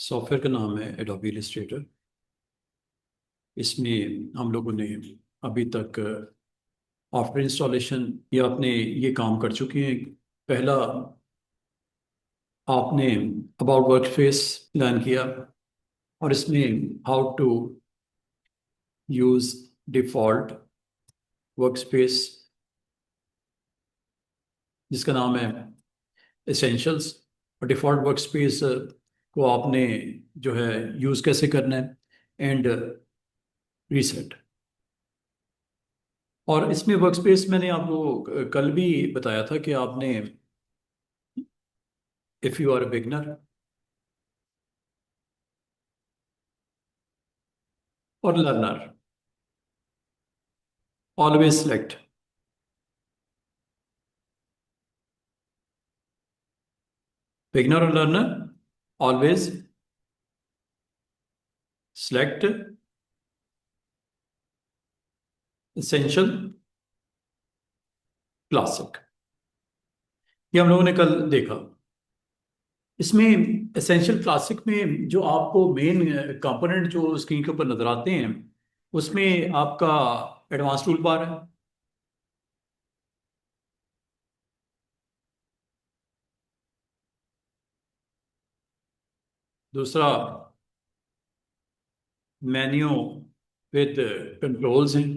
Software का नाम है एडोबी इलस्ट्रेटर। इसमें हम लोगों ने अभी तक आफ्टर इंस्टॉलेशन या अपने ये काम कर चुके हैं। पहला आपने अबाउट वर्कस्पेस प्लान किया और इसमें how to use default workspace जिसका नाम है एसेंशियल्स। और डिफ़ॉल्ट वर्कस्पेस को आपने जो है यूज़ कैसे करना है एंड रीसेट। और इसमें वर्कस्पेस मैंने आपको कल भी बताया था कि आपने if you are a beginner और लर्नर ऑलवेज सेलेक्ट बिगनर और learner always select essential classic. ये हम लोगों ने कल देखा। इसमें एसेंशियल क्लासिक में जो आपको मेन कंपोनेंट जो स्क्रीन के ऊपर नजर आते हैं उसमें आपका एडवांस टूल बार है। दूसरा मेन्यू विद कंट्रोल्स हैं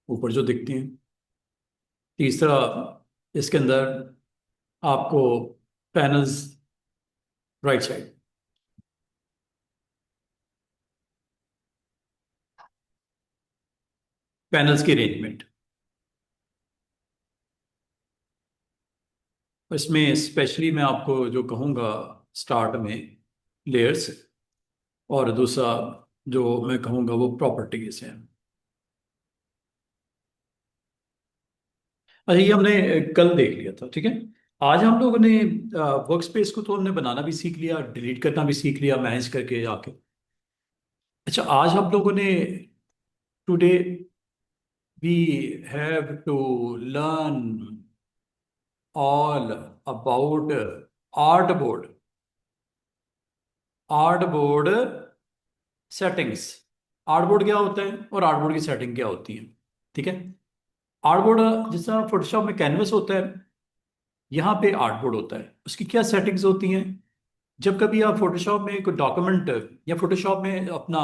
ऊपर जो दिखते हैं। तीसरा इसके अंदर आपको पैनल्स राइट साइड पैनल्स की अरेंजमेंट। इसमें स्पेशली मैं आपको जो कहूँगा स्टार्ट में लेयर्स और दूसरा जो मैं कहूँगा वो प्रॉपर्टीज हैं। अच्छा, ये हमने कल देख लिया था, ठीक है। आज हम लोगों ने वर्क स्पेस को तो हमने बनाना भी सीख लिया, डिलीट करना भी सीख लिया मैनेज करके आके। अच्छा, आज हम लोगों ने today we have to learn all about art board art board settings. Artboard क्या होता है और आर्टबोर्ड की सेटिंग क्या होती है, ठीक है। आर्टबोर्ड जिस तरह फोटोशॉप में कैनवस होता है, यहाँ पे आर्टबोर्ड होता है। उसकी क्या सेटिंग्स होती हैं? जब कभी आप फोटोशॉप में कोई डॉक्यूमेंट या फोटोशॉप में अपना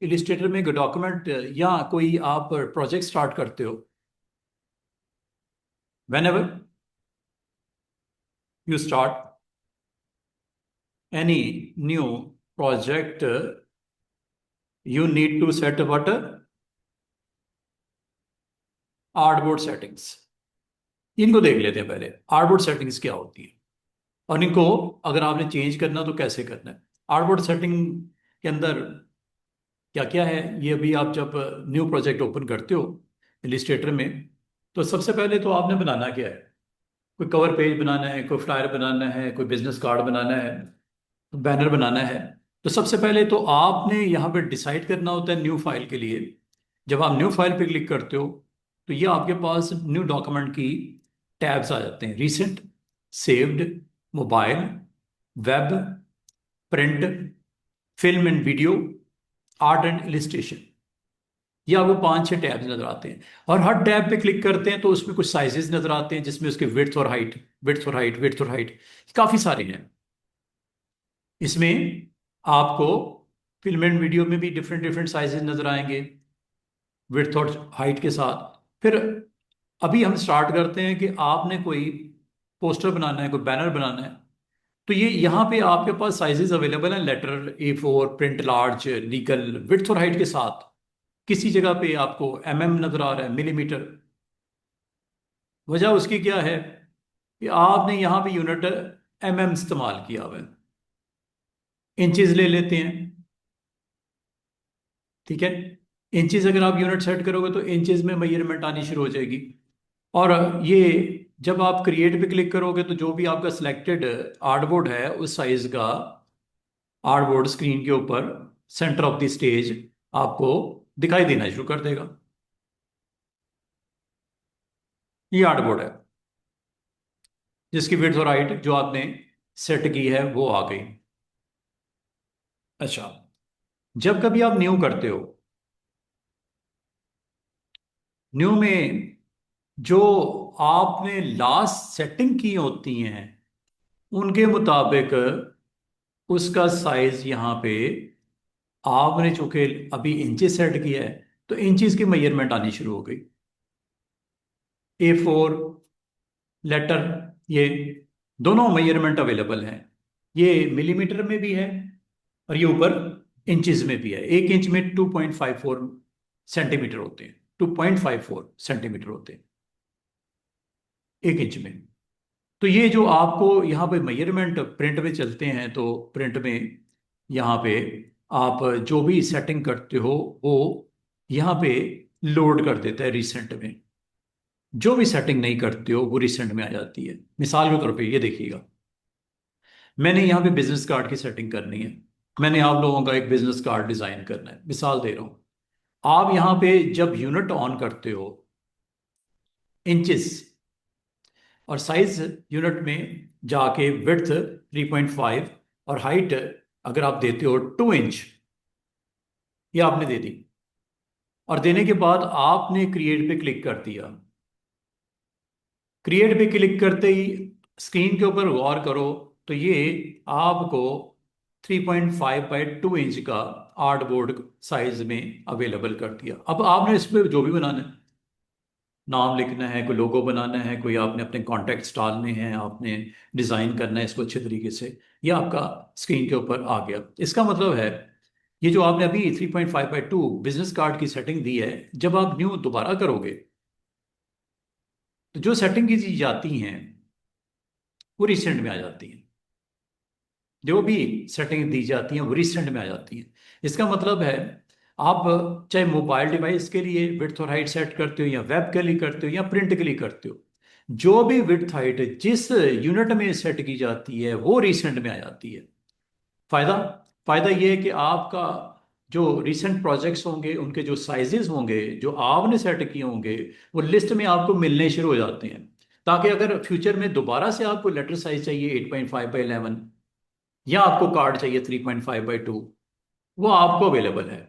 इलिस्ट्रेटर में कोई डॉक्यूमेंट या कोई आप प्रोजेक्ट स्टार्ट करते हो, whenever you start any new project you need to set what artboard settings. इनको देख लेते हैं पहले, आर्टबोर्ड सेटिंग्स क्या होती है और इनको अगर आपने चेंज करना तो कैसे करना है। आर्टबोर्ड सेटिंग के अंदर क्या क्या है, ये अभी आप जब न्यू प्रोजेक्ट ओपन करते हो इलिस्ट्रेटर में तो सबसे पहले तो आपने बनाना क्या है। कोई कवर पेज बनाना है, कोई फ्लायर बनाना है, कोई बिजनेस कार्ड बनाना है, बैनर बनाना है। तो सबसे पहले तो आपने यहाँ पे डिसाइड करना होता है न्यू फाइल के लिए। जब आप न्यू फाइल पे क्लिक करते हो तो ये आपके पास न्यू डॉक्यूमेंट की टैब्स आ जाते हैं। Recent, saved, mobile, web, print, film and video, art and illustration. ये आपको 5-6 टैब्स नजर आते हैं और हर टैब पे क्लिक करते हैं तो उसमें कुछ साइजेस नजर आते हैं जिसमें उसके विड्थ और हाइट, विड्थ और हाइट, विड्थ और हाइट काफी सारे हैं। इसमें आपको फिल्म एंड वीडियो में भी डिफरेंट डिफरेंट साइजेस नजर आएंगे विड्थ और हाइट के साथ। फिर अभी हम स्टार्ट करते हैं कि आपने कोई पोस्टर बनाना है, कोई बैनर बनाना है, तो ये यहाँ पे आपके पास साइजेस अवेलेबल हैं। Letter A4, print large, legal, width और हाइट के साथ। किसी जगह पे आपको नजर आ रहा है, मिलीमीटर। वजह उसकी क्या है कि आपने यहाँ पे यूनिट इस्तेमाल किया हुआ है। इंचेस ले लेते हैं, ठीक है। इंचेस अगर आप यूनिट सेट करोगे तो इंचेस में मेजरमेंट आनी शुरू हो जाएगी। और ये जब आप क्रिएट पे क्लिक करोगे तो जो भी आपका सिलेक्टेड आर्टबोर्ड है उस साइज का आर्टबोर्ड स्क्रीन के ऊपर सेंटर ऑफ द स्टेज आपको दिखाई देना शुरू कर देगा। ये आर्टबोर्ड है जिसकी विड्थ और हाइट जो आपने सेट की है वो आ गई। अच्छा, जब कभी आप न्यू करते हो, न्यू में जो आपने लास्ट सेटिंग की होती हैं उनके मुताबिक उसका साइज यहाँ पे आपने चूंकि अभी इंचेस सेट किया है तो इंचेस की मेजरमेंट आनी शुरू हो गई। A4 लेटर, ये दोनों मेजरमेंट अवेलेबल हैं। ये मिलीमीटर में भी है और ये ऊपर इंचेस में भी है। 1 इंच में 2.54 सेंटीमीटर होते हैं, 2.54 सेंटीमीटर होते हैं 1 इंच में। तो ये जो आपको यहाँ पे मेजरमेंट प्रिंट में चलते हैं, तो प्रिंट में यहाँ पे आप जो भी सेटिंग करते हो वो यहाँ पे लोड कर देता है रिसेंट में। जो भी सेटिंग नहीं करते हो वो रिसेंट में आ जाती है। मिसाल के तौर पे ये देखिएगा, मैंने यहाँ पे बिजनेस कार्ड की सेटिंग करनी है। मैंने आप लोगों का एक बिजनेस कार्ड डिजाइन करना है, मिसाल दे रहा हूँ। आप यहाँ पे जब यूनिट ऑन करते हो, इंचेस और साइज यूनिट में जाके विड्थ 3.5 और हाइट अगर आप देते हो 2 इंच, ये आपने दे दी। और देने के बाद आपने क्रिएट पे क्लिक कर दिया। क्रिएट पे क्लिक करते ही स्क्रीन के ऊपर गौर करो तो ये आपको 3.5 बाई 2 इंच का आर्टबोर्ड साइज में अवेलेबल कर दिया। अब आपने इस पर जो भी बनाना है, नाम लिखना है, कोई लोगो बनाना है, कोई आपने अपने कॉन्टैक्ट्स डालने हैं, आपने डिज़ाइन करना है इसको अच्छे तरीके से, ये आपका स्क्रीन के ऊपर आ गया। इसका मतलब है ये जो आपने अभी 3.5 बाई 2 बिजनेस कार्ड की सेटिंग दी है, जब आप न्यू दोबारा करोगे तो जो सेटिंग की जाती हैं वो रिसेंट में आ जाती हैं। जो भी सेटिंग दी जाती हैं वो रिसेंट में आ जाती हैं। इसका मतलब है आप चाहे मोबाइल डिवाइस के लिए विड्थ और हाइट सेट करते हो, या वेब के लिए करते हो, या प्रिंट के लिए करते हो, जो भी विड्थ हाइट जिस यूनिट में सेट की जाती है वो रिसेंट में आ जाती है। फायदा फायदा ये है कि आपका जो रिसेंट प्रोजेक्ट्स होंगे उनके जो साइजेस होंगे जो आपने सेट किए होंगे वो लिस्ट में आपको मिलने शुरू हो जाते हैं, ताकि अगर फ्यूचर में दोबारा से आपको लेटर साइज चाहिए 8.5 बाई 11, या आपको कार्ड चाहिए 3.5 बाई 2, वो आपको अवेलेबल है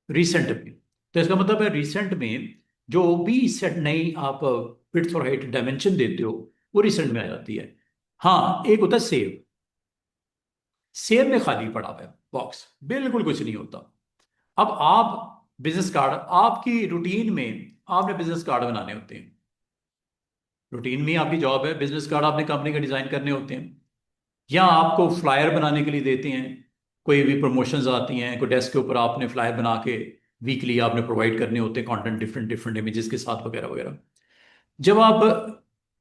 रिसेंट में। तो इसका मतलब है रिसेंट में जो भी सेट नई आप विड्थ और हाइट डायमेंशन देते हो वो रिसेंट में आ जाती है। हाँ, एक होता है सेव। सेव में खाली पड़ा हुआ है बॉक्स, बिल्कुल कुछ नहीं होता। अब आप बिजनेस कार्ड, आपकी रूटीन में आपने बिजनेस कार्ड बनाने होते हैं। रूटीन में आपकी जॉब है बिजनेस कार्ड आपने कंपनी के डिजाइन करने होते हैं, या आपको फ्लायर बनाने के लिए देते हैं। कोई भी प्रमोशंस आती हैं, कोई डेस्क के ऊपर आपने फ्लायर बना के वीकली आपने प्रोवाइड करने होते हैं, कंटेंट डिफरेंट डिफरेंट इमेजेस के साथ वगैरह वगैरह। जब आप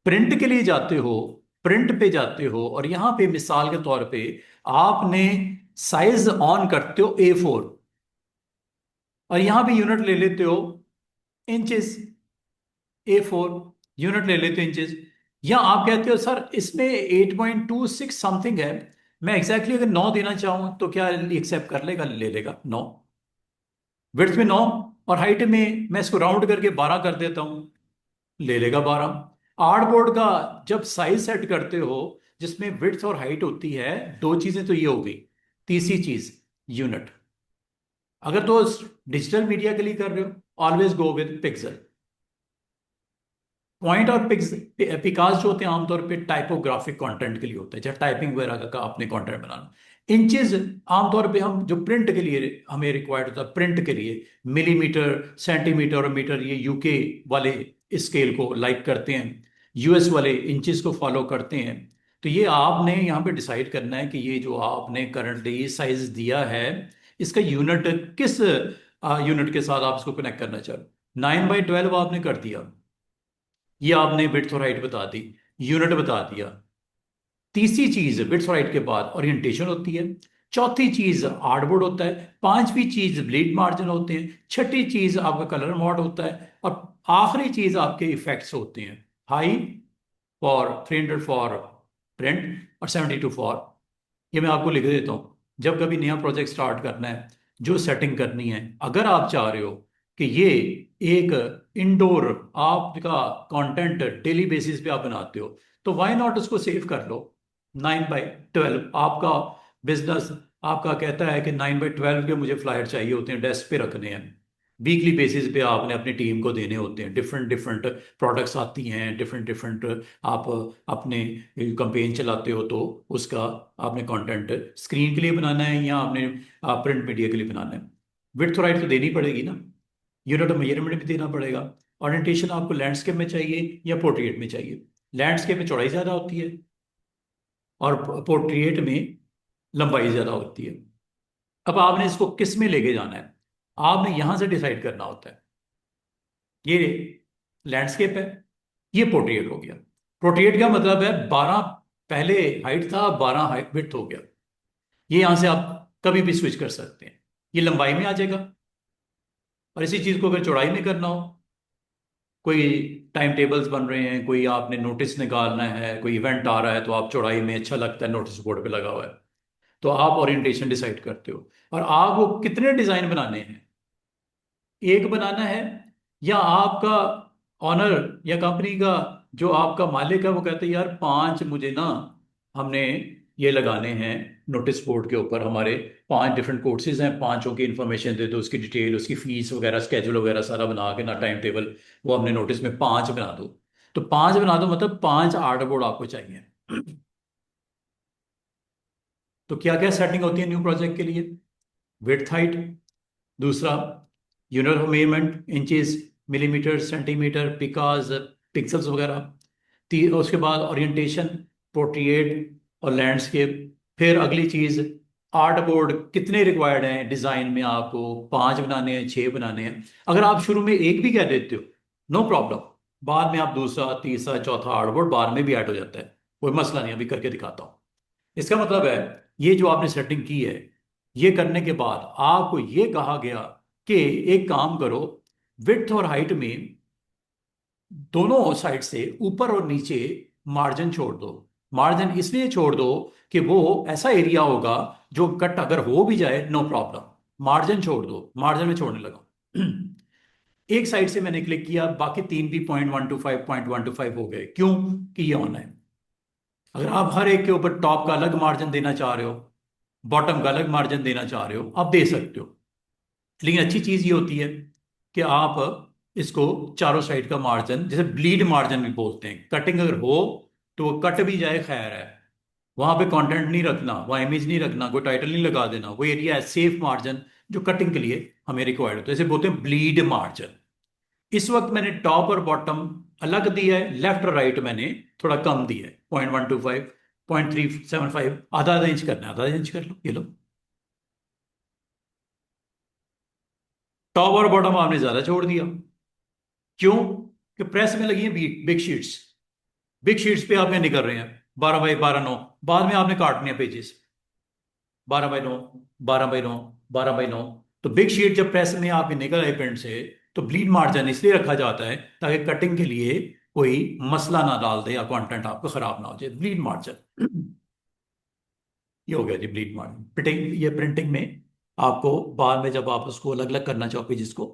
प्रिंट के लिए जाते हो, प्रिंट पे जाते हो, और यहां पे मिसाल के तौर पे आपने साइज ऑन करते हो A4, और यहां पे यूनिट ले लेते हो इंचेस। A4 यूनिट ले लेते हो इंचेस, या आप कहते हो सर इसमें 8.26 समथिंग है, मैं एग्जैक्टली अगर 9 देना चाहूं तो क्या एक्सेप्ट कर लेगा? ले लेगा 9। विड्थ में 9 और हाइट में मैं इसको राउंड करके 12 कर देता हूं, ले लेगा 12। आर्टबोर्ड का जब साइज सेट करते हो जिसमें विड्थ और हाइट होती है, दो चीजें तो ये हो गई। तीसरी चीज यूनिट। अगर तो डिजिटल मीडिया के लिए कर रहे हो, always go with pixel. Point और पिकास जो होते हैं आमतौर पे टाइपोग्राफिक कंटेंट के लिए होते हैं, चाहे टाइपिंग वगैरह का आपने कंटेंट बनाना। इंचेस आमतौर पे हम जो प्रिंट के लिए हमें रिक्वायर्ड होता है, प्रिंट के लिए मिलीमीटर, सेंटीमीटर और मीटर, ये यूके वाले स्केल को लाइक करते हैं, यूएस वाले इंचेस को फॉलो करते हैं। तो ये आपने यहाँ पे डिसाइड करना है कि ये जो आपने करंटली साइज दिया है इसका यूनिट किस यूनिट के साथ आप इसको कनेक्ट करना चाह रहे हो। 9 बाई 12 आपने कर दिया, ये आपने विड्थ और हाइट बता दी, यूनिट बता दिया। तीसरी चीज विड्थ और हाइट के बाद ओरिएंटेशन होती है। चौथी चीज आर्टबोर्ड होता है। पांचवी चीज ब्लीड मार्जिन होते हैं। छठी चीज आपका कलर मॉड होता है। और आखिरी चीज आपके इफेक्ट्स होते हैं। हाई फॉर 300 फॉर प्रिंट और 72 फॉर, ये मैं आपको लिख देता हूँ। जब कभी नया प्रोजेक्ट स्टार्ट करना है, जो सेटिंग करनी है, अगर आप चाह रहे हो कि ये एक इंडोर आपका कंटेंट डेली बेसिस पे आप बनाते हो, तो व्हाई नॉट उसको सेव कर लो। 9 बाई 12 आपका बिजनेस आपका कहता है कि 9/12 के मुझे फ्लायर चाहिए होते हैं, डेस्क पे रखने हैं, वीकली बेसिस पे आपने अपनी टीम को देने होते हैं, डिफरेंट डिफरेंट प्रोडक्ट्स आती हैं, डिफरेंट डिफरेंट आप अपने कंपेन चलाते हो, तो उसका आपने कंटेंट स्क्रीन के लिए बनाना है या आपने प्रिंट मीडिया के लिए बनाना है। विड्थ और हाइट तो देनी पड़ेगी ना, यूनिट ऑफ मेजरमेंट भी देना पड़ेगा। ओरिएंटेशन आपको लैंडस्केप में चाहिए या पोर्ट्रेट में चाहिए? लैंडस्केप में चौड़ाई ज़्यादा होती है और पोर्ट्रेट में लंबाई ज़्यादा होती है। अब आपने इसको किस में लेके जाना है, आपने यहां से डिसाइड करना होता है। ये लैंडस्केप है, ये पोर्ट्रेट हो गया। पोर्ट्रेट का मतलब है 12 पहले हाइट था, 12 हाइट विड्थ हो गया। ये यहां से आप कभी भी स्विच कर सकते हैं, ये लंबाई में आ जाएगा। और इसी चीज को अगर चौड़ाई में करना हो, कोई टाइम टेबल्स बन रहे हैं, कोई आपने नोटिस निकालना है, कोई इवेंट आ रहा है, तो आप चौड़ाई में अच्छा लगता है, नोटिस बोर्ड पे लगा हुआ है, तो आप ओरिएंटेशन डिसाइड करते हो। और आपको कितने डिजाइन बनाने हैं, एक बनाना है, या आपका ऑनर या कंपनी का जो आपका मालिक है वो कहते हैं यार 5 मुझे ना, हमने ये लगाने हैं नोटिस बोर्ड के ऊपर, हमारे 5 डिफरेंट कोर्सेज हैं, पांचों की इंफॉर्मेशन दे दो, उसकी डिटेल, उसकी फीस वगैरह, स्केड्यूल वगैरह सारा बना के ना, टाइम टेबल, वो हमने नोटिस में 5 बना दो। तो 5 बना दो मतलब 5 आर्ट बोर्ड आपको चाहिए। तो क्या क्या सेटिंग होती है न्यू प्रोजेक्ट के लिए? विड्थ हाइट, दूसरा unit of measurement inches, millimetre, centimetre, picas, pixels वगैरह। उसके बाद ओरिएंटेशन, पोर्ट्रेट और लैंडस्केप। फिर अगली चीज आर्ट बोर्ड कितने रिक्वायर्ड हैं डिजाइन में, आपको 5 बनाने हैं, 6 बनाने हैं? अगर आप शुरू में एक भी कह देते हो, नो प्रॉब्लम, बाद में आप दूसरा, तीसरा, चौथा आर्ट बोर्ड बाद में भी ऐड हो जाता है, कोई मसला नहीं, अभी करके दिखाता हूँ। इसका मतलब है ये जो आपने सेटिंग की है, ये करने के बाद आपको ये कहा गया कि एक काम करो, विड्थ और हाइट में दोनों साइड से ऊपर और नीचे मार्जिन छोड़ दो। मार्जिन इसलिए छोड़ दो कि वो ऐसा एरिया होगा जो कट अगर हो भी जाए नो प्रॉब्लम, मार्जिन छोड़ दो। मार्जिन में छोड़ने लगा। एक साइड से मैंने क्लिक किया, बाकी तीन भी 0.125 हो गए, क्यों कि ये ऑन है। अगर आप हर एक के ऊपर टॉप का अलग मार्जिन देना चाह रहे हो, बॉटम का अलग मार्जिन देना चाह रहे हो, आप दे सकते हो। लेकिन अच्छी चीज ये होती है कि आप इसको चारों साइड का मार्जिन, जैसे ब्लीड मार्जिन भी बोलते हैं, कटिंग अगर हो तो वो कट भी जाए खैर है, वहां पे कंटेंट नहीं रखना, वहां इमेज नहीं रखना, कोई टाइटल नहीं लगा देना, वो एरिया है सेफ मार्जिन जो कटिंग के लिए हमें रिक्वायर्ड होता है, जैसे बोलते हैं ब्लीड मार्जिन। इस वक्त मैंने टॉप और बॉटम अलग दिया है, लेफ्ट और राइट मैंने थोड़ा कम दिया है, 0.125, 0.375, आधा आधा इंच करना है, आधा इंच कर लो, ये लो। टॉप और बॉटम आपने ज्यादा छोड़ दिया, क्यों कि प्रेस में लगी है बिग शीट्स, बिग शीट्स पे आप क्या नहीं कर रहे हैं, 12x12 9, बाद में आपने काटने हैं पेजेस, 12x9, 12x9, 12x9। तो बिग शीट जब प्रेस में आपके निकल आए प्रिंट से, तो ब्लीड मार्जिन इसलिए रखा जाता है ताकि कटिंग के लिए कोई मसला ना डाल दे या कंटेंट आपको खराब ना हो जाए, ब्लीड मार्जिन। ये हो गया जी ब्लीड मार्जिन। प्रिंटिंग, ये प्रिंटिंग में आपको बाद में जब आप उसको अलग अलग करना चाहो पेजेस को,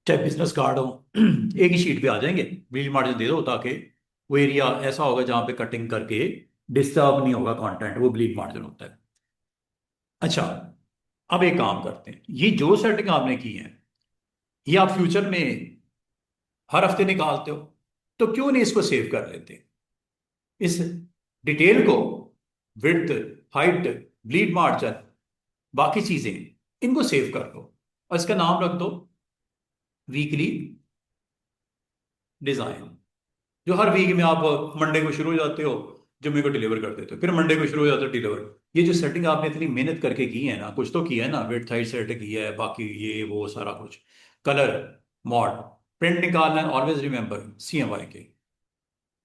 चाहे बिजनेस कार्ड हो, एक ही शीट पे आ जाएंगे, ब्लीड मार्जिन दे दो ताकि वो एरिया ऐसा होगा जहां पे कटिंग करके डिस्टर्ब नहीं होगा कंटेंट, वो ब्लीड मार्जिन होता है। अच्छा, अब एक काम करते हैं, ये जो सेटिंग आपने की है, ये आप फ्यूचर में हर हफ्ते निकालते हो, तो क्यों नहीं इसको सेव कर लेते? इस डिटेल को, विड्थ, हाइट, ब्लीड मार्जिन, बाकी चीजें, इनको सेव कर दो और इसका नाम रख दो वीकली डिजाइन। जो हर वीक में आप मंडे को शुरू हो जाते हो, जुम्मे को डिलीवर कर देते हो, फिर मंडे को शुरू हो जाते हो डिलीवर। ये जो सेटिंग आपने इतनी मेहनत करके की है ना, कुछ तो किया है ना, विड्थ हाइट सेट किया है, बाकी ये वो सारा कुछ, कलर, मॉड, प्रिंट निकालना है, ऑलवेज रिमेंबर CMYK के,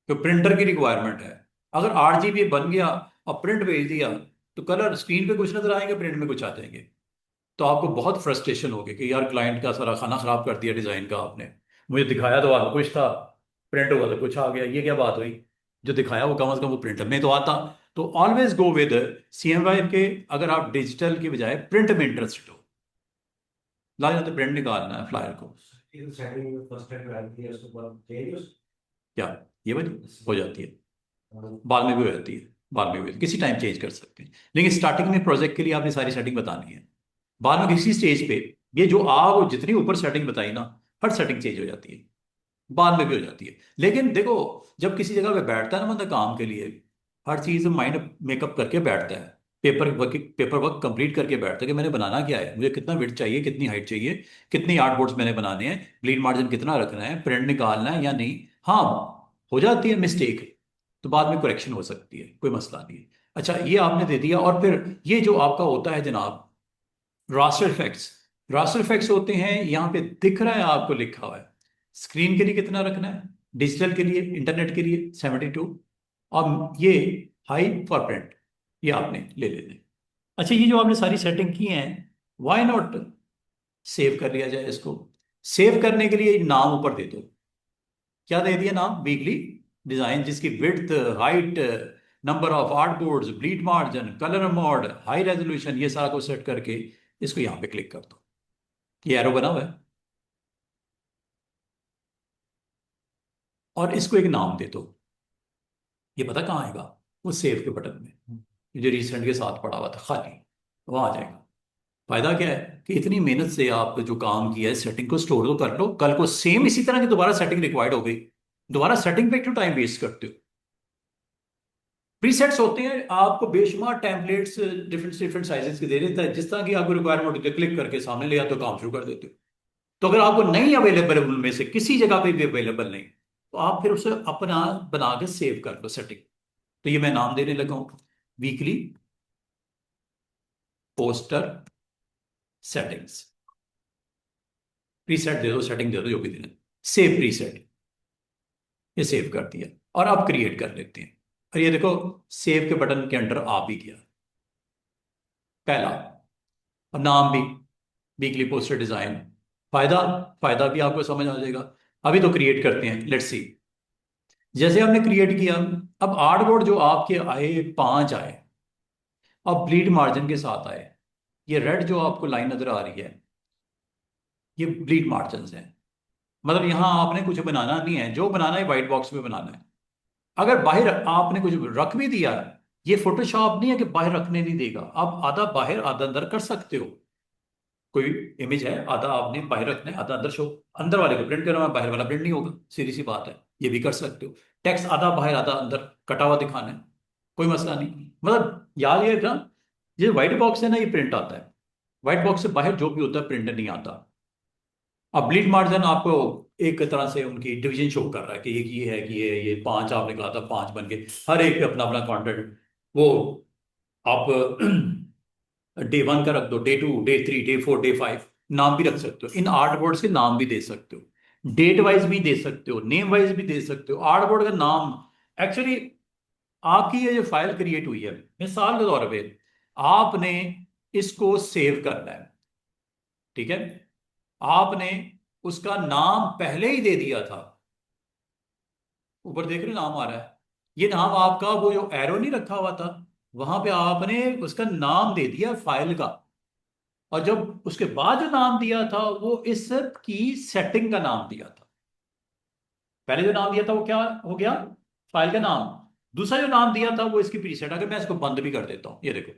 तो प्रिंटर की रिक्वायरमेंट है। अगर RGB बन गया और प्रिंट भेज दिया, तो कलर स्क्रीन पे कुछ नजर आएंगे, प्रिंट में कुछ आ जाएंगे, तो आपको बहुत फ्रस्ट्रेशन होगी कि यार क्लाइंट का सारा खाना खराब कर दिया डिजाइन का आपने, मुझे दिखाया तो आपको कुछ था, प्रिंट हुआ तो कुछ आ गया, ये क्या बात हुई? जो दिखाया वो कम से कम वो प्रिंटर में तो आता। तो ऑलवेज गो विद CMY के, अगर आप डिजिटल की बजाय प्रिंट में इंटरेस्टेड हो, ला जाते प्रिंट निकालना है फ्लायर को, क्या ये वजह हो जाती है, बाद में भी हो जाती है, बाद में भी किसी टाइम चेंज कर सकते हैं, लेकिन स्टार्टिंग में प्रोजेक्ट के लिए आपने सारी सेटिंग बतानी है। बाद में किसी स्टेज पे ये जो आप जितनी ऊपर सेटिंग बताई ना, हर सेटिंग चेंज हो जाती है, बाद में भी हो जाती है। लेकिन देखो, जब किसी जगह पे बैठता है ना बंदा काम के लिए, हर चीज माइंड मेकअप करके बैठता है, पेपर वर्क कंप्लीट करके बैठता है कि मैंने बनाना क्या है, मुझे कितना विड्थ चाहिए, कितनी हाइट चाहिए, कितनी आर्ट बोर्ड्स मैंने बनाने हैं, ब्लीड मार्जिन कितना रखना है, प्रिंट निकालना है या नहीं। हाँ, हो जाती है मिस्टेक, तो बाद में करेक्शन हो सकती है, कोई मसला नहीं है। अच्छा, ये आपने दे दिया। और फिर ये जो आपका होता है जनाब, रास्टर इफेक्ट्स। रास्टर इफेक्ट्स होते हैं, यहाँ पे दिख रहा है आपको लिखा हुआ है, स्क्रीन के लिए कितना रखना है, डिजिटल के लिए, इंटरनेट के लिए 72, और ये हाई फॉर प्रिंट, ये आपने ले लेने हैं। अच्छा, ये जो आपने सारी सेटिंग की हैं, व्हाई नॉट सेव कर लिया जाए इसको। सेव करने के लिए नाम ऊपर दे दो। क्या दे दिया नाम? वीकली डिजाइन, जिसकी width, height, number of art boards, bleed margin, colour mode, high resolution, ये सारा कुछ सेट करके इसको यहाँ पे क्लिक कर दो। ये एरो बना हुआ है, और इसको एक नाम दे दो। ये पता कहाँ आएगा? वो सेव के बटन में, ये जो रिसेंट के साथ पड़ा हुआ था खाली, वहां आ जाएगा। फायदा क्या है कि इतनी मेहनत से आप जो काम किया है, सेटिंग को स्टोर तो कर लो, कल को सेम इसी तरह की दोबारा सेटिंग रिक्वायर्ड हो गई, दोबारा सेटिंग पे क्यों टाइम वेस्ट करते हो? प्रीसेट्स होते हैं, आपको बेशुमार टेम्पलेट्स डिफरेंट डिफरेंट साइजेस के दे देता है, जिस तरह की आपको रिक्वायरमेंट होती है क्लिक करके सामने ले आते हो, काम शुरू कर देते हो। तो अगर आपको नहीं अवेलेबल है उनमें से किसी जगह पे भी अवेलेबल नहीं, तो आप फिर उसे अपना बना के सेव कर लो सेटिंग। तो ये मैं नाम देने लगा हूं, वीकली पोस्टर सेटिंग्स। प्रीसेट दे दो, सेटिंग दे दो, जो भी देना, सेव प्रीसेट, ये सेव कर दिया। और आप क्रिएट कर लेते हैं, और ये देखो सेव के बटन के अंडर आ भी गया पहला, और नाम भी वीकली पोस्टर डिजाइन। फायदा, फायदा भी आपको समझ आ जाएगा। अभी तो क्रिएट करते हैं, लेट्स सी। जैसे हमने क्रिएट किया, अब आर्टबोर्ड जो आपके आए, 5 आए, अब ब्लीड मार्जिन के साथ आए। ये रेड जो आपको लाइन नजर आ रही है, ये ब्लीड मार्जिन है। मतलब यहां आपने कुछ बनाना नहीं है, जो बनाना है व्हाइट बॉक्स में बनाना है। अगर बाहर आपने कुछ रख भी दिया, ये फोटोशॉप नहीं है कि बाहर रखने नहीं देगा, आप आधा बाहर आधा अंदर कर सकते हो। कोई इमेज है, आधा आपने बाहर रखना है, आधा अंदर शो, अंदर वाले को प्रिंट करना है, बाहर वाला प्रिंट नहीं होगा, सीधी सी बात है। ये भी कर सकते हो। टेक्स्ट आधा बाहर आधा अंदर कटा हुआ दिखाना है, कोई मसला नहीं। मतलब याद ये रखना, ये व्हाइट बॉक्स है ना, ये प्रिंट आता है, व्हाइट बॉक्स से बाहर जो भी होता है प्रिंट नहीं आता। अब ब्लीड मार्जिन आपको एक तरह से उनकी डिवीजन शो कर रहा है कि ये है कि ये 5 आपने कहा था, 5 बन के, हर एक पे अपना अपना कंटेंट। वो आप डे 1 का रख दो, डे 2, डे 3, डे 4, डे 5, नाम भी रख सकते हो। इन आर्ट बोर्ड के नाम भी दे सकते हो, डेट वाइज भी दे सकते हो, नेम वाइज भी दे सकते हो। आर्ट बोर्ड का नाम एक्चुअली, आपकी ये जो फाइल क्रिएट हुई है, मिसाल के तौर पे आपने इसको सेव करना है, ठीक है, आपने उसका नाम पहले ही दे दिया था। ऊपर देख रहे हो नाम आ रहा है, ये नाम आपका वो जो एरो नहीं रखा हुआ था, वहां पे आपने उसका नाम दे दिया फाइल का। और जब उसके बाद जो नाम दिया था, वो इस की सेटिंग का नाम दिया था। पहले जो नाम दिया था वो क्या हो गया? फाइल का नाम। दूसरा जो नाम दिया था वो इसकी प्रीसेट। अगर मैं इसको बंद भी कर देता हूं, ये देखो,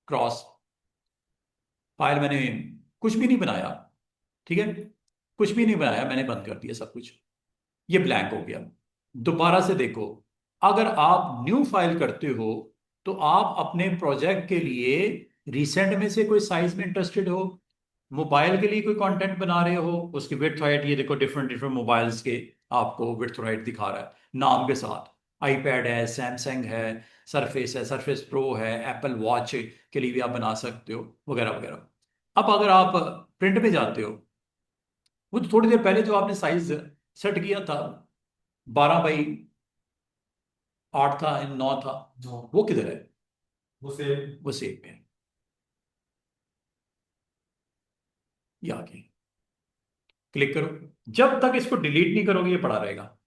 क्रॉस फाइल, मैंने कुछ भी नहीं बनाया, ठीक है, कुछ भी नहीं बनाया, मैंने बंद कर दिया सब कुछ, ये ब्लैंक हो गया। दोबारा से देखो, अगर आप न्यू फाइल करते हो, तो आप अपने प्रोजेक्ट के लिए रिसेंट में से कोई साइज में इंटरेस्टेड हो, मोबाइल के लिए कोई कंटेंट बना रहे हो, उसकी विड्थ हाइट, ये देखो डिफरेंट डिफरेंट मोबाइल्स के आपको विड्थ हाइट दिखा रहा है नाम के साथ। आईपैड है, सैमसंग है, सरफेस है, सरफेस प्रो है, एप्पल वॉच के लिए भी आप बना सकते हो, वगैरह वगैरह। अब अगर आप प्रिंट में जाते हो, वो तो थोड़ी देर पहले जो आपने साइज सेट किया था, 12x8 था, 9 था, वो किधर है? वो सेव में है, ये आगे क्लिक करो। जब तक इसको डिलीट नहीं करोगे, ये पड़ा रहेगा।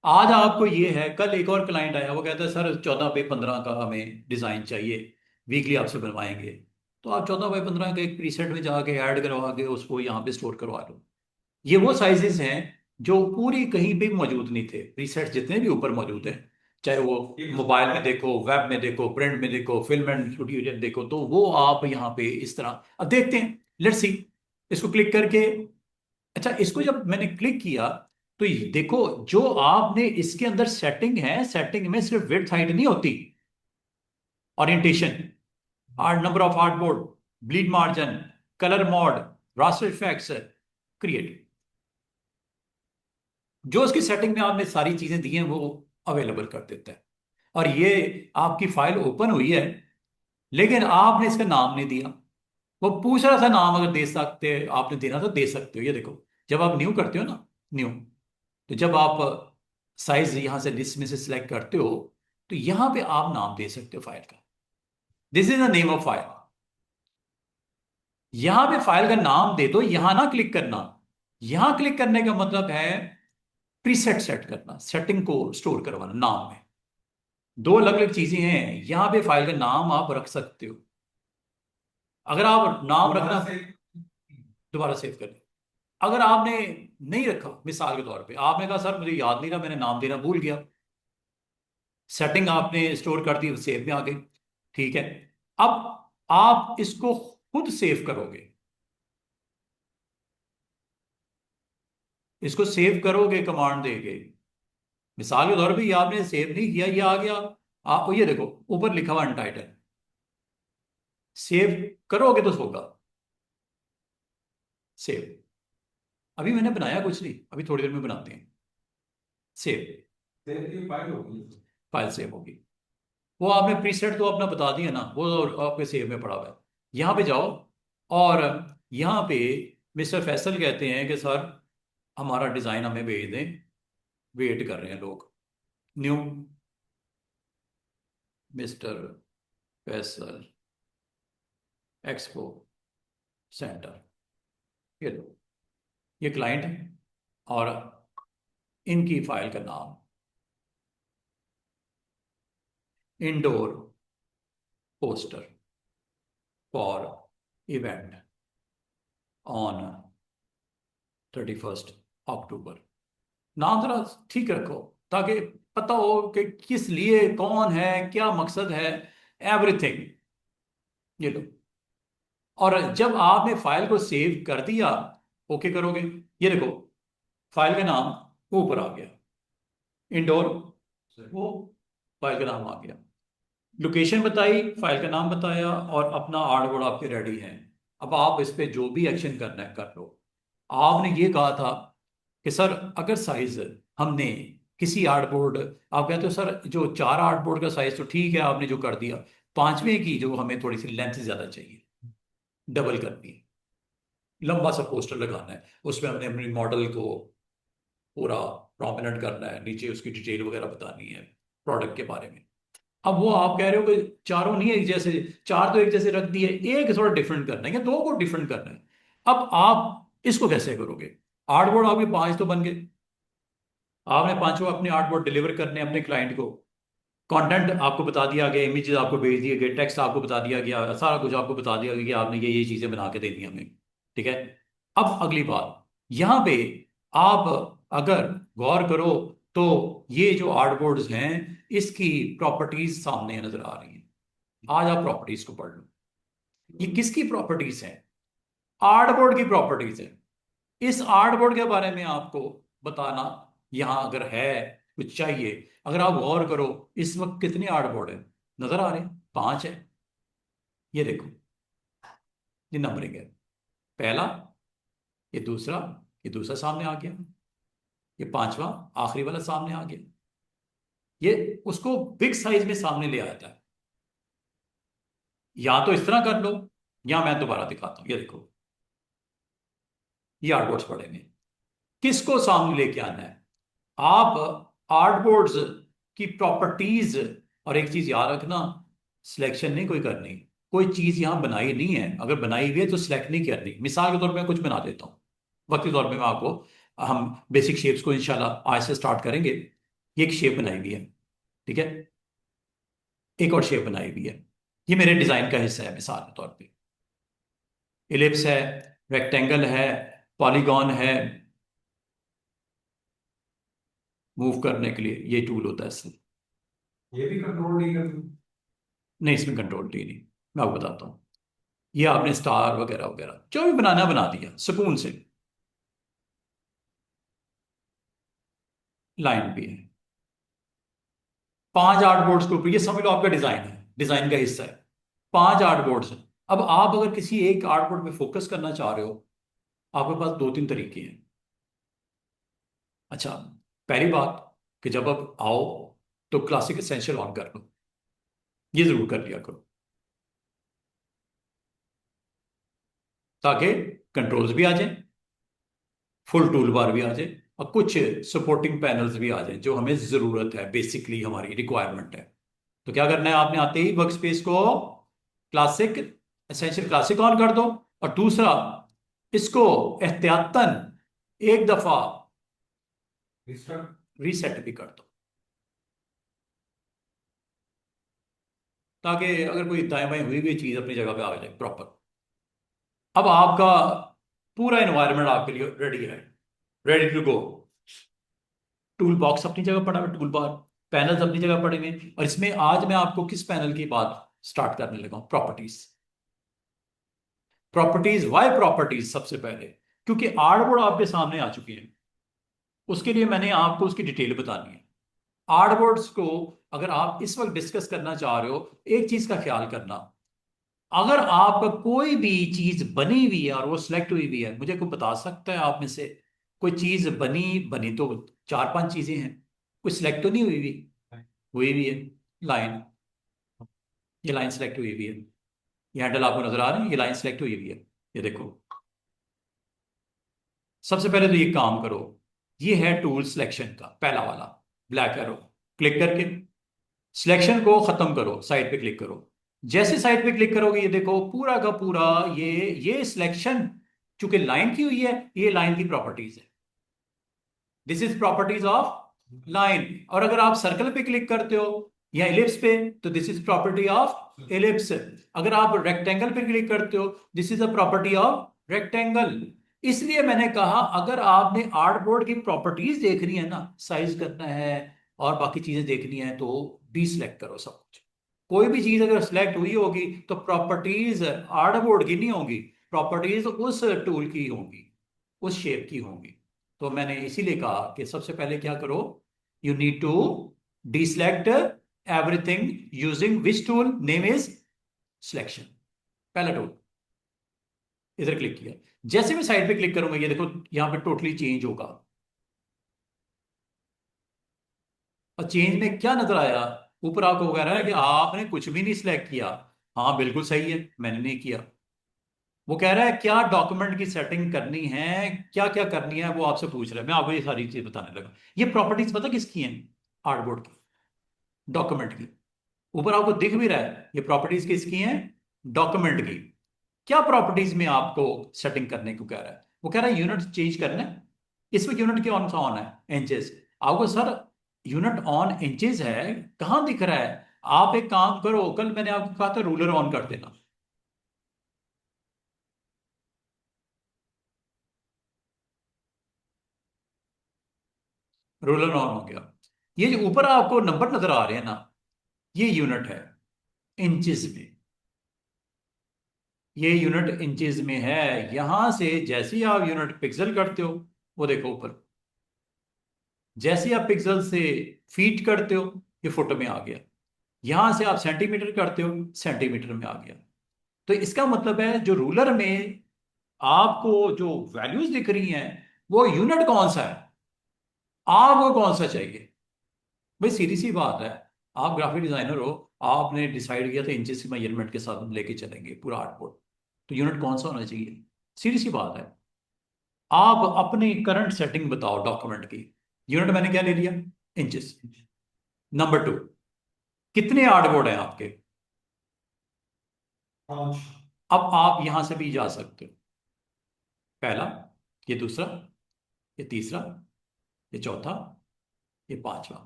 आज आपको ये है, कल एक और क्लाइंट आया, वो कहता है सर 14x15 का हमें डिजाइन चाहिए, वीकली आपसे बनवाएंगे। तो आप 14x15 के एक प्रीसेट में जाके ऐड करवा के उसको यहाँ पे स्टोर करवा लो। ये वो साइजेस हैं जो पूरी कहीं भी मौजूद नहीं थे, प्रीसेट जितने भी ऊपर मौजूद हैं, चाहे वो मोबाइल में देखो, वेब में देखो, प्रिंट में देखो, फिल्म एंड स्टूडियो देखो, तो वो आप यहाँ पे इस तरह अब देखते हैं। लेट्स सी, इसको क्लिक करके, अच्छा इसको जब मैंने क्लिक किया तो ये देखो जो आपने इसके अंदर सेटिंग है, सेटिंग में सिर्फ विड्थ हाइट नहीं होती, orientation, art number of artboard, bleed margin, colour mode, raster effects, create, जो उसकी सेटिंग में आपने सारी चीजें दी हैं वो अवेलेबल कर देता है। और ये आपकी फाइल ओपन हुई है, लेकिन आपने इसका नाम नहीं दिया। वो पूछ रहा था नाम अगर दे सकते, आपने देना तो दे सकते हो। ये देखो, जब आप न्यू करते हो ना, न्यू, तो जब आप साइज यहां से लिस्ट में से सिलेक्ट करते हो, तो यहां पे आप नाम दे सकते हो फाइल का। This is the name of file. यहां पे फाइल का नाम दे दो, यहां ना क्लिक करना। यहां क्लिक करने का मतलब है प्रीसेट सेट करना, सेटिंग को स्टोर करवाना नाम में। दो अलग अलग चीजें हैं। यहां पे फाइल का नाम आप रख सकते हो, अगर आप नाम रखना, दोबारा सेव कर, अगर आपने नहीं रखा, मिसाल के तौर पे आपने कहा सर मुझे याद नहीं रहा, मैंने नाम देना भूल गया, सेटिंग आपने स्टोर कर दी, सेव में आ गई, ठीक है। अब आप इसको खुद सेव करोगे, इसको सेव करोगे कमांड देके। मिसाल के तौर पे ये आपने सेव नहीं किया, ये आ गया, आपको ये देखो ऊपर लिखा हुआ अनटाइटल, सेव करोगे तो होगा सेव। अभी मैंने बनाया कुछ नहीं, अभी थोड़ी देर में बनाते हैं। सेव, सेव की फाइल होगी, फाइल सेव होगी। वो आपने प्रीसेट तो अपना बता दिया ना, वो आपके सेव में पड़ा हुआ है। यहाँ पे जाओ, और यहाँ पे मिस्टर फैसल कहते हैं कि सर हमारा डिज़ाइन हमें भेज दें, वेट कर रहे हैं लोग। New, mister Faisal expo centre, ये लो, ये क्लाइंट है और इनकी फाइल का नाम indoor poster for event on 31 अक्टूबर। नाम जरा ठीक रखो, ताकि पता हो कि किस लिए, कौन है, क्या मकसद है, एवरीथिंग। ये लो, और जब आपने फाइल को सेव कर दिया, ओके करोगे, ये देखो फाइल का नाम ऊपर आ गया, इंडोर, वो फाइल का नाम आ गया, लोकेशन बताई, फाइल का नाम बताया, और अपना आर्टबोर्ड आपके रेडी है। अब आप इस पे जो भी एक्शन करना है कर लो। आपने ये कहा था कि सर अगर साइज हमने किसी आर्टबोर्ड, आप कहते हो सर जो 4 आर्टबोर्ड का साइज तो ठीक है आपने जो कर दिया, पांचवें की जो हमें थोड़ी सी लेंथ ज्यादा चाहिए, डबल करनी है, लंबा सा पोस्टर लगाना है, उसमें हमने अपनी मॉडल को पूरा प्रोमिनेंट करना है, नीचे उसकी डिटेल वगैरह बतानी है प्रोडक्ट के बारे में। अब वो आप कह रहे हो कि चारों नहीं एक जैसे, चार तो एक जैसे रख दिए, एक थोड़ा डिफरेंट करना है या दो को डिफरेंट करना है। अब आप इसको कैसे करोगे? आर्टबोर्ड आपके 5 तो बन गए, आपने पांचों अपने आर्टबोर्ड डिलीवर करने अपने क्लाइंट को, कंटेंट आपको बता दिया गया, इमेजेस आपको भेज दिए गए, टेक्स्ट आपको बता दिया गया, सारा कुछ आपको बता दिया गया कि आपने ये चीजें बना के देनी हमें, ठीक है। अब अगली बात, यहाँ पे आप अगर गौर करो तो ये जो आर्टबोर्ड्स हैं इसकी प्रॉपर्टीज सामने नजर आ रही हैं। आज आप प्रॉपर्टीज को पढ़ लो, ये किसकी प्रॉपर्टीज हैं? आर्टबोर्ड की प्रॉपर्टीज है। इस आर्टबोर्ड के बारे में आपको बताना यहां अगर है, कुछ चाहिए, अगर आप गौर करो इस वक्त कितने आर्टबोर्ड है नजर आ रहे हैं? 5 है। ये देखो, ये नंबरिंग है, पहला, ये दूसरा सामने आ गया, ये पांचवा आखिरी वाला सामने आ गया। ये उसको बिग साइज में सामने ले आता है। या तो इस तरह कर लो, या मैं दोबारा दिखाता हूं, ये देखो, ये आर्टबोर्ड्स पड़े हैं। किसको सामने लेके आना है? आप आर्टबोर्ड्स की प्रॉपर्टीज, और एक चीज याद रखना, सिलेक्शन नहीं कोई करनी, कोई चीज यहां बनाई नहीं है, अगर बनाई हुई है तो सिलेक्ट नहीं करनी। मिसाल के तौर पे मैं कुछ बना देता हूँ, वक्ती तौर पे मैं आपको, हम बेसिक शेप्स को इंशाल्लाह आज से स्टार्ट करेंगे। ये एक शेप बनाई हुई है, ठीक है, एक और शेप बनाई हुई है, ये मेरे डिजाइन का हिस्सा है। मिसाल के तौर पे इलिप्स है, रेक्टेंगल है, पॉलीगॉन है, मूव करने के लिए ये टूल होता है इससे, ये भी कंट्रोल नहीं करती। नहीं, इसमें कंट्रोल टी नहीं, मैं आपको बताता हूँ। ये आपने स्टार वगैरह वगैरह जो भी बनाना है बना दिया सुकून से। लाइन भी है, 5 आर्ट बोर्ड्स के ऊपर, ये समझ लो आपका डिजाइन है, डिजाइन का हिस्सा है। 5 आर्ट बोर्ड्स हैं। अब आप अगर किसी एक आर्ट बोर्ड पे फोकस करना चाह रहे हो, आपके पास 2-3 तरीके हैं। अच्छा, पहली बात कि जब आप आओ तो क्लासिक एसेंशियल ऑन कर लो, ये जरूर कर लिया करो, ताकि कंट्रोल्स भी आ जाए, फुल टूल बार भी आ जाए, और कुछ सपोर्टिंग पैनल्स भी आ जाए जो हमें जरूरत है, बेसिकली हमारी रिक्वायरमेंट है। तो क्या करना है आपने, आते ही वर्क स्पेस को क्लासिक एसेंशियल क्लासिक ऑन कर दो, और दूसरा इसको एहतियातन एक दफा रिस्टार्ट। रीसेट भी कर दो, ताकि अगर कोई दाएं बाएं हुई हुई चीज अपनी जगह पे आ जाए प्रॉपर। अब आपका पूरा एनवायरनमेंट आपके लिए रेडी है, ready to go. Tool box अपनी जगह पड़ा हुआ, टूल बार, पैनल्स अपनी जगह पड़े हुए हैं। और इसमें आज मैं आपको किस पैनल की बात स्टार्ट करने लगा हूं, प्रॉपर्टीज। प्रॉपर्टीज, वाई प्रॉपर्टीज सबसे पहले, क्योंकि आर्टबोर्ड आपके सामने आ चुकी है, उसके लिए मैंने आपको उसकी डिटेल बतानी है। आर्टबोर्ड्स को अगर आप इस वक्त डिस्कस करना चाह रहे हो, एक चीज का ख्याल करना, अगर आपका कोई भी चीज बनी हुई है और वो सिलेक्ट हुई हुई है, मुझे कोई बता सकता है आप में से कोई चीज बनी, बनी तो 4-5 चीजें हैं, कोई सिलेक्ट तो नहीं हुई हुई? हुई हुई है। लाइन, ये लाइन सेलेक्ट हुई हुई है, ये हैंडल आपको नजर आ रहे हैं, ये लाइन सेलेक्ट हुई हुई है। ये देखो, सबसे पहले तो ये काम करो, ये है टूल सिलेक्शन का पहला वाला ब्लैक एरो, क्लिक करके सिलेक्शन को खत्म करो, साइड पे क्लिक करो। जैसे साइड पे क्लिक करोगे, ये देखो पूरा का पूरा ये सिलेक्शन, चूंकि लाइन की हुई है, ये लाइन की प्रॉपर्टीज है, this is properties of line. और अगर आप सर्कल पे क्लिक करते हो या एलिप्स पे, तो this is property of ellipse. अगर आप रेक्टेंगल पे क्लिक करते हो, this is a property of rectangle. इसलिए मैंने कहा, अगर आपने आर्टबोर्ड की प्रॉपर्टीज देखनी है ना, साइज करना है और बाकी चीजें देखनी है, तो डीसिलेक्ट करो सब कुछ। कोई भी चीज अगर सिलेक्ट हुई होगी तो प्रॉपर्टीज आर्टबोर्ड की नहीं होंगी, प्रॉपर्टीज उस टूल की होंगी, उस शेप की होंगी। तो मैंने इसीलिए कहा कि सबसे पहले क्या करो, you need to deselect everything using which tool, name is selection, पहला टूल। इधर क्लिक किया, जैसे मैं साइड पे क्लिक करूंगा, ये देखो यहां पे टोटली चेंज होगा। और चेंज में क्या नजर आया, ऊपर आपको कह रहा है कि आपने कुछ भी नहीं सिलेक्ट किया। हाँ बिल्कुल सही है, मैंने नहीं किया। वो कह रहा है क्या डॉक्यूमेंट की सेटिंग करनी है, क्या क्या करनी है, वो आपसे पूछ रहा है। मैं आपको ये सारी चीज बताने लगा। ये प्रॉपर्टीज पता किसकी हैं? आर्टबोर्ड की, डॉक्यूमेंट की। ऊपर आपको दिख भी रहा है, ये प्रॉपर्टीज किसकी हैं? डॉक्यूमेंट की। क्या प्रॉपर्टीज में आपको सेटिंग करने को कह रहा है? वो कह रहा है यूनिट चेंज करना है। इसमें यूनिट कौन सा ऑन है? इंचेस। आपको सर यूनिट ऑन इंचेस है, कहां दिख रहा है? आप एक काम करो, कल मैंने आपको कहा था रूलर ऑन कर देना। रूलर ऑन हो गया। ये जो ऊपर आपको नंबर नजर आ रहे हैं ना, ये यूनिट है इंचेस में, ये यूनिट इंचेस में है। यहां से जैसे ही आप यूनिट पिक्सल करते हो, वो देखो ऊपर, जैसे ही आप पिक्सल से फीट करते हो, ये फुट में आ गया। यहां से आप सेंटीमीटर करते हो, सेंटीमीटर में आ गया। तो इसका मतलब है जो रूलर में आपको जो वैल्यूज दिख रही हैं, वो यूनिट कौन सा है, आपको कौन सा चाहिए? भाई सीधी सी बात है, आप ग्राफिक डिजाइनर हो, आपने डिसाइड किया था इंचेस की मेजरमेंट के साथ हम लेके चलेंगे पूरा आर्टबोर्ड, तो यूनिट कौन सा होना चाहिए? सीधी सी बात है, आप अपनी करंट सेटिंग बताओ डॉक्यूमेंट की। यूनिट मैंने क्या ले लिया? इंचेस। नंबर 2, कितने आर्टबोर्ड हैं आपके? पाँच। अब आप यहां से भी जा सकते हो, पहला, ये दूसरा, ये तीसरा, ये चौथा, ये पांचवा।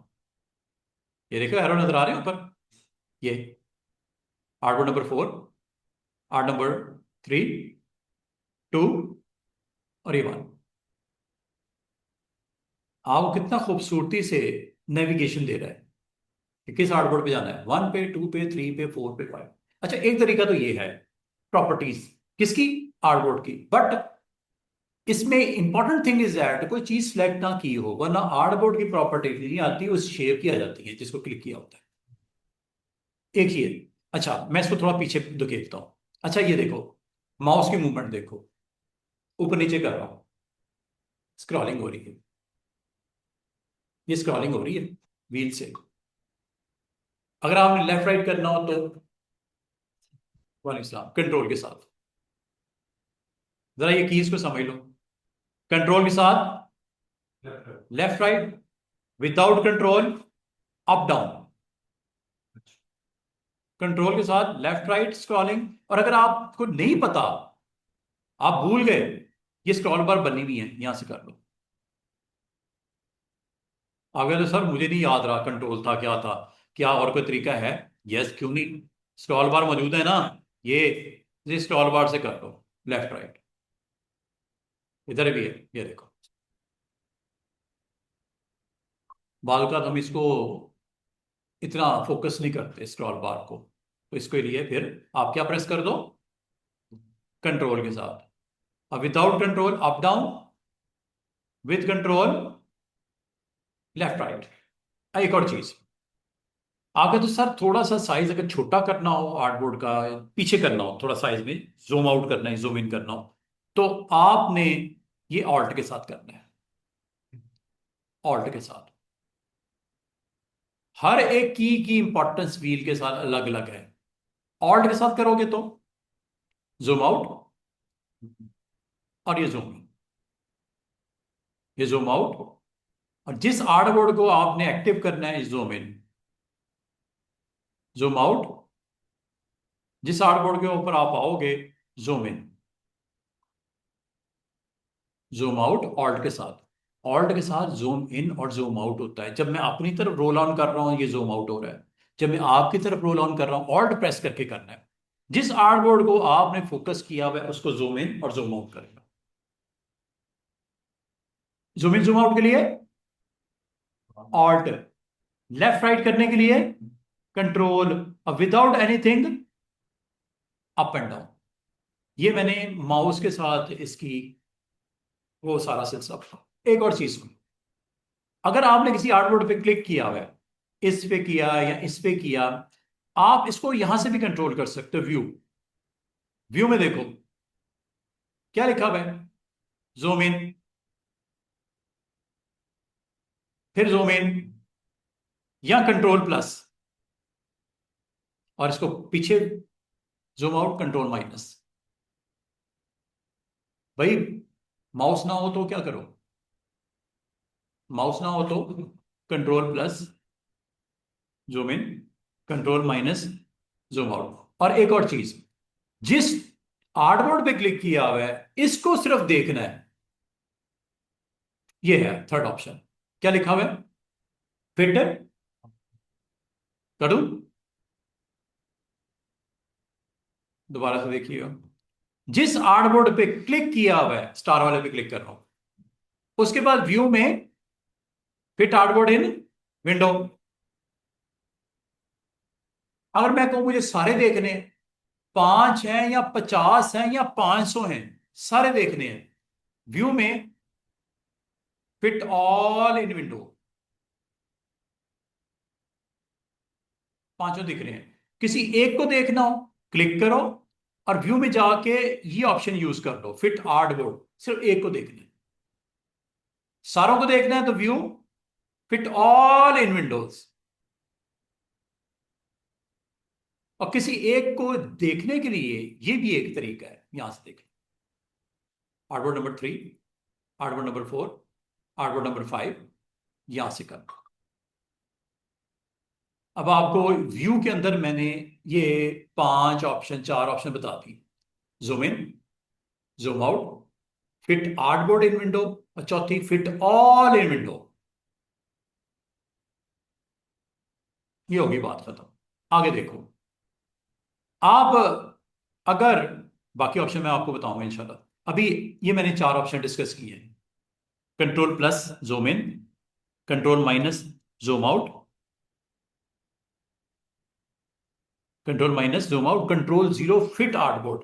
ये देखो एरो नजर आ रहे हैं ऊपर, ये आर्टबोर्ड नंबर 4, आर्ट नंबर 3, 2 और ये 1। आपको कितना खूबसूरती से नेविगेशन दे रहा है, कि किस आर्टबोर्ड पे जाना है, 1 पे, 2 पे, 3 पे, 4 पे, 5। अच्छा, एक तरीका तो ये है प्रॉपर्टीज किसकी, आर्टबोर्ड की। बट इसमें इंपॉर्टेंट थिंग इज दैट कोई चीज सिलेक्ट ना की हो, वरना आर्टबोर्ड की प्रॉपर्टी नहीं आती, उस शेप की आ जाती है जिसको क्लिक किया होता है। एक ये। अच्छा, मैं इसको थोड़ा पीछे धकेलता हूं। अच्छा, ये देखो, माउस की मूवमेंट देखो, ऊपर नीचे कर रहा हूं, स्क्रॉलिंग हो रही है, ये स्क्रॉलिंग हो रही है व्हील से। अगर आपने लेफ्ट राइट करना हो तो वालेकुम कंट्रोल के साथ, जरा ये कीज को समझ लो, कंट्रोल के साथ left right, without control up down, control के साथ लेफ्ट राइट स्क्रॉलिंग। और अगर आपको नहीं पता, आप भूल गए, ये स्क्रॉल बार बनी हुई है, यहां से कर लो। अगर तो सर मुझे नहीं याद रहा कंट्रोल था क्या था, क्या और कोई तरीका है? यस, क्यों नहीं, स्क्रॉल बार मौजूद है ना, ये स्क्रॉल बार से कर लो, लेफ्ट राइट, इधर भी है, ये देखो। बाल का हम इसको इतना फोकस नहीं करते स्क्रॉल बार को, तो इसके लिए फिर आप क्या प्रेस कर दो, कंट्रोल के साथ। अब without control up down, with control left right. एक और चीज, आगे तो सर थोड़ा सा साइज अगर छोटा करना हो आर्टबोर्ड का, पीछे करना हो थोड़ा साइज में, जूम आउट करना है, जूम इन करना हो, तो आपने ये ऑल्ट के साथ करना है, ऑल्ट के साथ। हर एक की इंपॉर्टेंस व्हील के साथ अलग अलग है। ऑल्ट के साथ करोगे तो जूम आउट, और ये जूम इन, ये जूम आउट, और जिस आर्टबोर्ड को आपने एक्टिव करना है जूम इन, जूम आउट, जिस आर्टबोर्ड के ऊपर आप आओगे zoom in, zoom out, alt के साथ। ऑल्ट के साथ जूम इन और जूम आउट होता है। जब मैं अपनी तरफ रोल ऑन कर रहा हूं ये जूम आउट हो रहा है, जब मैं आपकी तरफ रोल ऑन कर रहा हूं ऑल्ट प्रेस करके करना है। जिस आर्टबोर्ड को आपने फोकस किया हुआ है उसको जूम इन और जूम आउट करेगा। जूम इन जूम आउट के लिए ऑल्ट, लेफ्ट राइट करने के लिए control, without anything up and down. ये मैंने माउस के साथ इसकी वो सारा सिलसिला। एक और चीज, अगर आपने किसी आर्टबोर्ड पे क्लिक किया हुआ है, इस पे किया या इस पे किया, आप इसको यहां से भी कंट्रोल कर सकते हो। व्यू, व्यू में देखो क्या लिखा हुआ है, जूम इन, फिर जूम इन, या कंट्रोल प्लस, और इसको पीछे जूम आउट, कंट्रोल माइनस। भाई माउस ना हो तो क्या करो, माउस ना हो तो control plus zoom in, control minus zoom out. और एक और चीज, जिस आर्टबोर्ड पे क्लिक किया हुआ है इसको सिर्फ देखना है, ये है थर्ड ऑप्शन। क्या लिखा हुआ है, फिट करूं, दोबारा से देखिएगा। जिस आर्टबोर्ड पे क्लिक किया हुआ है, स्टार वाले पे क्लिक कर रहा हूं, उसके बाद व्यू में फिट आर्टबोर्ड इन विंडो। अगर मैं कहूं मुझे सारे देखने हैं, 5 हैं या 50 हैं या 500 हैं, सारे देखने हैं, व्यू में फिट ऑल इन विंडो, पांचों दिख रहे हैं। किसी एक को देखना हो क्लिक करो, और व्यू में जाके ये ऑप्शन यूज कर लो, फिट आर्टबोर्ड, सिर्फ एक को देखना है। सारों को देखना है तो view, fit all in Windows. और किसी एक को देखने के लिए ये भी एक तरीका है, यहां से देखें, artboard number 3, artboard number 4, artboard number 5, यहां से कर। अब आपको व्यू के अंदर मैंने ये 5 ऑप्शन, 4 ऑप्शन बता दी, zoom in, zoom out, fit artboard in window, और चौथी फिट ऑल इन विंडो। ये होगी बात खत्म। आगे देखो, आप अगर, बाकी ऑप्शन मैं आपको बताऊंगा इंशाल्लाह। अभी ये मैंने 4 ऑप्शन डिस्कस किए हैं, control plus zoom in, control minus zoom out, control minus zoom out, control zero fit artboard.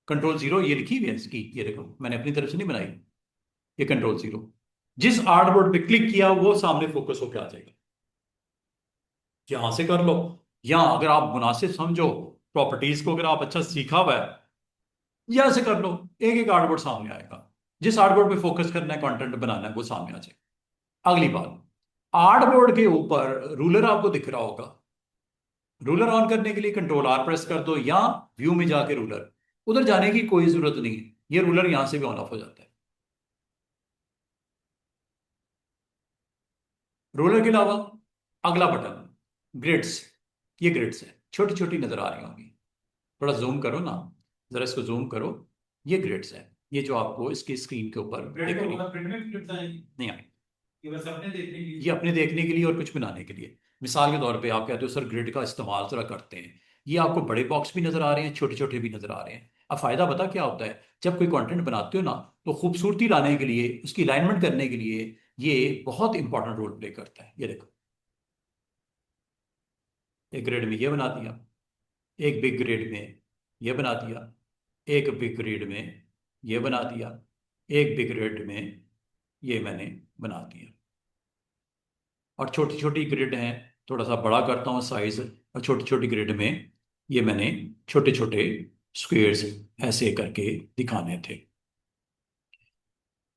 Control zero ये लिखी हुई है इसकी, ये देखो मैंने अपनी तरफ से नहीं बनाई, ये कंट्रोल जीरो। जिस आर्टबोर्ड पे क्लिक किया वो सामने फोकस होकर आ जाएगा। यहां से कर लो, या अगर आप मुनासिब समझो प्रॉपर्टीज को, अगर आप अच्छा सीखा हुआ है, यहां से कर लो, एक एक आर्टबोर्ड सामने आएगा। जिस आर्टबोर्ड पे फोकस करना है, कंटेंट बनाना है, वो सामने आ जाएगा। अगली बात, आर्टबोर्ड के ऊपर रूलर आपको दिख रहा होगा। रूलर ऑन करने के लिए कंट्रोल आर प्रेस कर दो, या व्यू में जाके रूलर, उधर जाने की कोई जरूरत नहीं है, ये रूलर यहां से भी ऑन ऑफ हो जाता है। रूलर के अलावा अगला बटन ग्रिड्स, ये ग्रिड्स है, छोटी छोटी नजर आ रही होंगी, थोड़ा जूम करो ना, जरा इसको जूम करो, ये ग्रिड्स है, ये जो आपको इसकी स्क्रीन के ऊपर दिख रही नहीं आई, ये अपने देखने के लिए और कुछ बनाने के लिए। मिसाल के तौर पे आप कहते हो सर ग्रिड का इस्तेमाल जरा करते हैं, ये आपको बड़े बॉक्स भी नजर आ रहे हैं, छोटे छोटे भी नजर आ रहे हैं। अब फायदा पता क्या होता है, जब कोई कंटेंट बनाते हो ना, तो खूबसूरती लाने के लिए, उसकी अलाइनमेंट करने के लिए ये बहुत इंपॉर्टेंट रोल प्ले करता है। ये देखो, एक ग्रिड में ये बना दिया, एक बिग ग्रिड में ये बना दिया, एक बिग ग्रिड में ये बना दिया, एक बिग ग्रिड में ये मैंने बना दिया। और छोटी छोटी ग्रिड हैं, थोड़ा सा बड़ा करता हूँ साइज, और छोटी छोटी ग्रिड में ये मैंने छोटे छोटे स्क्वेयर्स ऐसे करके दिखाने थे।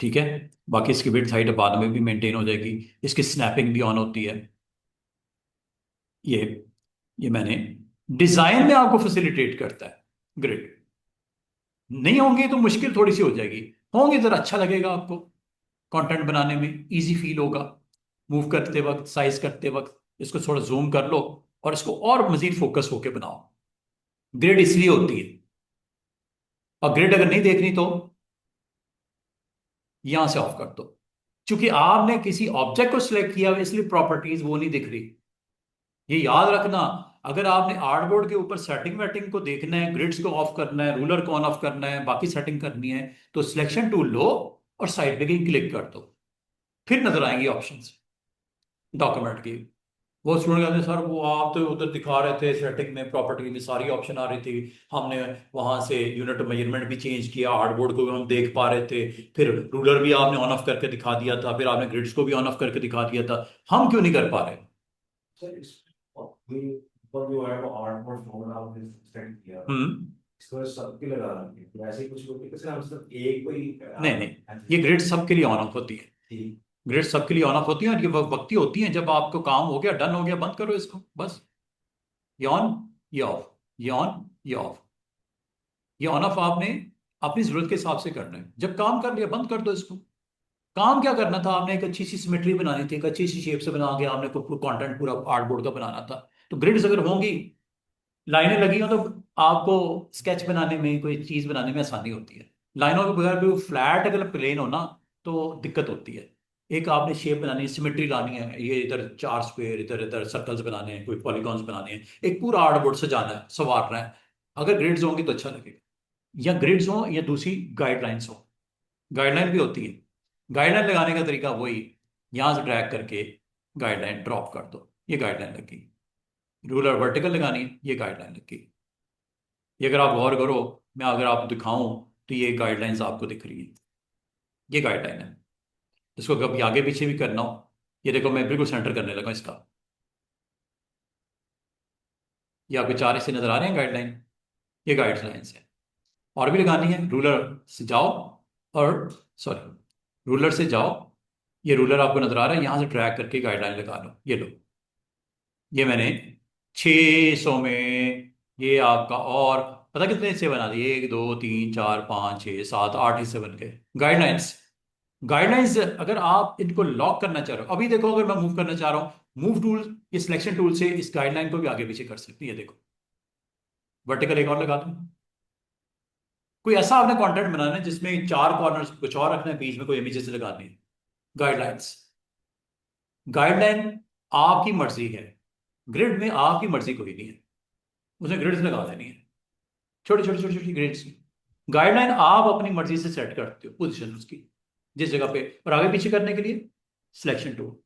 ठीक है, बाकी इसकी विड्थ हाइट बाद में भी मेंटेन हो जाएगी, इसकी स्नैपिंग भी ऑन होती है। ये ये मैंने डिजाइन में आपको फैसिलिटेट करता है ग्रिड। नहीं होंगे तो मुश्किल थोड़ी सी हो जाएगी, होंगे जरा अच्छा लगेगा आपको, कंटेंट बनाने में इजी फील होगा। मूव करते वक्त, साइज करते वक्त इसको थोड़ा जूम कर लो, और इसको और मजीद फोकस होके बनाओ। ग्रिड इसलिए होती है, और ग्रिड अगर नहीं देखनी तो यहां से ऑफ कर दो। क्योंकि आपने किसी ऑब्जेक्ट को सिलेक्ट किया हुआ, इसलिए प्रॉपर्टीज वो नहीं दिख रही। ये याद रखना, अगर आपने आर्टबोर्ड के ऊपर सेटिंग वेटिंग को देखना है, ग्रिड्स को ऑफ करना है, रूलर को ऑन ऑफ करना है, बाकी सेटिंग करनी है, तो सिलेक्शन टूल लो और साइड पे क्लिक कर दो, फिर नजर आएंगी ऑप्शंस डॉक्यूमेंट की। वो स्टूडेंट कहते हैं सर वो आप तो उधर दिखा रहे थे सेटिंग में, प्रॉपर्टी में सारी ऑप्शन आ रही थी, हमने वहां से यूनिट मेजरमेंट भी चेंज किया, हार्डबोर्ड को भी हम देख पा रहे थे, फिर रूलर भी आपने ऑन ऑफ करके दिखा दिया था, फिर आपने ग्रिड्स को भी ऑन ऑफ करके दिखा दिया था, हम क्यों नहीं कर पा रहे? सर इस ऊपर जो है वो आर्टबोर्ड फोन आपने सेट किया, हम्म। इसको सबके लगा रखी है, वैसे ही कुछ लोग कहते हैं मतलब एक कोई नहीं नहीं, ये ग्रिड सबके लिए ऑन ऑफ होती है, ठीक। ग्रिड सबके लिए ऑन ऑफ होती है, और ये वक्ती होती है, जब आपको काम हो गया, डन हो गया, बंद करो इसको बस। ये ऑन, ये ऑफ, ये ऑन, ये ऑफ, ये ऑन ऑफ आपने अपनी जरूरत के हिसाब से करना है। जब काम कर लिया बंद कर दो इसको। काम क्या करना था, आपने एक अच्छी सी सिमेट्री बनानी थी, एक अच्छी सी शेप से बना के आपने कंटेंट पूरा आर्टबोर्ड का बनाना था, तो ग्रिड्स अगर होंगी, लाइनें लगी हो, तो आपको स्केच बनाने में, कोई चीज बनाने में आसानी होती है। लाइनों के बगैर भी फ्लैट अगर प्लेन हो ना, तो दिक्कत होती है। एक आपने शेप बनानी है, सिमेट्री लानी है, ये इधर चार स्क्वायर, इधर इधर सर्कल्स बनाने हैं, कोई पॉलीगॉन्स बनाने हैं, एक पूरा आर्टबोर्ड सजाना है, संवारना है। अगर ग्रिड्स होंगी तो अच्छा लगेगा, या ग्रिड्स हो या दूसरी गाइडलाइंस हो, गाइडलाइन भी होती है। गाइडलाइन लगाने का तरीका वही, यहां से ड्रैग करके गाइडलाइन ड्रॉप कर दो, ये गाइडलाइन लगी। रूलर वर्टिकल लगानी है, ये गाइडलाइन लगी। ये अगर आप गौर करो, मैं अगर आप दिखाऊं, तो ये गाइडलाइंस आपको दिख रही है, ये गाइडलाइन है। इसको कभी आगे पीछे भी करना हो, ये देखो मैं बिल्कुल सेंटर करने लगा इसका, ये आपके चार हिस्से नजर आ रहे हैं गाइडलाइन, ये गाइडलाइंस है। और भी लगानी है, रूलर से जाओ, और सॉरी, रूलर से जाओ, ये रूलर आपको नजर आ रहा है, यहां से ड्रैग करके गाइडलाइन लगा लो, ये लो। ये मैंने 600 में, ये आपका, और पता कितने हिस्से बना दिए, 1 2 3 4 5 6 7 8 हिस्से बन गए गाइडलाइंस। गाइडलाइंस अगर आप इनको लॉक करना चाह रहे हो, अभी देखो अगर मैं मूव करना चाह रहा हूं, मूव टूल, ये सिलेक्शन टूल से इस गाइडलाइन को भी आगे पीछे कर सकती है। देखो वर्टिकल एक और लगा दूं। कोई ऐसा आपने कंटेंट बनाना है जिसमें चार कॉर्नर्स कुछ और रखना है, बीच में कोई इमेजेस लगानी है, गाइडलाइंस। गाइडलाइन आपकी मर्जी है, ग्रिड में आपकी मर्जी कोई नहीं है, उसने ग्रिड्स लगा देनी है, छोटी छोटी छोटी छोटी ग्रिड्स। गाइडलाइन आप अपनी मर्जी से सेट करते हो पोजीशन उसकी, जिस जगह पे, और आगे पीछे करने के लिए सिलेक्शन टूल,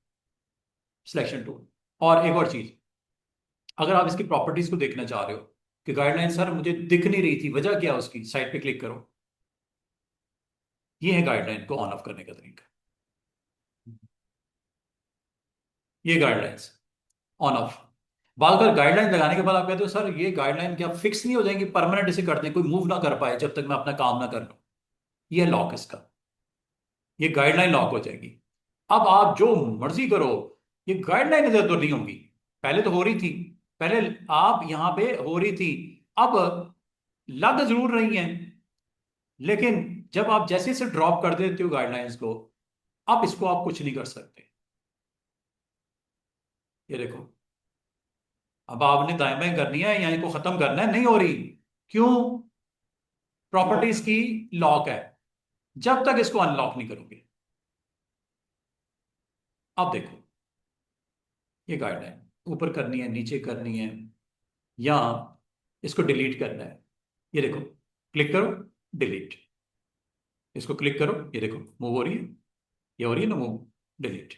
सिलेक्शन टूल। और एक और चीज, अगर आप इसकी प्रॉपर्टीज को देखना चाह रहे हो कि गाइडलाइन सर मुझे दिख नहीं रही थी, वजह क्या है उसकी, साइट पे क्लिक करो। ये है गाइडलाइन को ऑन ऑफ करने का तरीका। ये गाइडलाइंस ऑन ऑफ। बात कर गाइडलाइन लगाने के बाद आप कहते हो सर ये गाइडलाइन क्या फिक्स नहीं हो जाएंगी, परमानेंट इसे कर दें, कोई मूव ना कर पाए जब तक मैं अपना काम ना कर लूं। ये लॉक इसका, ये गाइडलाइन लॉक हो जाएगी। अब आप जो मर्जी करो, ये गाइडलाइन इधर तो नहीं होगी। पहले तो हो रही थी, पहले आप यहां पे हो रही थी, अब लग जरूर रही है, लेकिन जब आप जैसे से ड्रॉप कर देते हो गाइडलाइंस को, अब इसको आप कुछ नहीं कर सकते। ये देखो, अब आपने दाएं बाएं करनी है या इनको खत्म करना है, नहीं हो रही। क्यों? प्रॉपर्टीज की लॉक है, जब तक इसको अनलॉक नहीं करोगे। अब देखो, ये गाइडलाइन ऊपर करनी है, नीचे करनी है, या इसको डिलीट करना है। ये देखो, क्लिक करो, डिलीट। इसको क्लिक करो, ये देखो मूव हो रही है, ये हो रही है ना मूव, डिलीट।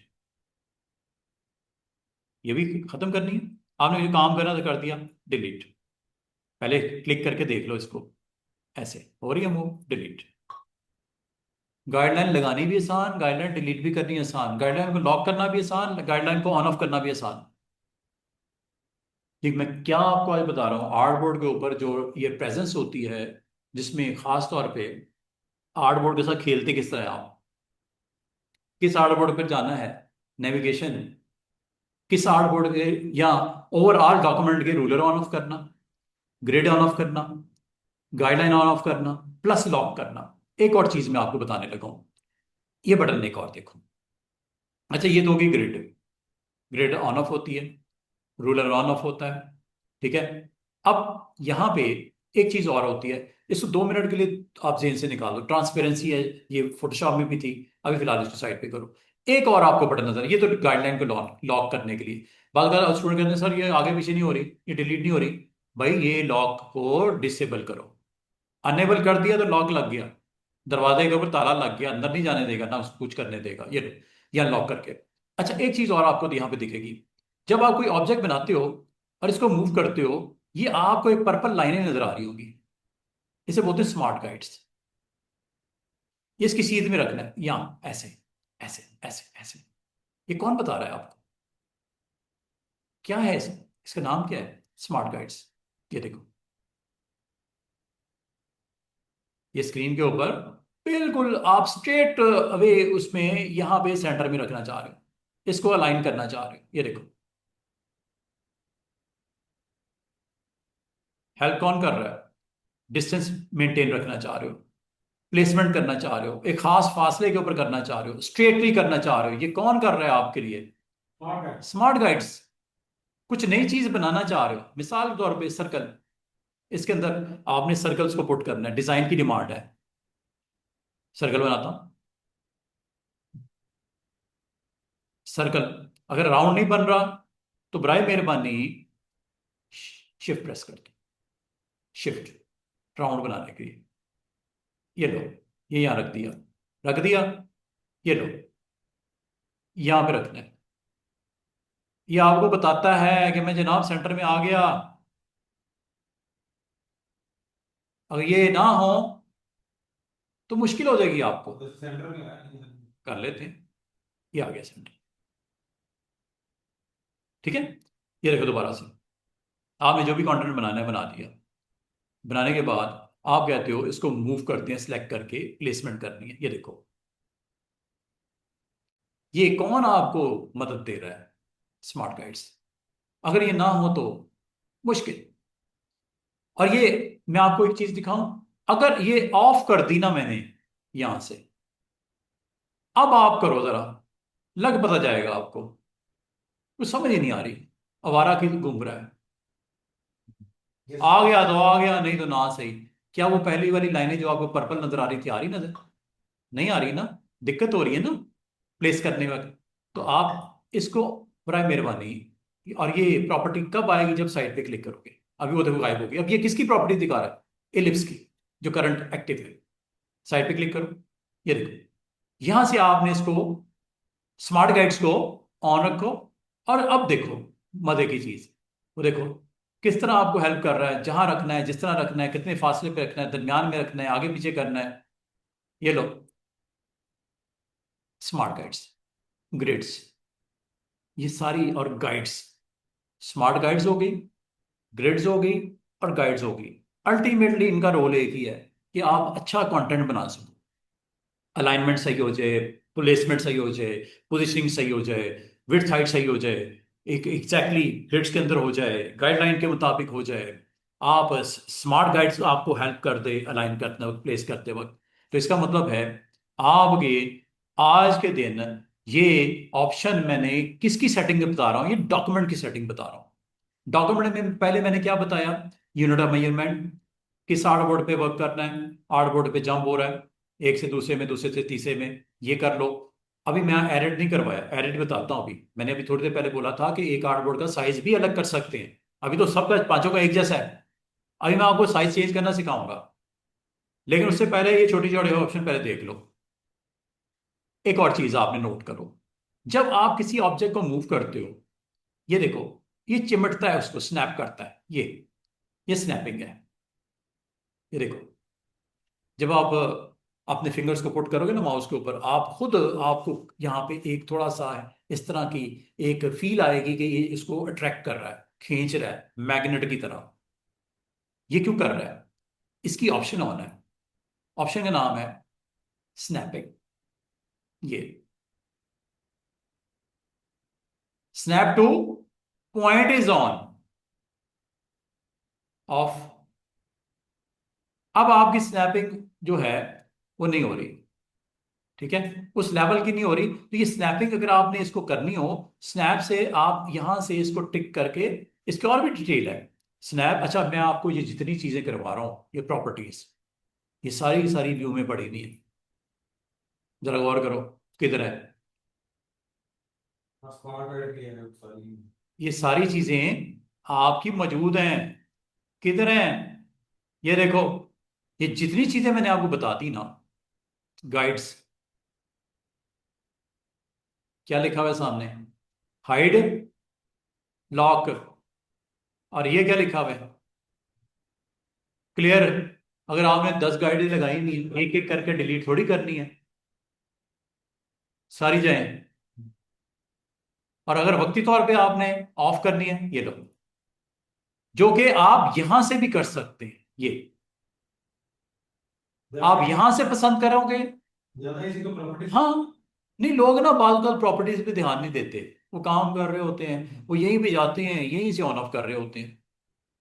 ये भी खत्म करनी है, आपने जो काम करना था कर दिया, डिलीट। पहले क्लिक करके देख लो इसको, ऐसे हो रही है मूव, डिलीट। गाइडलाइन लगानी भी आसान, गाइडलाइन डिलीट भी करनी आसान, गाइडलाइन को लॉक करना भी आसान, गाइडलाइन को ऑन ऑफ करना भी आसान। ठीक, मैं क्या आपको आज बता रहा हूँ, आर्टबोर्ड के ऊपर जो ये प्रेजेंस होती है, जिसमें खास तौर पे आर्टबोर्ड के साथ खेलते किस तरह हैं आप, किस आर्टबोर्ड पर जाना है, नेविगेशन, किस आर्टबोर्ड के, या ओवरऑल डॉक्यूमेंट के रूलर ऑन ऑफ करना, ग्रिड ऑन ऑफ करना, गाइडलाइन ऑन ऑफ करना, प्लस लॉक करना। एक और चीज मैं आपको बताने लगा हूं, ये बटन एक और देखो। अच्छा, ये तो होगी ग्रिड, ग्रिड ऑन ऑफ होती है, रूलर ऑन ऑफ होता है, ठीक है। अब यहां पे एक चीज और होती है, इसको 2 मिनट के लिए आप जेन से निकालो, ट्रांसपेरेंसी है, ये फोटोशॉप में भी थी, अभी फिलहाल इसको साइड पे करो। एक और आपको बटन नजर, ये तो गाइडलाइन को लॉक लॉक करने के लिए। बात कर स्टूडेंट कहते हैं सर ये आगे पीछे नहीं हो रही, ये डिलीट नहीं हो रही। भाई ये लॉक को डिसेबल करो, अनेबल कर दिया तो लॉक लग गया, दरवाजे के ऊपर ताला लग गया, अंदर नहीं जाने देगा ना उसको कुछ करने देगा, ये अनलॉक करके। अच्छा, एक चीज और आपको यहाँ पे दिखेगी, जब आप कोई ऑब्जेक्ट बनाते हो और इसको मूव करते हो, ये आपको एक पर्पल लाइनें नजर आ रही होगी, इसे बोलते हैं स्मार्ट गाइड्स। ये इसकी सीध में रखना है, यहाँ ऐसे ऐसे ऐसे ऐसे। ये कौन बता रहा है आपको, क्या है इसका नाम क्या है, स्मार्ट गाइड्स। ये देखो, ये स्क्रीन के ऊपर बिल्कुल आप स्ट्रेट अवे उसमें यहां पे सेंटर में रखना चाह रहे हो, इसको अलाइन करना चाह रहे हो। ये देखो, हेल्प कौन कर रहा है, डिस्टेंस मेंटेन रखना चाह रहे हो, प्लेसमेंट करना चाह रहे हो, एक खास फासले के ऊपर करना चाह रहे हो, स्ट्रेटली करना चाह रहे हो, ये कौन कर रहा है आपके लिए, स्मार्ट गाइड्स। कुछ नई चीज बनाना चाह रहे हो, मिसाल के तौर पे सर्कल, इसके अंदर आपने सर्कल्स को पुट करना है, डिजाइन की डिमांड है, सर्कल बनाता हूं, सर्कल अगर राउंड नहीं बन रहा तो बराए मेहरबानी शिफ्ट प्रेस कर दो, शिफ्ट, राउंड बनाने के लिए। ये लो, ये यहां रख दिया, रख दिया, ये लो, यहां पे रखना है। ये आपको बताता है कि मैं जनाब सेंटर में आ गया। अगर ये ना हो तो मुश्किल हो जाएगी आपको। सेंटर में कर लेते हैं, ये आ गया सेंटर, ठीक है। ये देखो दोबारा से, आपने जो भी कंटेंट बनाना है बना दिया, बनाने के बाद आप कहते हो इसको मूव करते हैं, सिलेक्ट करके प्लेसमेंट करनी है। ये देखो, ये कौन आपको मदद दे रहा है, स्मार्ट गाइड्स। अगर ये ना हो तो मुश्किल। और ये मैं आपको एक चीज दिखाऊं, अगर ये ऑफ कर दी ना मैंने यहां से, अब आप करो जरा, लग पता जाएगा आपको, कुछ समझ ही नहीं आ रही, आवारा की घूम रहा है, आ गया तो आ गया, नहीं तो ना सही। क्या वो पहली वाली लाइनें जो आपको पर्पल नजर आ रही थी, आ रही नजर, नहीं आ रही ना, दिक्कत हो रही है ना प्लेस करने वक्त। तो आप इसको बराए मेहरबानी, और ये प्रॉपर्टी कब आएगी, जब साइट पे क्लिक करोगे, अभी वो देखो गायब होगी। अब ये किसकी प्रॉपर्टी दिखा रहा है, एलिप्स की, जो करंट एक्टिव है। साइट पे क्लिक करो, ये देखो, यहां से आपने इसको स्मार्ट गाइड्स को ऑन रखो, और अब देखो मजे की चीज, वो देखो किस तरह आपको हेल्प कर रहा है, जहां रखना है, जिस तरह रखना है, कितने फासले पे रखना है, दरमियान में रखना है, आगे पीछे करना है। ये लो, स्मार्ट गाइड्स, ग्रिड्स, ये सारी, और गाइड्स, स्मार्ट गाइड्स हो गई, ग्रिड्स हो गई, और गाइड्स हो गई। अल्टीमेटली इनका रोल एक ही है कि आप अच्छा कंटेंट बना सको, अलाइनमेंट सही हो जाए, प्लेसमेंट सही हो जाए, पोजीशनिंग सही हो जाए, विड्थ हाइट सही हो जाए, एक एग्जैक्टली ग्रिड्स के अंदर हो जाए, गाइडलाइन के मुताबिक हो जाए। आप स्मार्ट गाइड्स आपको हेल्प कर दे अलाइन करते वक्त, प्लेस करते वक्त। तो इसका मतलब है आपके आज के दिन ये ऑप्शन मैंने किसकी सेटिंग बता रहा हूँ, ये डॉक्यूमेंट की सेटिंग बता रहा हूँ। डॉक्यूमेंट में पहले मैंने क्या बताया, यूनिट ऑफ मेजरमेंट, किस आर्ट बोर्ड पे वर्क करना है, आर्ट बोर्ड पे जंप हो रहा है एक से दूसरे में, दूसरे से तीसरे में, ये कर लो। अभी मैं एडिट नहीं करवाया, एडिट बताता हूँ। अभी मैंने अभी थोड़ी देर पहले बोला था कि एक आर्ट बोर्ड का साइज भी अलग कर सकते हैं। अभी तो सबका पांचों का एक जैसा है, अभी मैं आपको साइज चेंज करना सिखाऊंगा, लेकिन उससे पहले ये छोटी छोटे ऑप्शन पहले देख लो। एक और चीज आपने नोट करो, जब आप किसी ऑब्जेक्ट को मूव करते हो, ये देखो, ये चिमटता है, उसको स्नैप करता है, ये स्नैपिंग है। ये देखो, जब आप अपने फिंगर्स को पुट करोगे ना माउस के ऊपर, आप खुद, आपको यहाँ पे एक थोड़ा सा इस तरह की एक फील आएगी कि ये इसको अट्रैक्ट कर रहा है, खींच रहा है मैग्नेट की तरह। ये क्यों कर रहा है? इसकी ऑप्शन ऑन है, ऑप्शन का नाम है स्नैपिंग। ये snap two point is on off. अब आपकी स्नैपिंग जो है वो नहीं हो रही, ठीक है, उस लेवल की नहीं हो रही। तो ये स्नैपिंग अगर आपने इसको करनी हो, स्नैप से आप यहां से इसको टिक करके, इसके और भी डिटेल है स्नैप। अच्छा, मैं आपको ये जितनी चीजें करवा रहा हूं, ये प्रॉपर्टीज, ये सारी की सारी व्यू में पड़ी हुई है। जरा गौर करो, किधर है स्मार्ट गाइड की है सारी। ये सारी चीजें आपकी मौजूद हैं, किधर हैं? ये देखो, ये जितनी चीजें मैंने आपको बता दी ना, गाइड्स, क्या लिखा हुआ है सामने, हाइड, लॉक, और ये क्या लिखा हुआ है, क्लियर। अगर आपने 10 गाइडें लगाई नहीं, एक एक करके डिलीट थोड़ी करनी है, सारी जाए। और अगर वक्ती तौर पे आपने ऑफ करनी है, ये लो, जो कि आप यहां से भी कर सकते हैं। ये आप यहां से पसंद करोगे। ज्यादा इसी को प्रॉपर्टी। हाँ, नहीं, लोग ना बाल बाल प्रॉपर्टीज पे ध्यान नहीं देते, वो काम कर रहे होते हैं, वो यहीं पे जाते हैं, यहीं से ऑन ऑफ कर रहे होते हैं।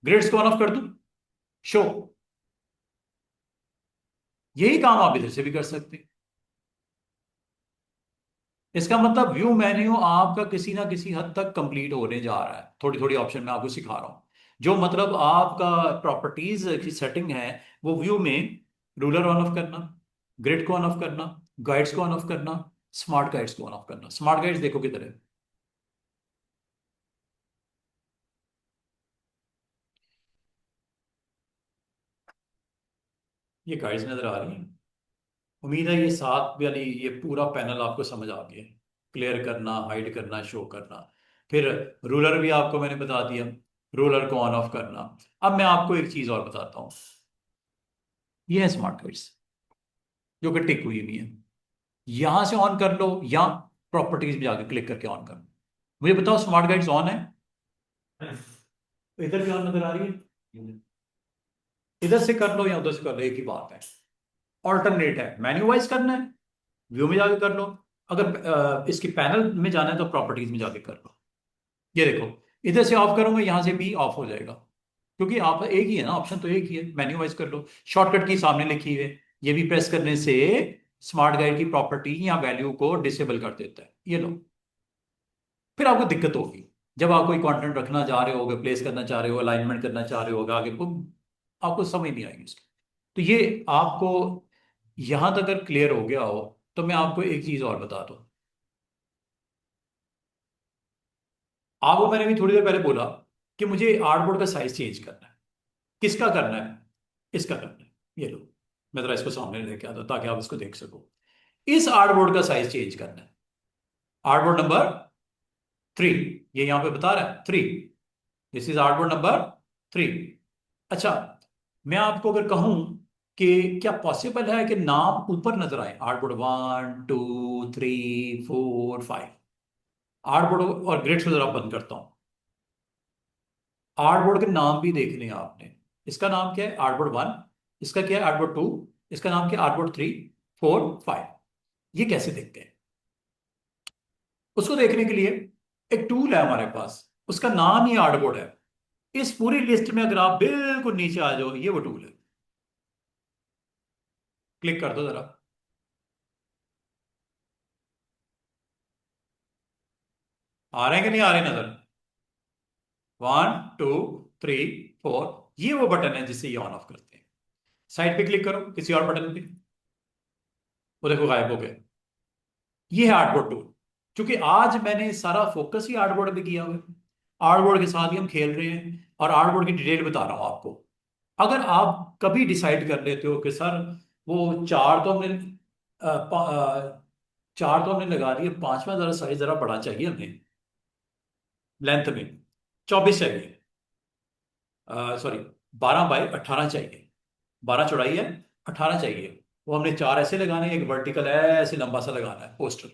ग्रिड्स को ऑन ऑफ कर दूं, शो, यही काम आप इधर से भी कर सकते हैं। इसका मतलब व्यू मेन्यू आपका किसी ना किसी हद तक कंप्लीट होने जा रहा है, थोड़ी थोड़ी ऑप्शन मैं आपको सिखा रहा हूं। जो मतलब आपका प्रॉपर्टीज की सेटिंग है, वो व्यू में रूलर ऑन ऑफ करना, ग्रिड को ऑन ऑफ करना, गाइड्स को ऑन ऑफ करना, स्मार्ट गाइड्स को ऑन ऑफ करना। स्मार्ट गाइड्स देखो किधर है, ये गाइड्स नजर आ रही है। उम्मीद है ये सात वाली ये पूरा पैनल आपको समझ आ गया। क्लियर करना, हाइड करना, शो करना, फिर रूलर भी आपको मैंने बता दिया, रूलर को ऑन ऑफ करना। अब मैं आपको एक चीज और बताता हूँ, ये है स्मार्ट गाइड्स, जो कि टिक हुई हुई है। यहां से ऑन कर लो, या प्रॉपर्टीज में जाकर क्लिक करके ऑन कर लो। मुझे बताओ, स्मार्ट गाइड्स ऑन है? इधर भी ऑन नजर आ रही है, इधर से कर लो या उधर से कर लो, एक ही बात है। ऑल्टरनेट है, मेन्यू वाइज करना है, व्यू में जाके कर लो। अगर इसकी पैनल में जाना है तो प्रॉपर्टीज में जाके कर लो। ये देखो, इधर से ऑफ करूंगा, यहां से भी ऑफ हो जाएगा, क्योंकि आप एक ही है ना, ऑप्शन तो एक ही है। मेन्यू वाइज कर लो, शॉर्टकट की सामने लिखी हुई है, ये भी प्रेस करने से स्मार्ट गाइड की प्रॉपर्टी या वैल्यू को डिसेबल कर देता है। ये लो, फिर आपको दिक्कत होगी जब आप कोई कंटेंट रखना चाह रहे हो, प्लेस करना चाह रहे हो, अलाइनमेंट करना चाह रहे हो आगे को, आपको समझ नहीं आएगी उसकी। तो ये आपको यहां तक अगर क्लियर हो गया हो, तो मैं आपको एक चीज और बता दूं। आपको मैंने भी थोड़ी देर पहले बोला कि मुझे आर्टबोर्ड का साइज चेंज करना है। किसका करना है? इसका करना है। ये लो, मैं जरा इसको सामने लेके आता हूं ताकि आप इसको देख सको। इस आर्टबोर्ड का साइज चेंज करना है, आर्टबोर्ड नंबर 3, ये यहां पे बता रहा है 3। This is artboard number 3। अच्छा, मैं आपको अगर कहूं कि क्या पॉसिबल है कि नाम ऊपर नजर आए, आर्टबोर्ड 1 2 3 4 5, आर्टबोर्ड और ग्रिड से जरा बंद करता हूं, आर्टबोर्ड के नाम भी देख लें आपने। इसका नाम क्या है? आर्टबोर्ड 1। इसका क्या है? आर्टबोर्ड 2। इसका नाम क्या है? आर्टबोर्ड 3 4 5। ये कैसे देखते हैं? उसको देखने के लिए एक टूल है हमारे पास, उसका नाम ही आर्टबोर्ड है। इस पूरी लिस्ट में अगर आप बिल्कुल नीचे आ जाओ, ये वो टूल है। क्लिक कर दो जरा। आ रहे हैं कि नहीं आ रहे नजर? 1 2 3 4, ये वो बटन है जिससे ये ऑन ऑफ करते हैं। साइड पे क्लिक करो किसी और बटन पे, वो देखो गायब हो गया। ये है आर्टबोर्ड टूल। क्योंकि आज मैंने सारा फोकस ही आर्टबोर्ड पे किया हुआ है, आर्टबोर्ड के साथ ही हम खेल रहे हैं और आर्टबोर्ड की डिटेल बता रहा हूं आपको। अगर आप कभी डिसाइड कर लेते हो कि सर वो चार तो हमने चार तो हमने लगा दिए, पांचवा जरा साइज जरा बड़ा चाहिए हमें, लेंथ में 24 चाहिए, सॉरी 12 बाई 18 चाहिए, 12 चौड़ाई है, 18 चाहिए। वो हमने चार ऐसे लगाने हैं, एक वर्टिकल ऐसे लंबा सा लगाना है पोस्टर।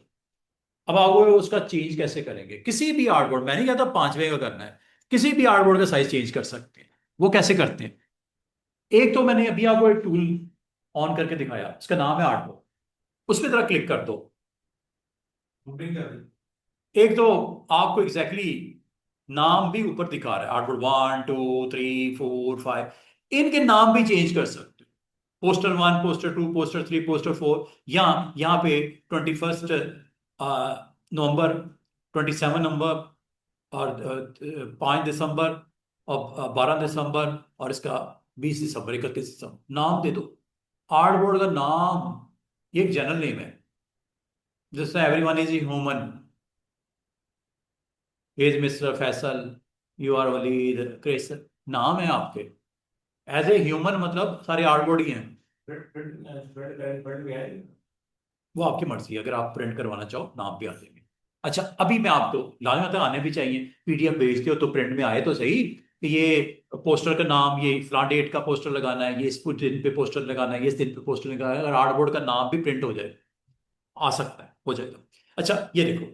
अब आप वो उसका चेंज कैसे करेंगे? किसी भी आर्टबोर्ड, मैं नहीं कहता पांचवे का करना है, किसी भी आर्टबोर्ड का साइज चेंज कर सकते हैं। वो कैसे करते हैं? एक तो मैंने अभी आपको एक टूल ऑन करके दिखाया, उसका नाम है आर्टबोर्ड। उस पर जरा क्लिक कर दो। शूटिंग कर रही एक तो आपको एग्जैक्टली नाम भी ऊपर दिखा रहा है, आर्टबोर्ड 1 2 3 4 5। इनके नाम भी चेंज कर सकते हो, पोस्टर 1 पोस्टर 2 पोस्टर 3 पोस्टर 4, या यहाँ पे 21 नवंबर, 27 नवंबर, और 5 दिसंबर, और 12 दिसंबर, और इसका 20 दिसंबर, 31 दिसंबर, नाम दे दो। आर्टबोर्ड का नाम ये एक जनरल नेम है, जैसे everyone is human, is mister Faisal, you are Waleed Chris, नाम है आपके। एज ए ह्यूमन मतलब सारे आर्टबोर्ड ही हैं। प्रिंट भी है। वो आपकी मर्जी है, अगर आप प्रिंट करवाना चाहो नाम भी आ जाएंगे। अच्छा, अभी मैं आपको लाजमी तो आने भी चाहिए, पीडीएफ भेजते हो तो प्रिंट में आए तो सही कि ये पोस्टर का नाम, ये फलां डेट का पोस्टर लगाना है, ये इस दिन पे पोस्टर लगाना है, ये इस दिन पे पोस्टर लगाना है। अगर आर्टबोर्ड का नाम भी प्रिंट हो जाए, आ सकता है, हो जाएगा। अच्छा ये देखो,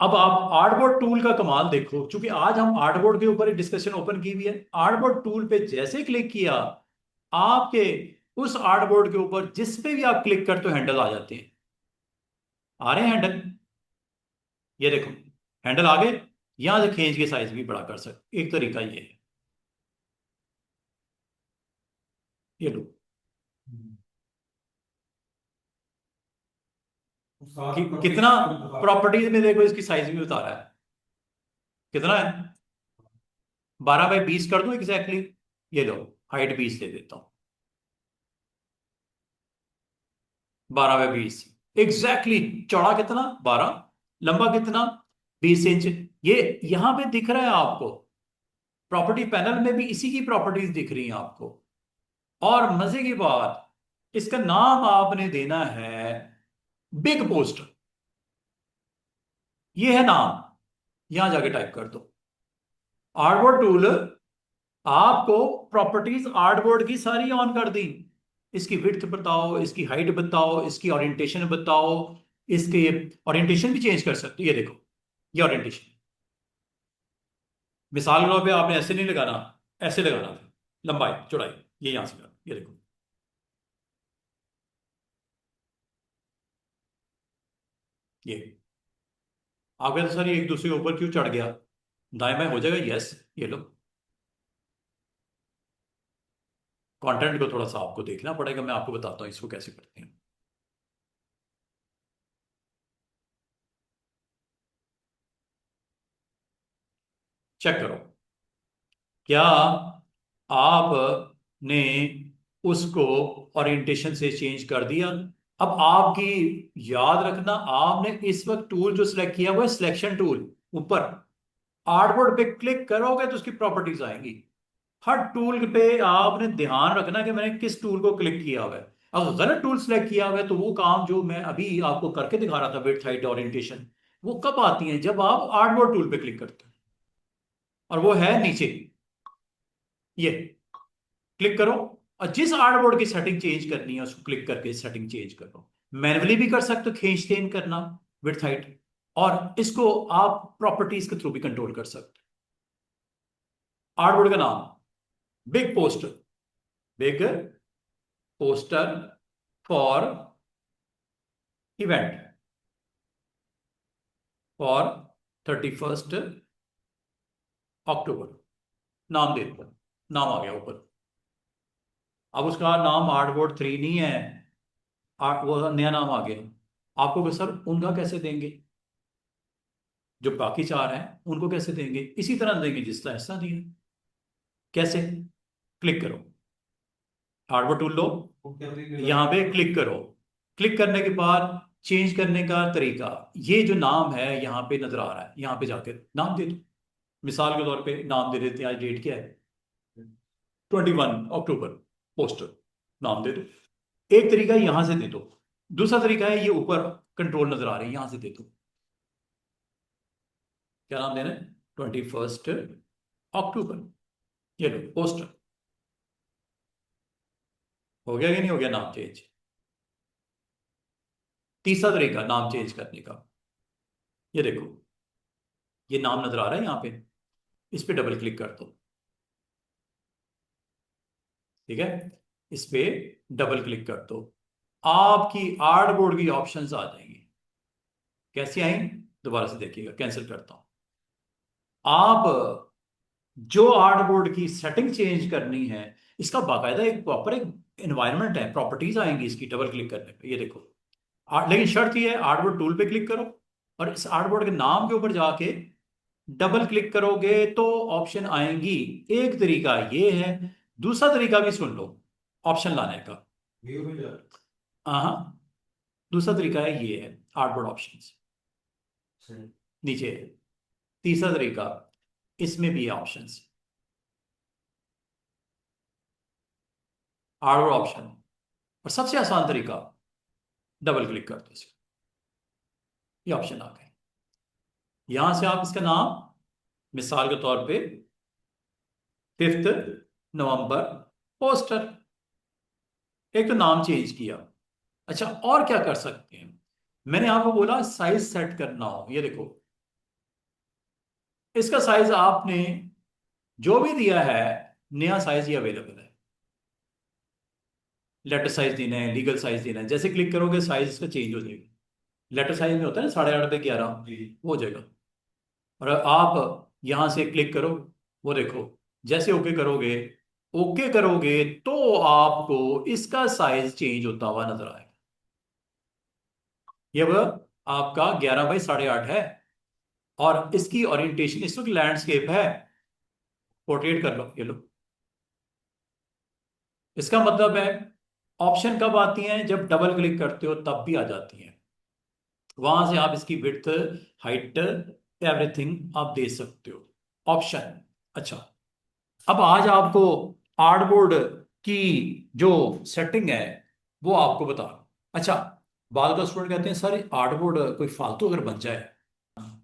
अब आप आर्टबोर्ड टूल का कमाल देखो। क्योंकि आज हम आर्टबोर्ड के ऊपर एक डिस्कशन ओपन की हुई है, आर्टबोर्ड टूल पे जैसे क्लिक किया, आपके उस आर्टबोर्ड के ऊपर जिस पे भी आप क्लिक करते हो हैंडल आ जाते हैं। आ रहे हैं हैंडल? ये देखो, हैंडल आ गए। यहां से खींच के साइज भी बड़ा कर सकते, एक तरीका ये है। ये लो, कितना प्रॉपर्टीज में देखो, इसकी साइज भी बता रहा है कितना है। 12 बाई 20 कर दूं एग्जैक्टली, ये लो हाइट 20 दे देता हूं। 12 बाई 20 एग्जैक्टली। चौड़ा कितना? 12। लंबा कितना? 20 इंच। ये यहां पे दिख रहा है आपको, प्रॉपर्टी पैनल में भी इसी की प्रॉपर्टीज दिख रही हैं आपको। और मजे की बात, इसका नाम आपने देना है बिग पोस्टर। ये है नाम, यहां जाके टाइप कर दो। आर्टबोर्ड टूल आपको प्रॉपर्टीज आर्टबोर्ड की सारी ऑन कर दी। इसकी विड्थ बताओ, इसकी हाइट बताओ, इसकी ओरिएंटेशन बताओ, इसके ओरिएंटेशन भी चेंज कर सकते हो। ये देखो, ये ओरिएंटेशन, मिसाल के तौर पे आपने ऐसे नहीं लगाना, ऐसे लगाना था, लंबाई चौड़ाई ये यहां से लगाना। ये देखो, ये आप कहते सर ये एक दूसरे के ऊपर क्यों चढ़ गया, दाएं बाएं हो जाएगा, यस। ये लो, कंटेंट को थोड़ा सा आपको देखना पड़ेगा, मैं आपको बताता हूँ इसको कैसे करते हैं। चेक करो, क्या आपने उसको ओरिएंटेशन से चेंज कर दिया? अब आपकी याद रखना, आपने इस वक्त टूल जो सिलेक्ट किया हुआ है सिलेक्शन टूल, ऊपर आर्टबोर्ड पे क्लिक करोगे तो उसकी प्रॉपर्टीज आएंगी। हर टूल पे आपने ध्यान रखना कि मैंने किस टूल को क्लिक किया हुआ है। अगर गलत टूल सेलेक्ट किया हुआ है तो वो काम जो मैं अभी आपको करके दिखा रहा था, विड्थ हाइट ओरिएंटेशन, वो कब आती है? जब आप आर्टबोर्ड टूल पे क्लिक करते हैं। और वो है नीचे, ये क्लिक करो और जिस आर्टबोर्ड की सेटिंग चेंज करनी है उसको क्लिक करके सेटिंग चेंज करो। मैनुअली भी कर सकते हो, खींच देन करना विड्थ हाइट, और इसको आप प्रॉपर्टीज के थ्रू भी कंट्रोल कर सकते हो। आर्टबोर्ड का नाम big poster, big poster for event for 31 अक्टूबर, नाम दे दो, नाम आ गया ऊपर। अब उसका नाम आर्टबोर्ड 3 नहीं है, वो नया नाम आ गया। आपको सर उनका कैसे देंगे, जो बाकी 4 हैं उनको कैसे देंगे? इसी तरह देंगे जिस तरह ऐसा दिया। कैसे? क्लिक करो, आर्टबोर्ड टूल लो, यहां पे क्लिक करो। क्लिक करने के बाद चेंज करने का तरीका, ये जो नाम है यहां पे नजर आ रहा है, यहां पे जाकर नाम दे दो। मिसाल के तौर पे नाम दे देते हैं, आज डेट क्या है, 21 अक्टूबर, पोस्टर, नाम दे दो। एक तरीका है यहां से दे दो, दूसरा तरीका है ये ऊपर कंट्रोल नजर आ रहे हैं, यहां से दे दो। क्या नाम देना है? 21 अक्टूबर, ये लो पोस्टर। हो गया कि नहीं हो गया नाम चेंज? तीसरा तरीका नाम चेंज करने का, ये देखो, ये नाम नजर आ रहा है यहां पे, इस पे डबल क्लिक कर दो। ठीक है, इस पे डबल क्लिक कर दो, आपकी आर्टबोर्ड की ऑप्शंस आ जाएंगी। कैसी आई? दोबारा से देखिएगा, कैंसिल करता हूं। आप जो आर्टबोर्ड की सेटिंग चेंज करनी है, इसका बाकायदा एक प्रॉपर एक एनवायरनमेंट है, प्रॉपर्टीज आएंगी इसकी डबल क्लिक करने पे, ये देखो। लेकिन शर्त ये है, आर्टबोर्ड टूल पे क्लिक करो और इस आर्टबोर्ड के नाम के ऊपर जाके डबल क्लिक करोगे तो ऑप्शन आएंगी। एक तरीका ये है, दूसरा तरीका भी सुन लो ऑप्शन लाने का। हाँ, दूसरा तरीका है ये है, आर्टबोर्ड ऑप्शंस नीचे है। तीसरा तरीका, इसमें भी है ऑप्शंस, आर्टबोर्ड ऑप्शन। और सबसे आसान तरीका, डबल क्लिक कर दो इसको, ये ऑप्शन आ गए। यहां से आप इसका नाम, मिसाल के तौर पे 5 नवंबर पोस्टर, एक तो नाम चेंज किया। अच्छा, और क्या कर सकते हैं? मैंने आपको बोला साइज सेट करना हो, ये देखो, इसका साइज आपने जो भी दिया है, नया साइज ही अवेलेबल है। लेटर साइज देना है, लीगल साइज देना है, जैसे क्लिक करोगे साइज इसका चेंज हो जाएगा। लेटर साइज में होता है ना 8.5 पे 11, वो हो जाएगा। और आप यहां से क्लिक करो, वो देखो, जैसे ओके करोगे, ओके करोगे तो आपको इसका साइज चेंज होता हुआ नजर आएगा। ये अब आपका 11 बाई 8.5 है, और इसकी ओरिएंटेशन इस वक्त लैंडस्केप है। पोर्ट्रेट कर लो, ये लो। इसका मतलब है ऑप्शन कब आती हैं? जब डबल क्लिक करते हो तब भी आ जाती हैं। वहां से आप इसकी विड्थ, हाइट, एवरीथिंग आप दे सकते हो, ऑप्शन। अच्छा, अब आज आपको आर्टबोर्ड की जो सेटिंग है वो आपको बता रहा हूं। अच्छा, बाद का स्टूडेंट कहते हैं सर आर्टबोर्ड कोई फालतू अगर बन जाए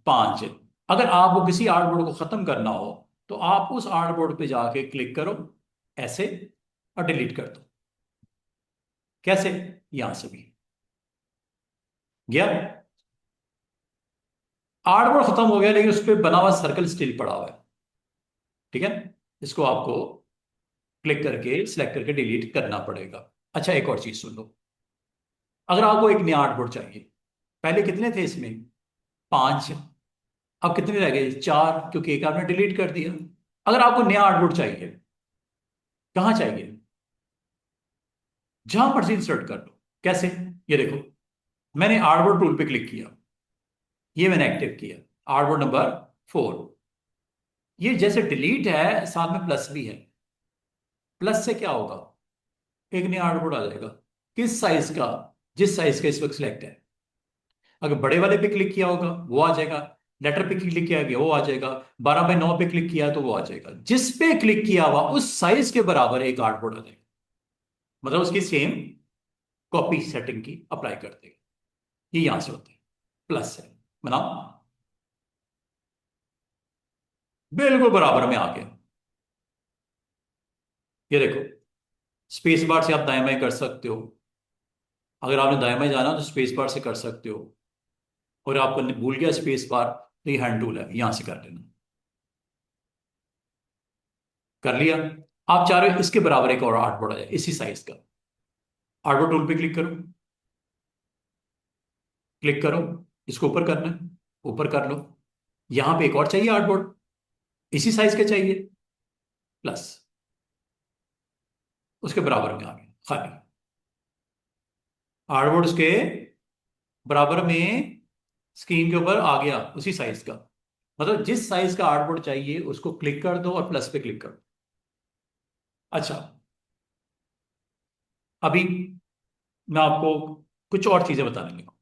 5, अगर आपको किसी आर्टबोर्ड को खत्म करना हो तो आप उस आर्टबोर्ड पे जाके क्लिक करो ऐसे और डिलीट कर दो। कैसे? यहां से भी गया, आर्टबोर्ड खत्म हो गया लेकिन उस पर बना हुआ सर्कल स्टिल पड़ा हुआ है। ठीक है, इसको आपको क्लिक करके सिलेक्ट करके डिलीट करना पड़ेगा। अच्छा, एक और चीज सुन लो, अगर आपको एक नया आर्टबोर्ड चाहिए, पहले कितने थे इसमें? 5, अब कितने रह गए? 4, क्योंकि एक आपने डिलीट कर दिया। अगर आपको नया आर्टबोर्ड चाहिए, कहाँ चाहिए? जहां मर्जी इंसर्ट कर लो। कैसे? ये देखो, मैंने आर्टबोर्ड टूल पे क्लिक किया, ये मैंने एक्टिव किया, आर्टबोर्ड नंबर 4। ये जैसे डिलीट है साथ में प्लस भी है, प्लस से क्या होगा? एक नया आर्टबोर्ड आ जाएगा। किस साइज का? जिस साइज का इस वक्त सिलेक्ट है। अगर बड़े वाले पे क्लिक किया होगा वो आ जाएगा, लेटर पे क्लिक किया गया वो आ जाएगा, 12 बाई 9 पे क्लिक किया तो वो आ जाएगा। जिस पे क्लिक किया हुआ उस साइज के बराबर एक आर्टबोर्ड आ जाएगा, मतलब उसकी सेम कॉपी सेटिंग की अप्लाई कर देगा। ये यहां से होता है, प्लस है, बनाओ। बिल्कुल बराबर में आ गया। ये देखो, स्पेस बार से आप दाएं बाएं कर सकते हो। अगर आपने दाएं बाएं जाना तो स्पेस बार से कर सकते हो। और आपको भूल गया स्पेस बार, तो ये हैंड टूल है, यहां से कर लेना। कर लिया। आप चाह रहे हो इसके बराबर एक और आर्टबोर्ड आ जाए इसी साइज का। आर्टबोर्ड टूल पे क्लिक करो। क्लिक करो। इसको ऊपर करना है, ऊपर कर लो। यहां पे एक और चाहिए आर्टबोर्ड, इसी साइज का चाहिए, प्लस। उसके बराबर में आ गया खाली। आर्टबोर्ड उसके बराबर में स्क्रीन के ऊपर आ गया, उसी साइज का। मतलब जिस साइज का आर्टबोर्ड चाहिए उसको क्लिक कर दो और प्लस पे क्लिक कर दो। अच्छा, अभी मैं आपको कुछ और चीजें बताने लगा।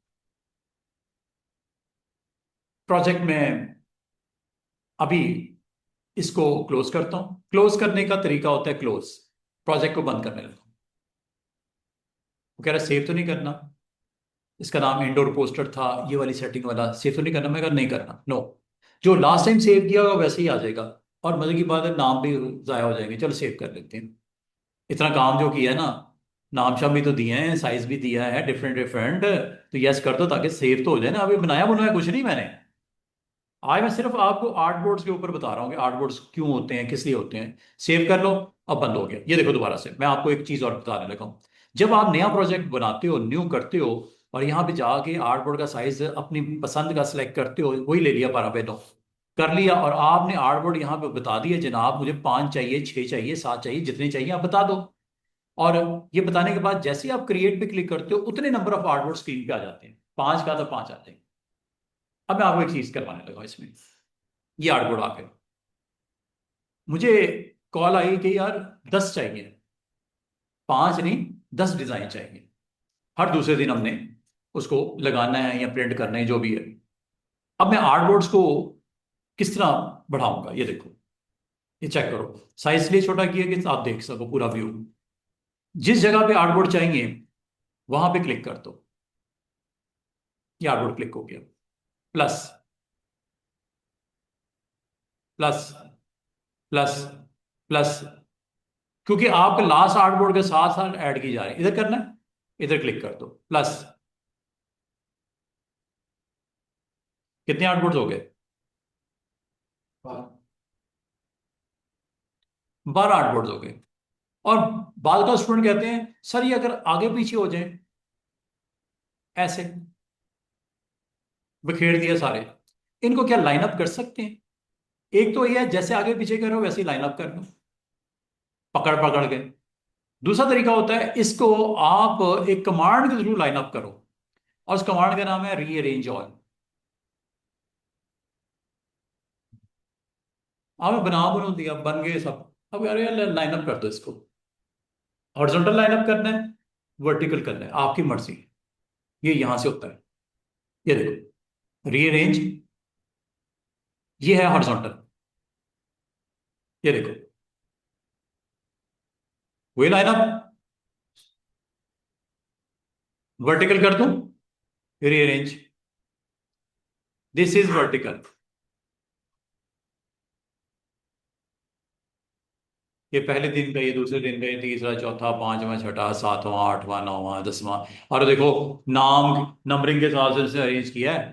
प्रोजेक्ट में अभी इसको क्लोज करता हूं। क्लोज करने का तरीका होता है क्लोज। प्रोजेक्ट को बंद करने लगा। वो कह रहा है सेव तो नहीं करना, इसका नाम इंडोर पोस्टर था, ये वाली सेटिंग वाला, सेव तो नहीं करना। मैं कहा नहीं करना, नो। जो लास्ट टाइम सेव किया होगा वैसे ही आ जाएगा। और मजे की बात है, नाम भी जाया हो जाएंगे। चलो सेव कर लेते हैं। इतना काम जो किया है ना, नाम शाम भी तो दिए हैं, साइज भी दिया है डिफरेंट डिफरेंट, तो यस कर दो ताकि सेव तो हो जाए ना। अभी बनाया बनाया कुछ नहीं मैंने। आज मैं सिर्फ आपको आर्ट बोर्ड्स के ऊपर बता रहा हूँ कि आर्ट बोर्ड्स क्यों होते हैं, किस लिए होते हैं। सेव कर लो। अब बंद हो गया। ये देखो, दोबारा से मैं आपको एक चीज और बताने लगा हूँ। जब आप नया प्रोजेक्ट बनाते हो, न्यू करते हो, और यहाँ पे जाके आर्ट बोर्ड का साइज अपनी पसंद का सिलेक्ट करते हो, वही ले लिया 12 पे 9, कर लिया, और आपने आर्ट बोर्ड यहाँ पे बता दिया जनाब मुझे 5 चाहिए, 6 चाहिए, 7 चाहिए, जितने चाहिए आप बता दो। और ये बताने के बाद जैसे ही आप क्रिएट पे क्लिक करते हो, उतने number of art board screen पे आ जाते हैं। 5 का तो 5 आते हैं। अब मैं आपको एक चीज करवाने लगा इसमें। ये आर्ट बोर्ड आ गया। मुझे कॉल आई कि यार 10 चाहिए, 5 नहीं, 10 डिजाइन चाहिए। हर दूसरे दिन हमने उसको लगाना है या प्रिंट करना है, जो भी है। अब मैं आर्टबोर्ड्स को किस तरह बढ़ाऊंगा, ये देखो। ये चेक करो, साइज इसलिए छोटा किया कि आप देख सको पूरा व्यू। जिस जगह पे आर्टबोर्ड चाहिए वहां पे क्लिक कर दो। ये आर्टबोर्ड क्लिक हो गया। Plus, plus, plus, plus. क्योंकि आपके लास्ट आर्टबोर्ड के साथ साथ ऐड की जा रही है, इधर करना है, इधर क्लिक कर दो, प्लस। कितने आउटपुट्स हो गए? 12 आउटपुट्स हो गए। और बाद का स्टूडेंट कहते हैं सर ये अगर आगे पीछे हो जाए, ऐसे बिखेर दिया सारे, इनको क्या लाइनअप कर सकते हैं? एक तो ये है जैसे आगे पीछे कर रहे हो वैसे ही लाइनअप कर लो, पकड़ पकड़ के। दूसरा तरीका होता है, इसको आप एक कमांड के थ्रू लाइनअप करो, और उस कमांड का नाम है रीअरेंज ऑल। आपने बना दिया, बन गए सब। अब यार लाइनअप कर दो इसको। हॉरिजॉन्टल लाइनअप करना है, वर्टिकल करना है, आपकी मर्जी। ये यहां से होता है। ये देखो, रीअरेंज, ये है हॉरिजॉन्टल। ये देखो, वही लाइनअप। वर्टिकल कर दूं, रीअरेंज, दिस इज वर्टिकल। ये पहले दिन का, ये दूसरे दिन का, ये तीसरा, चौथा, पांचवा, छठा, सातवां, आठवां, नौवां, 10वां। और देखो, नाम नंबरिंग के हिसाब से इसे अरेंज किया है।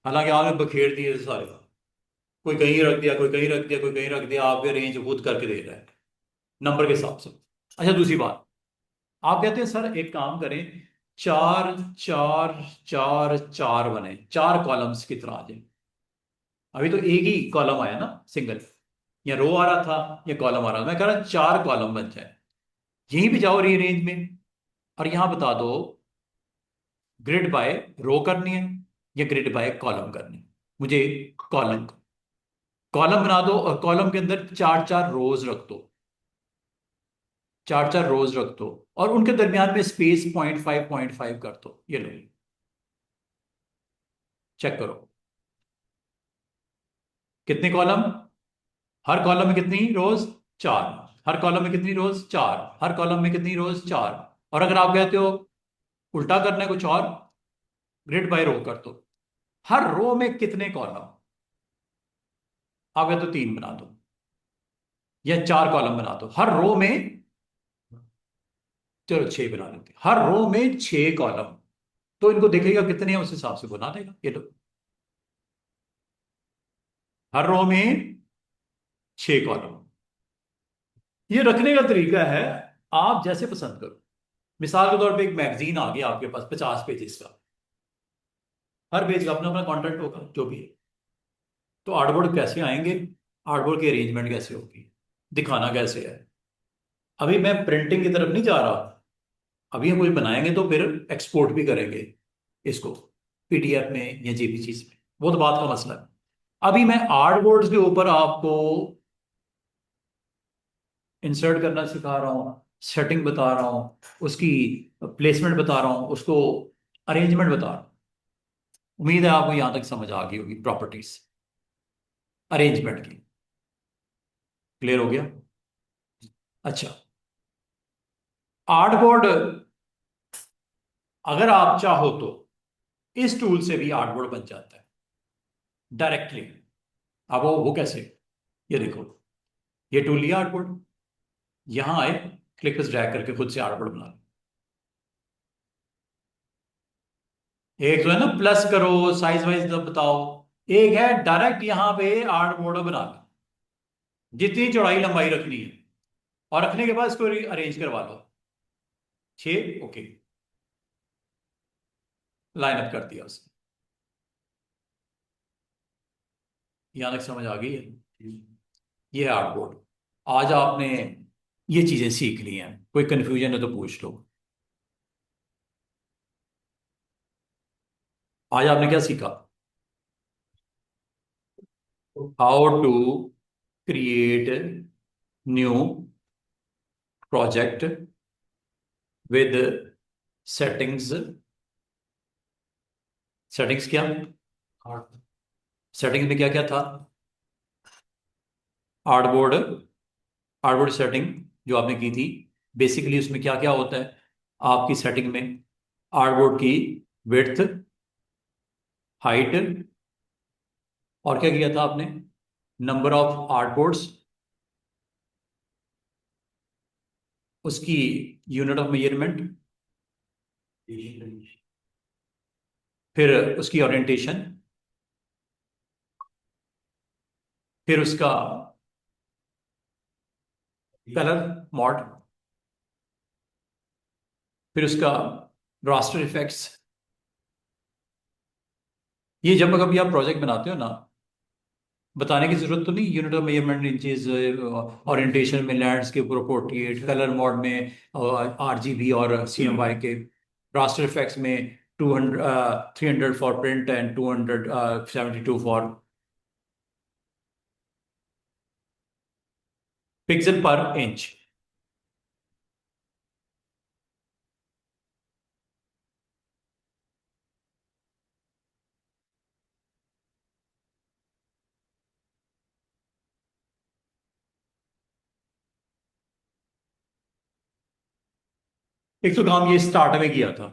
हालांकि आपने बखेर दिए सारे। कोई कहीं रख दिया, कोई कहीं रख दिया, कोई कहीं रख दिया, आप भी अरेंज खुद करके दे रहा है नंबर के हिसाब से। अच्छा, दूसरी बात, आप कहते हैं सर एक काम करें, 4 4 4 4 बने, 4 कॉलम्स की तरह आ जाए। अभी तो एक ही कॉलम आया ना, सिंगल, या रो आ रहा था या कॉलम आ रहा था। मैं कह रहा 4 कॉलम बन जाए। यहीं पे जाओ रीअरेंज में, और यहां बता दो ग्रिड बाय रो करनी है या ग्रिड बाय कॉलम करनी है। मुझे कॉलम, कॉलम बना दो, और कॉलम के अंदर 4 4 रोज रख दो। 4 4 रोज रख दो, और उनके दरमियान में स्पेस 0.5 कर दो। ये लो, चेक करो कितने कॉलम। हर कॉलम में कितनी रोज? 4। हर कॉलम में कितनी रोज? 4। हर कॉलम में कितनी रोज? 4। और अगर आप कहते हो उल्टा करना है कुछ और, ग्रिड बाय रो कर दो। हर रो में कितने कॉलम? आप या तो 3 बना दो या 4 कॉलम बना दो, हर रो में, चलो 6 बना लेते हैं, हर रो में 6 कॉलम। तो इनको देखेगा कितने हैं, उस हिसाब से बना देगा। ये लो, हर रो में 6 कॉलम। ये रखने का तरीका है, आप जैसे पसंद करो। मिसाल के तौर पे एक मैगजीन आ गया आपके पास 50 पेजेस का, हर पेज का अपना अपना कंटेंट होगा जो भी है। तो आर्टबोर्ड कैसे आएंगे, आर्टबोर्ड की अरेंजमेंट कैसे होगी, दिखाना कैसे है। अभी मैं प्रिंटिंग की तरफ नहीं जा रहा, अभी हम कुछ बनाएंगे तो फिर एक्सपोर्ट भी करेंगे इसको पीडीएफ में या जेपीजी में, वो तो बात का मसला है। अभी मैं आर्टबोर्ड के ऊपर आपको इंसर्ट करना सिखा रहा हूँ, सेटिंग बता रहा हूँ, उसकी प्लेसमेंट बता रहा हूँ, उसको अरेंजमेंट बता रहा हूँ। उम्मीद है आपको यहां तक समझ आ गई होगी प्रॉपर्टीज अरेंजमेंट की। क्लियर हो गया? अच्छा, आर्टबोर्ड अगर आप चाहो तो इस टूल से भी आर्टबोर्ड बन जाता है डायरेक्टली। अब वो कैसे, ये देखो, ये टूल लिया आर्टबोर्ड, यहां आए, क्लिक पर ड्रैग करके खुद से आर्टबोर्ड बना लो। एक जो है ना प्लस करो, साइज वाइज बताओ, एक है डायरेक्ट यहां पे आर्टबोर्ड बना लो, जितनी चौड़ाई लंबाई रखनी है, और रखने के बाद इसको अरेंज करवा लो। 6, ओके, लाइन अप कर दिया उसने। यहां तक समझ आ गई है? ये है आर्टबोर्ड। आज आपने ये चीजें सीख ली हैं, कोई कंफ्यूजन है तो पूछ लो। आज आपने क्या सीखा? How to create new project with settings. Settings क्या, सेटिंग्स में क्या क्या था? आर्टबोर्ड, आर्टबोर्ड सेटिंग जो आपने की थी, बेसिकली उसमें क्या क्या होता है आपकी सेटिंग में? आर्टबोर्ड की विड्थ, हाइट, और क्या किया था आपने? नंबर ऑफ आर्टबोर्ड्स, उसकी यूनिट ऑफ मेजरमेंट, फिर उसकी ओरिएंटेशन, फिर उसका कलर मॉड, फिर उसका रास्टर इफेक्ट्स। ये जब कभी आप प्रोजेक्ट बनाते हो ना, बताने की जरूरत तो नहीं, unit of measurement inches, orientation में लैंडस्केप और पोर्ट्रेट, कलर मोड में आरजीबी और सीएमवाई के, रास्टर इफेक्ट्स में 300 for print and 272 for pixel पर इंच। एक तो काम ये स्टार्ट में किया था,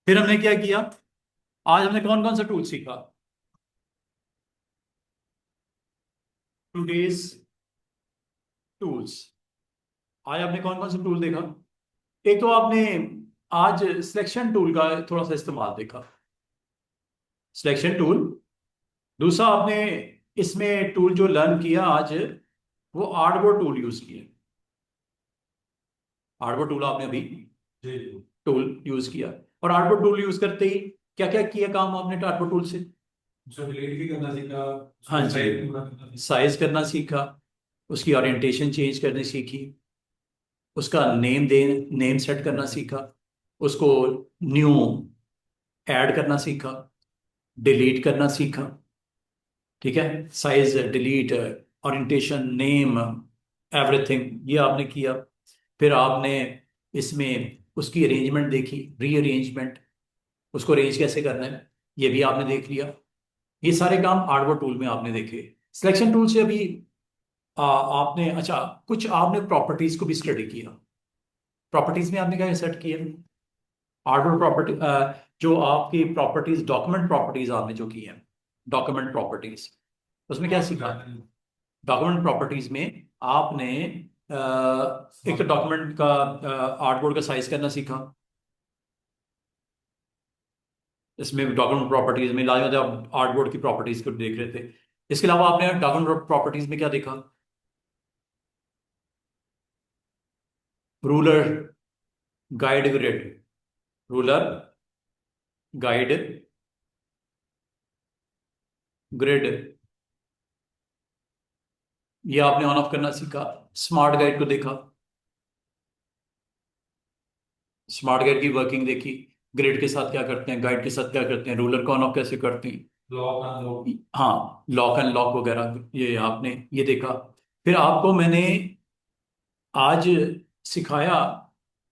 फिर हमने क्या किया, आज हमने कौन कौन सा टूल सीखा? Today's tools. आज आपने कौन कौन सा टूल देखा? एक तो आपने आज सिलेक्शन टूल का थोड़ा सा इस्तेमाल देखा, सिलेक्शन टूल। दूसरा आपने इसमें टूल जो लर्न किया आज, वो आर्टबोर्ड टूल यूज किया। आर्टबोर्ड टूल आपने अभी टूल यूज किया, और आर्टबोर्ड टूल यूज करते ही क्या क्या किया काम आपने आर्टबोर्ड टूल से? उसको डिलीट भी करना सीखा, हाँ उसको साइज जी, भी पूरा करना सीखा। साइज करना सीखा, उसकी ओरिएंटेशन चेंज करनी सीखी, उसका नेम सेट करना सीखा, उसको न्यू ऐड करना सीखा, डिलीट करना सीखा। ठीक है, size, delete, orientation, name, everything ये आपने किया। फिर आपने इसमें उसकी अरेंजमेंट देखी, रीअरेंजमेंट, उसको अरेंज कैसे करना है ये भी आपने देख लिया। ये सारे काम आर्टवर्क टूल में आपने देखे। सिलेक्शन टूल से अभी आपने, अच्छा, कुछ आपने प्रॉपर्टीज को भी स्टडी किया। प्रॉपर्टीज में आपने क्या सेट किया? आर्टवर्क प्रॉपर्टी, जो आपकी प्रॉपर्टीज, डॉक्यूमेंट प्रॉपर्टीज आपने जो की है, डॉक्यूमेंट प्रॉपर्टीज, उसमें क्या सीखा? डॉक्यूमेंट प्रॉपर्टीज में आपने एक तो डॉक्यूमेंट का आर्टबोर्ड का साइज करना सीखा। इसमें डॉक्यूमेंट प्रॉपर्टीज में लाजवाब आप आर्टबोर्ड की प्रॉपर्टीज को देख रहे थे। इसके अलावा आपने डॉक्यूमेंट प्रॉपर्टीज में क्या देखा? Ruler, guide, grid. Ruler, guide, grid, ये आपने ऑन ऑफ करना सीखा। स्मार्ट गाइड को देखा, स्मार्ट गाइड की वर्किंग देखी। ग्रिड के साथ क्या करते हैं, गाइड के साथ क्या करते हैं, रूलर को ऑन ऑफ कैसे करते हैं। Lock unlock. हाँ, लॉक एंड लॉक वगैरह ये आपने ये देखा। फिर आपको मैंने आज सिखाया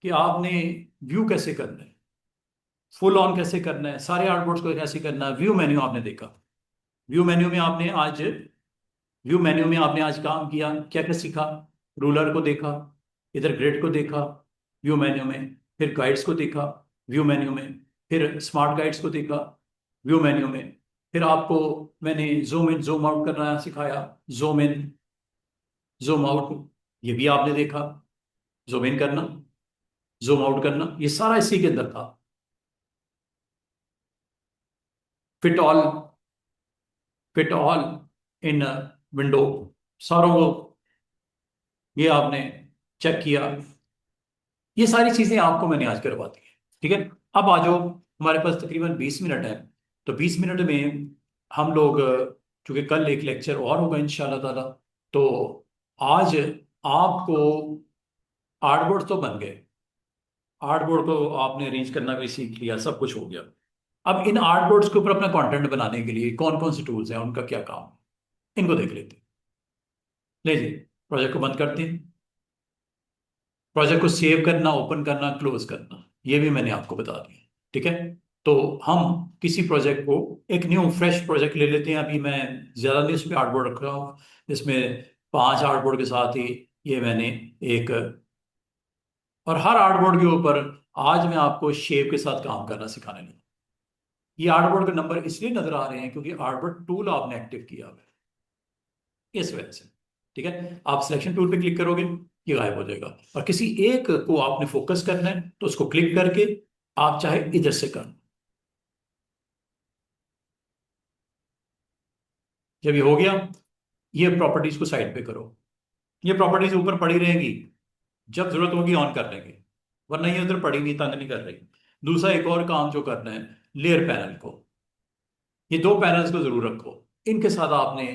कि आपने व्यू कैसे करना है, फुल ऑन कैसे करना है, सारे आर्टबोर्ड्स को कैसे करना है। व्यू मेन्यू आपने देखा। व्यू मेन्यू में आपने आज व्यू मेन्यू में आपने आज काम किया, क्या क्या सीखा? रूलर को देखा, इधर ग्रिड को देखा व्यू मेन्यू में, फिर गाइड्स को देखा व्यू मेन्यू में, फिर स्मार्ट गाइड्स को देखा व्यू मेन्यू में। फिर आपको मैंने जूम इन जूम आउट करना सिखाया। जूम इन जूम आउट ये भी आपने देखा। जूम इन करना, जूम आउट करना, ये सारा इसी के अंदर था। Fit all, fit all in window, सारों को ये आपने चेक किया। ये सारी चीजें आपको मैंने आज करवा दी है। ठीक है, अब आ जाओ, हमारे पास तकरीबन 20 मिनट है। तो 20 मिनट में हम लोग चूंकि कल एक लेक्चर और होगा इंशाल्लाह ताला, तो आज आपको आर्टबोर्ड तो बन गए, आर्टबोर्ड को आपने अरेंज करना भी सीख लिया, सब कुछ हो गया। अब इन आर्टबोर्ड्स के ऊपर अपना कंटेंट बनाने के लिए कौन कौन से टूल्स हैं, उनका क्या काम है, इनको देख लेते हैं। ले जी, प्रोजेक्ट को बंद करते हैं। प्रोजेक्ट को सेव करना, ओपन करना, क्लोज करना, ये भी मैंने आपको बता दिया। ठीक है, तो हम किसी प्रोजेक्ट को, एक न्यू फ्रेश प्रोजेक्ट ले लेते हैं। अभी मैं ज़्यादा नहीं उसमें आर्टबोर्ड रख रहा हूँ, इसमें 5 आर्टबोर्ड के साथ ही ये मैंने एक, और हर आर्टबोर्ड के ऊपर आज मैं आपको शेप के साथ काम करना सिखाने लगा। ये आर्टबोर्ड के नंबर इसलिए नजर आ रहे हैं क्योंकि आर्टबोर्ड टूल आपने एक्टिव किया हुआ है, इस वजह से। ठीक है, आप सिलेक्शन टूल पे क्लिक करोगे, ये गायब हो जाएगा, और किसी एक को आपने फोकस करना है तो उसको क्लिक करके आप चाहे इधर से कर। जब ये हो गया, ये प्रॉपर्टीज को साइड पे करो। ये प्रॉपर्टीज ऊपर पड़ी रहेंगी, जब जरूरत होगी ऑन कर लेंगे, वरना ये उधर पड़ी नहीं, तंग नहीं कर रही। दूसरा एक और काम जो करना है, लेयर पैनल को, ये 2 पैनल्स को जरूर रखो। इनके साथ आपने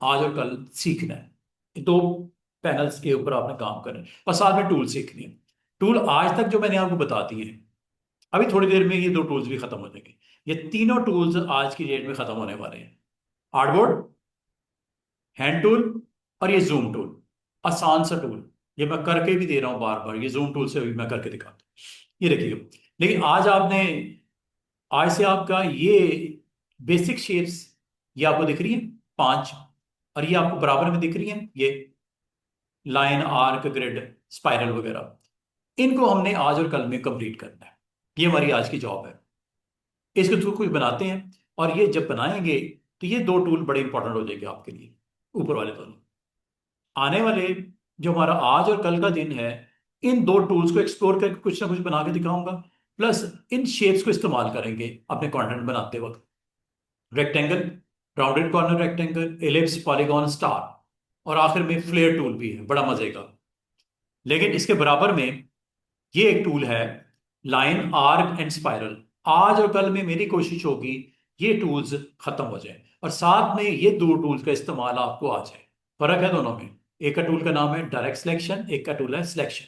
आज और कल सीखना है। ये 2 पैनल्स के ऊपर आपने काम करना है और साथ में टूल सीखनी है। टूल आज तक जो मैंने आपको बता दिए हैं, अभी थोड़ी देर में ये 2 टूल्स भी खत्म हो जाएंगे। ये तीनों टूल्स आज की डेट में खत्म होने वाले हैं। आर्टबोर्ड, हैंड टूल, और ये जूम टूल, आसान सा टूल। ये मैं करके भी दे रहा हूं बार बार, ये जूम टूल से भी मैं करके दिखाता हूं, ये देखिए। लेकिन आज आपने, आज से आपका ये बेसिक शेप्स ये आपको दिख रही है 5, और ये आपको बराबर में दिख रही है ये लाइन, आर्क, ग्रिड, स्पाइरल वगैरह। इनको हमने आज और कल में कंप्लीट करना है, ये हमारी आज की जॉब है। इसके थ्रू कुछ बनाते हैं, और ये जब बनाएंगे तो ये 2 टूल बड़े इंपॉर्टेंट हो जाएंगे आपके लिए, ऊपर वाले दोनों। आने वाले जो हमारा आज और कल का दिन है, इन 2 टूल्स को एक्सप्लोर करके कुछ ना कुछ बना के दिखाऊंगा, प्लस इन शेप्स को इस्तेमाल करेंगे अपने कंटेंट बनाते वक्त। Rectangle, rounded corner rectangle, ellipse, polygon, star, और आखिर में फ्लेयर टूल भी है, बड़ा मजे का। लेकिन इसके बराबर में ये एक टूल है, लाइन, आर्क एंड स्पाइरल। आज और कल में मेरी कोशिश होगी ये टूल्स खत्म हो जाए, और साथ में ये 2 टूल्स का इस्तेमाल आपको आ जाए। फर्क है दोनों में, एक का टूल का नाम है डायरेक्ट सिलेक्शन, एक का टूल है सिलेक्शन।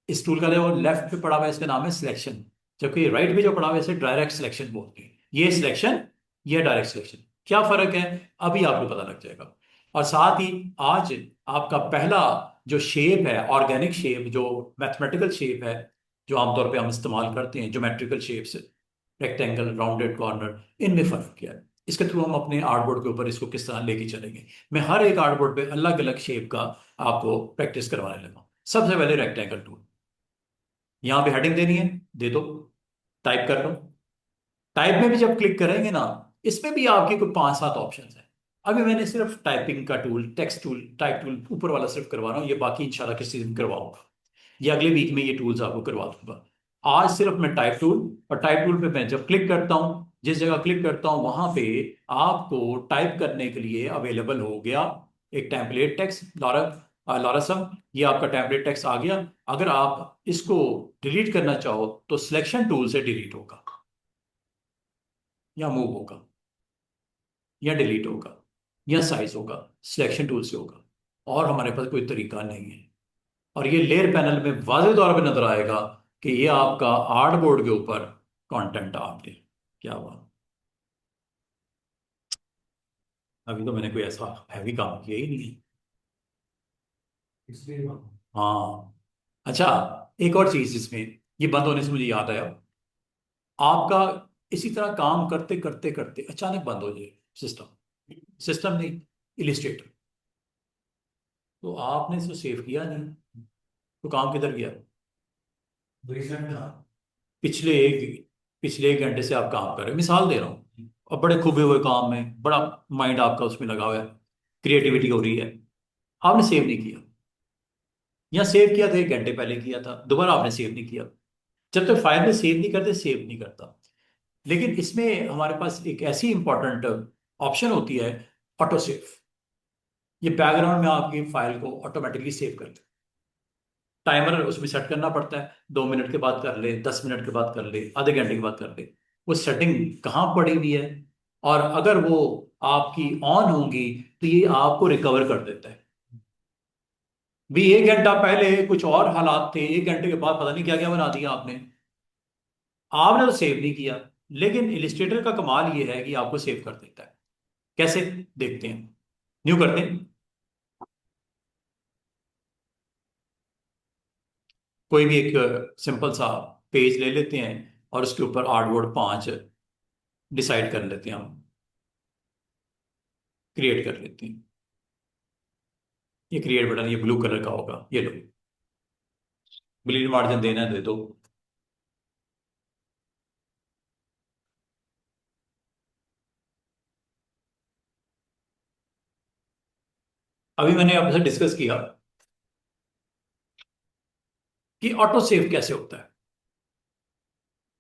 इस टूल का जो लेफ्ट पे पड़ा हुआ है इसका नाम है सिलेक्शन, जबकि राइट पे जो पड़ा हुआ है इसे डायरेक्ट सिलेक्शन बोलते हैं। ये सिलेक्शन, ये डायरेक्ट सिलेक्शन, क्या फर्क है अभी आपको पता लग जाएगा। और साथ ही आज आपका पहला जो शेप है, ऑर्गेनिक शेप, जो मैथमेटिकल शेप है, जो आमतौर पे हम इस्तेमाल करते हैं, geometrical shapes, rectangle, rounded corner, इनमें फर्क क्या है, इसके थ्रू हम अपने आर्टबोर्ड के ऊपर इसको किस तरह लेके चलेंगे। मैं हर एक आर्टबोर्ड पे अलग अलग शेप का आपको प्रैक्टिस करवाने लगा हूं। सबसे पहले रेक्टेंगल टूल, यहां पे हेडिंग देनी है, दे दो, टाइप कर लो। टाइप में भी जब क्लिक करेंगे ना, इसमें भी आपके कोई 5-7 ऑप्शन है। अभी मैंने सिर्फ टाइपिंग का tool, text tool, type tool ऊपर वाला सिर्फ करवा रहा हूँ, ये बाकी इंशाल्लाह किसी दिन करवाऊंगा, ये अगले वीक में ये टूल्स आपको करवा दूंगा। आज सिर्फ मैं टाइप टूल, और टाइप टूल पे मैं जब क्लिक करता हूँ, जिस जगह क्लिक करता हूँ वहां पे आपको टाइप करने के लिए अवेलेबल हो गया एक टेम्पलेट टेक्स्ट लॉरसम, ये आपका टेम्पलेट टेक्स्ट आ गया। अगर आप इसको डिलीट करना चाहो तो सिलेक्शन टूल से डिलीट होगा, या मूव होगा, या डिलीट होगा, या साइज होगा, सिलेक्शन टूल से होगा, और हमारे पास कोई तरीका नहीं है। और ये लेयर पैनल में वाज़ेह तौर पे नजर आएगा कि ये आपका आर्टबोर्ड के ऊपर कंटेंट आपने क्या हुआ। अभी तो मैंने कोई ऐसा हैवी काम किया ही नहीं है। इसलिए हाँ, अच्छा, एक और चीज इसमें, ये बंद होने से मुझे याद आया, आपका इसी तरह काम करते करते करते अचानक बंद हो जाए सिस्टम, सिस्टम नहीं, इलिस्ट्रेटर, तो आपने इसको सेव किया नहीं, तो काम किधर गया? रिसेंट पिछले एक पिछले 1 घंटे से आप काम कर रहे हैं, मिसाल दे रहा हूँ, और बड़े खुबे हुए काम में बड़ा माइंड आपका उसमें लगा हुआ है, क्रिएटिविटी हो रही है, आपने सेव नहीं किया, या सेव किया था 1 घंटे पहले किया था, दोबारा आपने सेव नहीं किया। जब तक फाइल में सेव नहीं करते, सेव नहीं करता। लेकिन इसमें हमारे पास एक ऐसी इंपॉर्टेंट ऑप्शन होती है, ऑटो सेव, ये बैकग्राउंड में आपकी फाइल को ऑटोमेटिकली सेव कर दे। टाइमर उसमें सेट करना पड़ता है, 2 मिनट के बाद कर ले, 10 मिनट के बाद कर ले, आधे घंटे के बाद कर ले, वो सेटिंग कहाँ पड़ी हुई है, और अगर वो आपकी ऑन होंगी तो ये आपको रिकवर कर देता है। भी 1 घंटा पहले कुछ और हालात थे, 1 घंटे के बाद पता नहीं क्या क्या बना दिया आपने, आपने तो सेव नहीं किया। लेकिन इलिस्ट्रेटर का कमाल ये है कि आपको सेव कर देता है। कैसे? देखते हैं, न्यू करते हैं, कोई भी एक सिंपल सा पेज ले लेते हैं, और उसके ऊपर आर्टबोर्ड 5 डिसाइड कर लेते हैं, हम क्रिएट कर लेते हैं। ये क्रिएट बटन ये ब्लू कलर का होगा, ये लो, ब्लीड मार्जिन देना है दे दो। अभी मैंने आपसे डिस्कस किया कि ऑटो सेव कैसे होता है,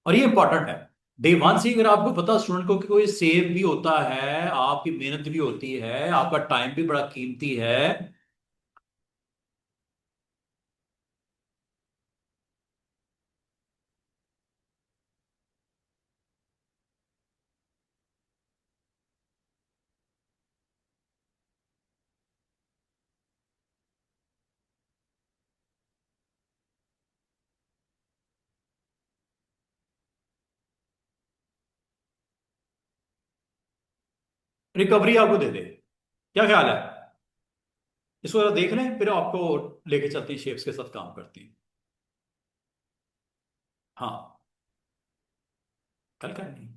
और ये इंपॉर्टेंट है। डे वन से अगर आपको पता स्टूडेंट को कि कोई सेव भी होता है, आपकी मेहनत भी होती है, आपका टाइम भी बड़ा कीमती है। रिकवरी आपको दे दे, क्या ख्याल है? इसको जरा देख लें, फिर आपको लेके चलते हैं, शेप्स के साथ काम करती हैं। हाँ, कल करनी,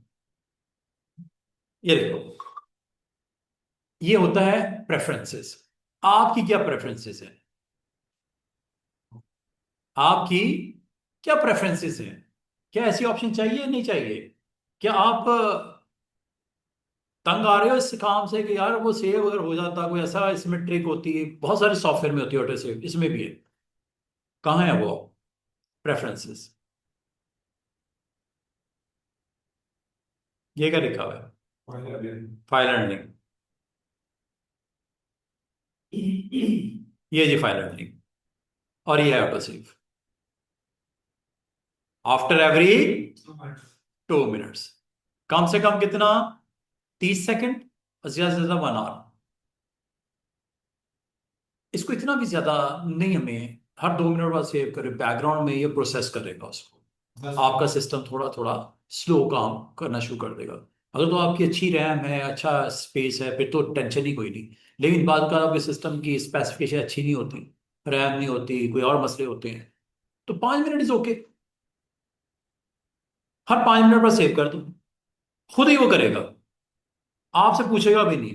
ये देखो, ये होता है प्रेफरेंसेस। आपकी क्या प्रेफरेंसेस है? आपकी क्या प्रेफरेंसेस हैं? क्या ऐसी ऑप्शन चाहिए नहीं चाहिए? क्या आप तंग आ रहे हो इस काम से कि यार वो सेव अगर हो जाता, कोई ऐसा इसमें ट्रिक होती है, बहुत सारे सॉफ्टवेयर में होती है ऑटो सेव, इसमें भी है, कहाँ है वो प्रेफरेंसेस? ये क्या लिखा हुआ है? फाइल हैंडलिंग, ये जी फाइल हैंडलिंग, और ये है auto save after every 2 minutes, कम से कम कितना? 30 सेकंड, और ज्यादा से ज्यादा 1 आवर। इसको इतना भी ज्यादा नहीं, हमें हर 2 मिनट बाद सेव करे, बैकग्राउंड में ये प्रोसेस करेगा उसको, आपका सिस्टम थोड़ा थोड़ा स्लो काम करना शुरू कर देगा। अगर तो आपकी अच्छी रैम है, अच्छा स्पेस है, फिर तो टेंशन ही कोई नहीं। लेकिन बाद का आपके सिस्टम की स्पेसिफिकेशन अच्छी नहीं होती, रैम नहीं होती, कोई और मसले होते हैं, तो 5 minute is okay, her 5 minute पर सेव कर दो, खुद ही वो करेगा, आपसे पूछेगा भी नहीं।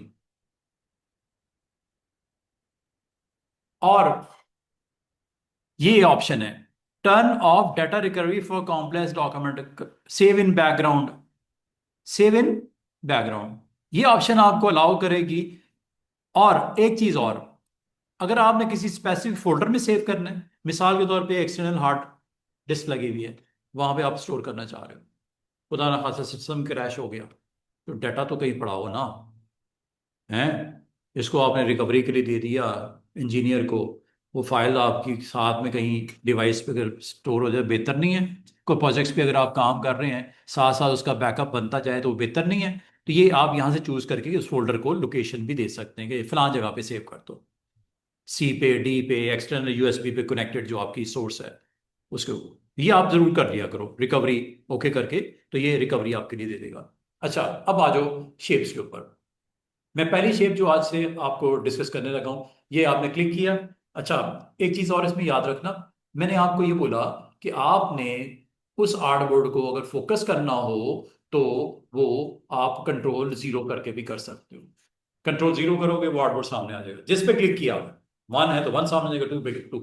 और ये ऑप्शन है, turn off data recovery for complex document, save in background, save in background, ये ऑप्शन आपको अलाउ करेगी और एक चीज और, अगर आपने किसी स्पेसिफिक फोल्डर में सेव करना है, मिसाल के तौर पे एक्सटर्नल हार्ड डिस्क लगी हुई है, वहां पे आप स्टोर करना चाह रहे हो, खुदा ना खासा सिस्टम क्रैश हो गया, तो डाटा तो कहीं पड़ा हो ना, है। इसको आपने रिकवरी के लिए दे दिया इंजीनियर को, वो फाइल आपकी साथ में कहीं डिवाइस पे अगर स्टोर हो जाए बेहतर नहीं है? कोई प्रोजेक्ट्स पे अगर आप काम कर रहे हैं, साथ साथ उसका बैकअप बनता जाए तो वो बेहतर नहीं है? तो ये आप यहाँ से चूज करके उस फोल्डर को लोकेशन भी दे सकते हैं कि फलां जगह पे सेव कर दो, सी पे, डी पे, एक्सटर्नल यूएसबी पे कनेक्टेड जो आपकी सोर्स है उसके ऊपर। ये आप जरूर कर लिया करो रिकवरी ओके करके, तो ये रिकवरी आपके लिए दे देगा। अच्छा, अब आ जाओ शेप्स के ऊपर। मैं पहली शेप जो आज से आपको डिस्कस करने लगा हूं, ये आपने क्लिक किया। अच्छा, एक चीज और इसमें याद रखना, मैंने आपको ये बोला कि आपने उस आर्टबोर्ड को अगर फोकस करना हो तो वो आप कंट्रोल जीरो करके भी कर सकते हो। कंट्रोल जीरो करोगे वो आर्टबोर्ड सामने आ जाएगा, जिस पे क्लिक किया वन है तो वन सामने आ जाएगा, टू पे टू।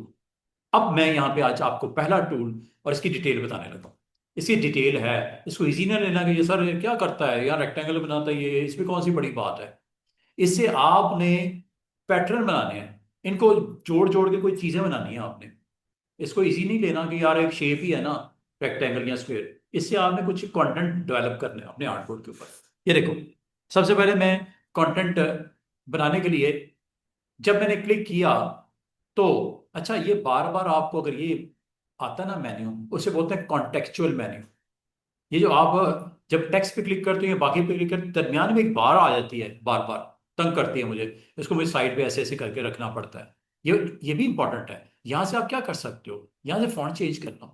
अब मैं यहाँ पे आज आपको पहला टूल और इसकी डिटेल बताने लगा हूँ। इसकी डिटेल है, इसको इजी ना लेना कि ये सर ये क्या करता है यार, रेक्टेंगल बनाता है ये, इसमें कौन सी बड़ी बात है। इससे आपने पैटर्न बनाने हैं, इनको जोड़ जोड़ के कोई चीजें बनानी है आपने। इसको इजी नहीं लेना कि यार एक शेप ही है ना, रेक्टेंगल या स्क्वायर। इससे आपने कुछ कंटेंट डेवलप करने हैं अपने आर्टबोर्ड के ऊपर। ये देखो, सबसे पहले मैं कंटेंट बनाने के लिए जब मैंने क्लिक किया तो, अच्छा ये बार बार आपको अगर ये आता ना मेन्यू, उसे बोलते हैं कॉन्टेक्चुअल मेन्यू। ये जो आप जब टेक्स्ट पे क्लिक करते हो या बाकी पे क्लिक करते हो, दरमियान में एक बार आ जाती है, बार बार तंग करती है मुझे, इसको मुझे साइड पे ऐसे ऐसे करके रखना पड़ता है। ये भी इंपॉर्टेंट है। यहां से आप क्या कर सकते हो, यहां से फॉन्ट चेंज करना,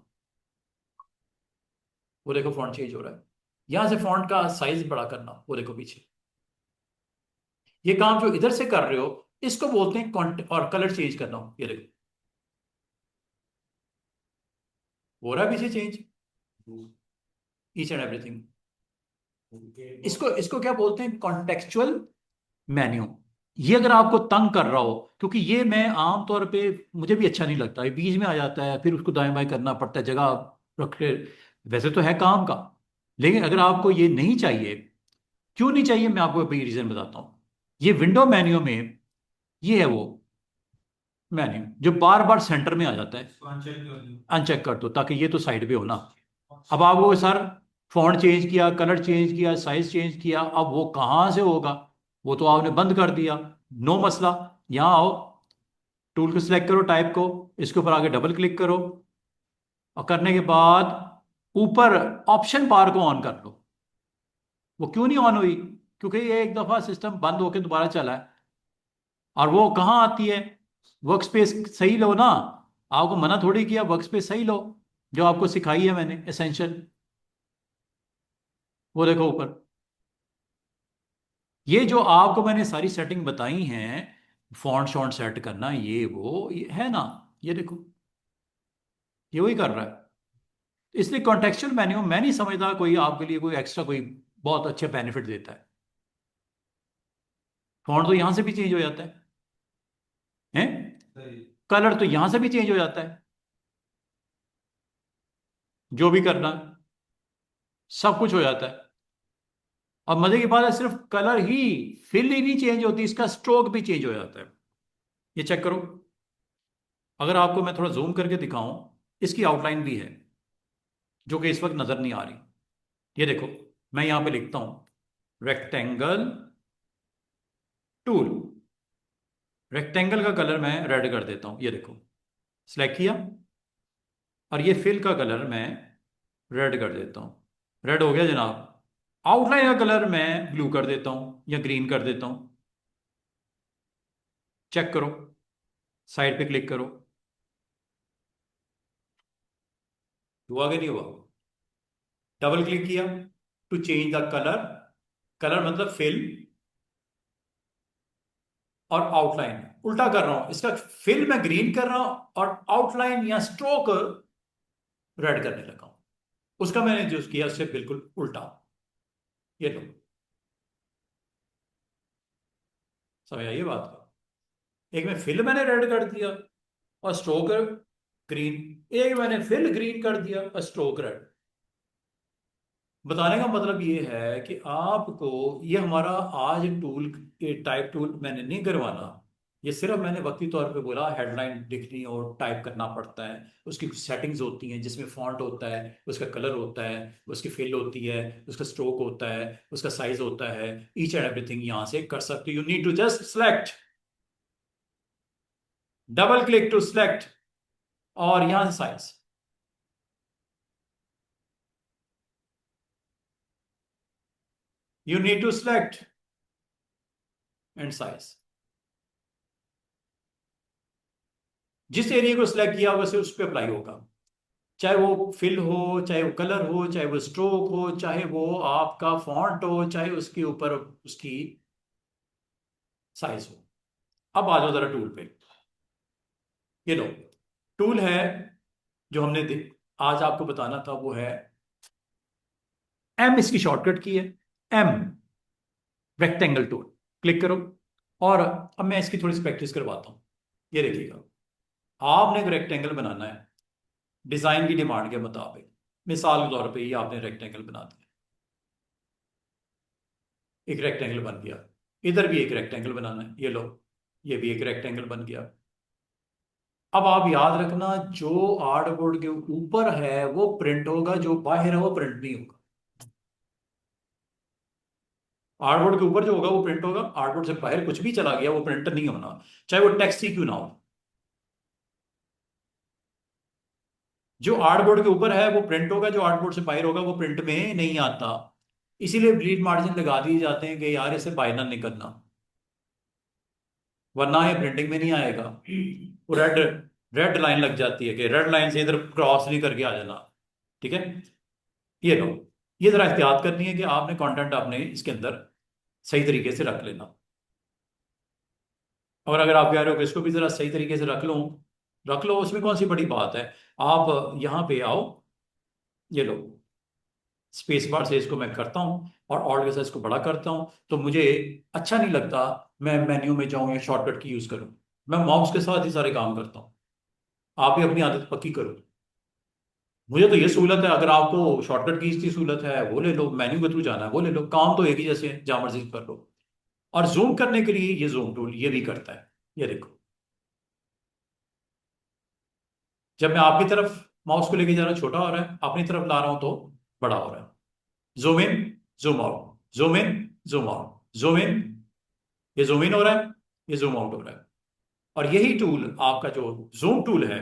वो देखो फॉन्ट चेंज हो रहा है। यहां से फॉन्ट का साइज बड़ा करना, वो देखो पीछे। ये काम जो इधर से कर रहे हो इसको बोलते हैं और कलर चेंज करना, ये देखो हो रहा है पीछे चेंज, ईच एंड एवरीथिंग। इसको इसको क्या बोलते हैं, कॉन्टेक्चुअल मेन्यू। ये अगर आपको तंग कर रहा हो, क्योंकि ये मैं आमतौर पे मुझे भी अच्छा नहीं लगता, ये बीच में आ जाता है, फिर उसको दाएं बाएं करना पड़ता है जगह रख के। वैसे तो है काम का, लेकिन अगर आपको ये नहीं चाहिए, क्यों नहीं चाहिए, मैं आपको अभी रीजन बताता हूँ। ये विंडो मेन्यू में ये है वो मेन्यू जो बार बार सेंटर में आ जाता है, अनचेक कर दो ताकि ये तो साइड पे हो ना। अब आपको सर फॉन्ट चेंज किया, कलर चेंज किया, साइज चेंज किया, अब वो कहाँ से होगा, वो तो आपने बंद कर दिया। नो मसला, यहाँ आओ, टूल को सिलेक्ट करो, टाइप को, इसके ऊपर आगे डबल क्लिक करो, और करने के बाद ऊपर ऑप्शन बार को ऑन कर लो। वो क्यों नहीं ऑन हुई, क्योंकि ये एक दफा सिस्टम बंद होकर दोबारा चला है। और वो कहाँ आती है, वर्क स्पेस सही लो ना, आपको मना थोड़ी किया, वर्क स्पेस सही लो, जो आपको सिखाई है मैंने एसेंशियल, वो देखो ऊपर। ये जो आपको मैंने सारी सेटिंग बताई हैं, फॉन्ट शॉन्ट सेट करना, ये है ना, ये देखो ये वही कर रहा है। इसलिए कॉन्टेक्चुअल मेन्यू मैं नहीं समझता कोई आपके लिए कोई एक्स्ट्रा कोई बहुत अच्छे बेनिफिट देता है। फॉन्ट तो यहां से भी चेंज हो जाता है, कलर तो यहां से भी चेंज हो जाता है, जो भी करना सब कुछ हो जाता है। अब मजे की बात है, सिर्फ कलर ही, फिल ही नहीं चेंज होती, इसका स्ट्रोक भी चेंज हो जाता है। ये चेक करो, अगर आपको मैं थोड़ा जूम करके दिखाऊं, इसकी आउटलाइन भी है जो कि इस वक्त नजर नहीं आ रही। ये देखो, मैं यहां पे लिखता हूं रेक्टेंगल टूल, रेक्टेंगल का कलर मैं रेड कर देता हूं, ये देखो सिलेक्ट किया, और ये फिल का कलर मैं रेड कर देता हूं, रेड हो गया जनाब। आउटलाइन का कलर मैं ब्लू कर देता हूं या ग्रीन कर देता हूं, चेक करो, साइड पे क्लिक करो, हुआ कि नहीं हुआ? डबल क्लिक किया to change the colour, colour मतलब फिल और आउटलाइन, उल्टा कर रहा हूं इसका, फिल मैं ग्रीन कर रहा हूं और आउटलाइन या स्ट्रोक रेड करने लगा हूं। उसका मैंने जो किया उससे बिल्कुल उल्टा, ये लो, समझ आइए बात का। एक में फिल मैंने रेड कर दिया और स्ट्रोक ग्रीन, एक मैंने फिल ग्रीन कर दिया और स्ट्रोक रेड। बताने का मतलब ये है कि आपको ये हमारा आज टूल टाइप टूल मैंने नहीं करवाना। ये सिर्फ मैंने वक्ती तौर पे बोला हेडलाइन लिखनी और टाइप करना पड़ता है, उसकी कुछ सेटिंग्स होती हैं जिसमें फॉन्ट होता है, उसका कलर होता है, उसकी फिल होती है, उसका स्ट्रोक होता है, उसका साइज होता है। ईच एंड एवरीथिंग यहां से कर सकते हो। You need to just select, double click to select, और यहां से size. You need to select and size. जिस एरिया को सिलेक्ट किया वैसे उस पर अप्लाई होगा, चाहे वो फिल हो, चाहे वो कलर हो, चाहे वो स्ट्रोक हो, चाहे वो आपका फॉन्ट हो, चाहे उसके ऊपर उसकी साइज हो। अब आ जाओ जरा टूल पे। ये लो टूल है जो हमने आज आपको बताना था, वो है एम, इसकी शॉर्टकट की है एम, रेक्टेंगल टूल। क्लिक करो। और अब मैं इसकी थोड़ी सी प्रैक्टिस करवाता हूं। ये देखिएगा, आपने एक रेक्टेंगल बनाना है डिजाइन की डिमांड के मुताबिक। मिसाल के तौर पे ये आपने रेक्टेंगल बना दिया, एक रेक्टेंगल बन गया। इधर भी एक रेक्टेंगल बनाना है, ये लो, ये भी एक रेक्टेंगल बन गया। अब आप याद रखना, जो आर्टबोर्ड के ऊपर है वो प्रिंट होगा, जो बाहर है वो प्रिंट नहीं होगा। आर्टबोर्ड के ऊपर जो होगा वो प्रिंट होगा, आर्टबोर्ड से बाहर कुछ भी चला गया वो प्रिंट नहीं होना, चाहे वो टेक्स्ट ही क्यों ना हो। जो आर्टबोर्ड के ऊपर है वो प्रिंट होगा, जो आर्टबोर्ड से बाहर होगा वो प्रिंट में नहीं आता। इसीलिए ब्लीड मार्जिन लगा दिए जाते हैं कि यार इसे बाइनर नहीं करना, वरना ये प्रिंटिंग में नहीं आएगा। वो रेड रेड लाइन लग जाती है कि रेड लाइन से इधर क्रॉस नहीं करके आ जाना। ठीक है, ये लो, ये जरा एहतियात करनी है कि आपने कंटेंट आपने इसके अंदर सही तरीके से रख लेना। और अगर आप कह रहे हो कि इसको भी जरा सही तरीके से रख लो, रख लो, उसमें कौन सी बड़ी बात है। आप यहाँ पे आओ, ये लो, स्पेस बार से इसको मैं करता हूँ और ऑल्ट के साथ इसको बड़ा करता हूँ, तो मुझे अच्छा नहीं लगता मैं मेन्यू में जाऊँ या शॉर्टकट की यूज करूँ। मैं माउस के साथ ही सारे काम करता हूँ। आप भी अपनी आदत पक्की करो। मुझे तो ये सहूलत है, अगर आपको शॉर्टकट की इसकी सहूलत है वो ले लो, मेन्यू के थ्रू जाना है वो ले लो, काम तो एक ही जैसे है, जहां मर्जी कर लो। और जूम करने के लिए ये जूम टूल ये भी करता है। ये देखो, जब मैं आपकी तरफ माउस को लेके जा रहा हूं छोटा हो रहा है, अपनी तरफ ला रहा हूं तो बड़ा हो रहा है। Zoom in, zoom out, zoom in, zoom out, zoom in, ये जूम इन हो रहा है, ये जूम आउट हो रहा है। और यही टूल आपका जो जूम टूल है,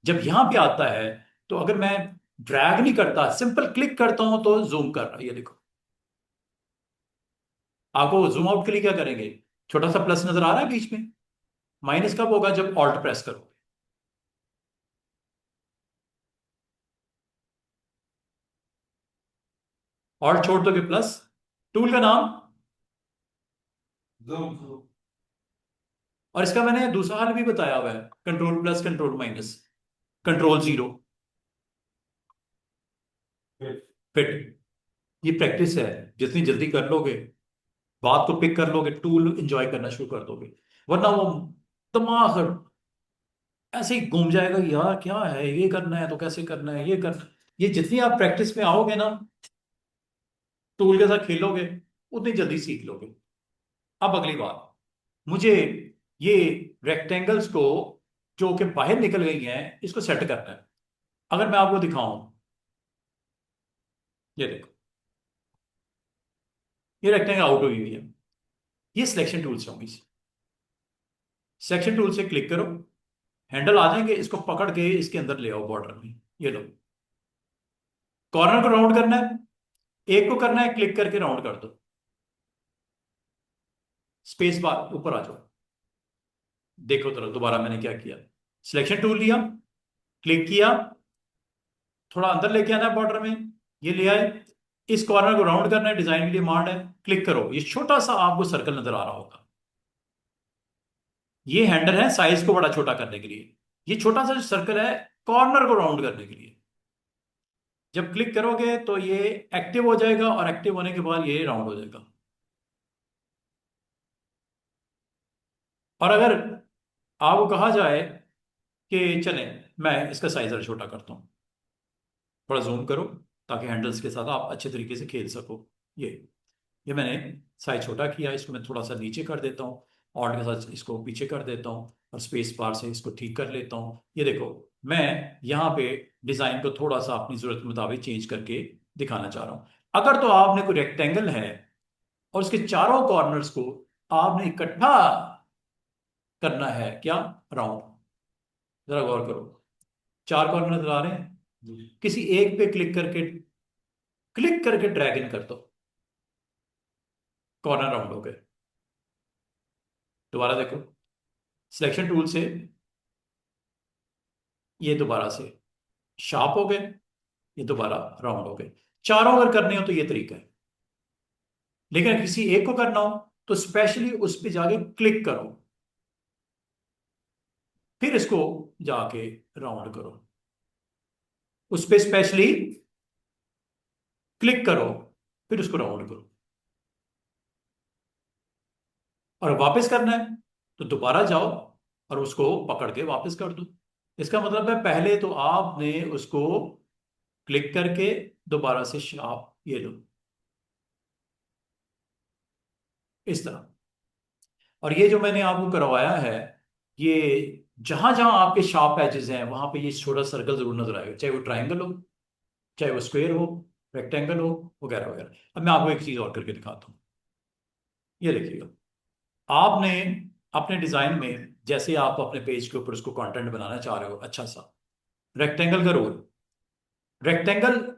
जब यहां पे आता है तो अगर मैं ड्रैग नहीं करता, सिंपल क्लिक करता हूं तो जूम कर रहा है। ये देखो, आपको जूम आउट के लिए क्या करेंगे, छोटा सा प्लस नजर आ रहा है बीच में, माइनस कब होगा, जब ऑल्ट प्रेस करो। ऑल्ट छोड़ दोगे प्लस, टूल का नाम। Zoom, zoom. और इसका मैंने दूसरा हाल भी बताया हुआ है, control plus, control minus, control zero, Fit. Fit. ये प्रैक्टिस है, जितनी जल्दी कर लोगे, बात को पिक कर लोगे, टूल एंजॉय करना शुरू कर दोगे। वरना वो दिमाग ऐसे ही घूम जाएगा कि यार क्या है, ये करना है तो कैसे करना है, ये करना। ये जितनी आप प्रैक्टिस में आओगे ना, टूल के साथ खेलोगे, उतनी जल्दी सीख लोगे। अब अगली बात, मुझे ये रेक्टेंगल्स को जो कि बाहर निकल गई हैं इसको सेट करना है। अगर मैं आपको दिखाऊं, ये देखो, ये रेक्टेंगल आउट हुई हुई है, ये सिलेक्शन टूल से होंगी। सिलेक्शन टूल से क्लिक करो, हैंडल आ जाएंगे, इसको पकड़ के इसके अंदर ले आओ बॉर्डर में। ये लो, कॉर्नर को राउंड करना है, एक को करना है क्लिक करके राउंड कर दो, स्पेस बार ऊपर आ जाओ। देखो तरह दोबारा मैंने क्या किया, सिलेक्शन टूल लिया, क्लिक किया, थोड़ा अंदर लेके आना है बॉर्डर में, ये ले आए, इस कॉर्नर को राउंड करना है, डिजाइन की डिमांड है, क्लिक करो, ये छोटा सा आपको सर्कल नजर आ रहा होगा। ये हैंडल है साइज को बड़ा छोटा करने के लिए, ये छोटा सा जो सर्कल है कॉर्नर को राउंड करने के लिए। जब क्लिक करोगे तो ये एक्टिव हो जाएगा, और एक्टिव होने के बाद ये राउंड हो जाएगा। और अगर आपको कहा जाए कि चले मैं इसका साइज और छोटा करता हूं, थोड़ा जूम करो, ताकि हैंडल्स के साथ आप अच्छे तरीके से खेल सको। ये मैंने साइज छोटा किया, इसको मैं थोड़ा सा नीचे कर देता हूँ, ऑल्ट के साथ इसको पीछे कर देता हूँ और स्पेस बार से इसको ठीक कर लेता हूँ। ये देखो, मैं यहाँ पे डिज़ाइन को थोड़ा सा अपनी ज़रूरत के मुताबिक चेंज करके दिखाना चाह रहा हूँ। अगर तो आपने कोई रेक्टेंगल है और उसके चारों कॉर्नर्स को आपने इकट्ठा करना है, क्या, राउंड, जरा गौर करो, चार कॉर्नर नजर आ रहे हैं, किसी एक पे क्लिक करके ड्रैग इन कर दो, कॉर्नर राउंड हो गए। दोबारा देखो, सिलेक्शन टूल से ये दोबारा से शार्प हो गए, ये दोबारा राउंड हो गए। चारों अगर करने हो तो ये तरीका है, लेकिन अगर किसी एक को करना हो तो स्पेशली उस पे जाके क्लिक करो, फिर इसको जाके राउंड करो, उस पे स्पेशली क्लिक करो, फिर उसको राउंड करो। और वापस करना है तो दोबारा जाओ और उसको पकड़ के वापस कर दो। इसका मतलब है पहले तो आपने उसको क्लिक करके दोबारा से शार्प, ये लो, इस तरह। और ये जो मैंने आपको करवाया है, ये जहां जहां आपके शार्प एजेस हैं वहां पे ये छोटा सर्कल जरूर नजर आएगा, चाहे वो ट्राइंगल हो, चाहे वो स्क्वायर हो, रेक्टेंगल हो, वगैरह वगैरह। अब मैं आपको एक चीज और करके दिखाता हूँ। ये देखिएगा, आपने अपने डिजाइन में जैसे आप अपने पेज के ऊपर उसको कंटेंट बनाना चाह रहे हो अच्छा सा, रेक्टेंगल का रोल, रेक्टेंगल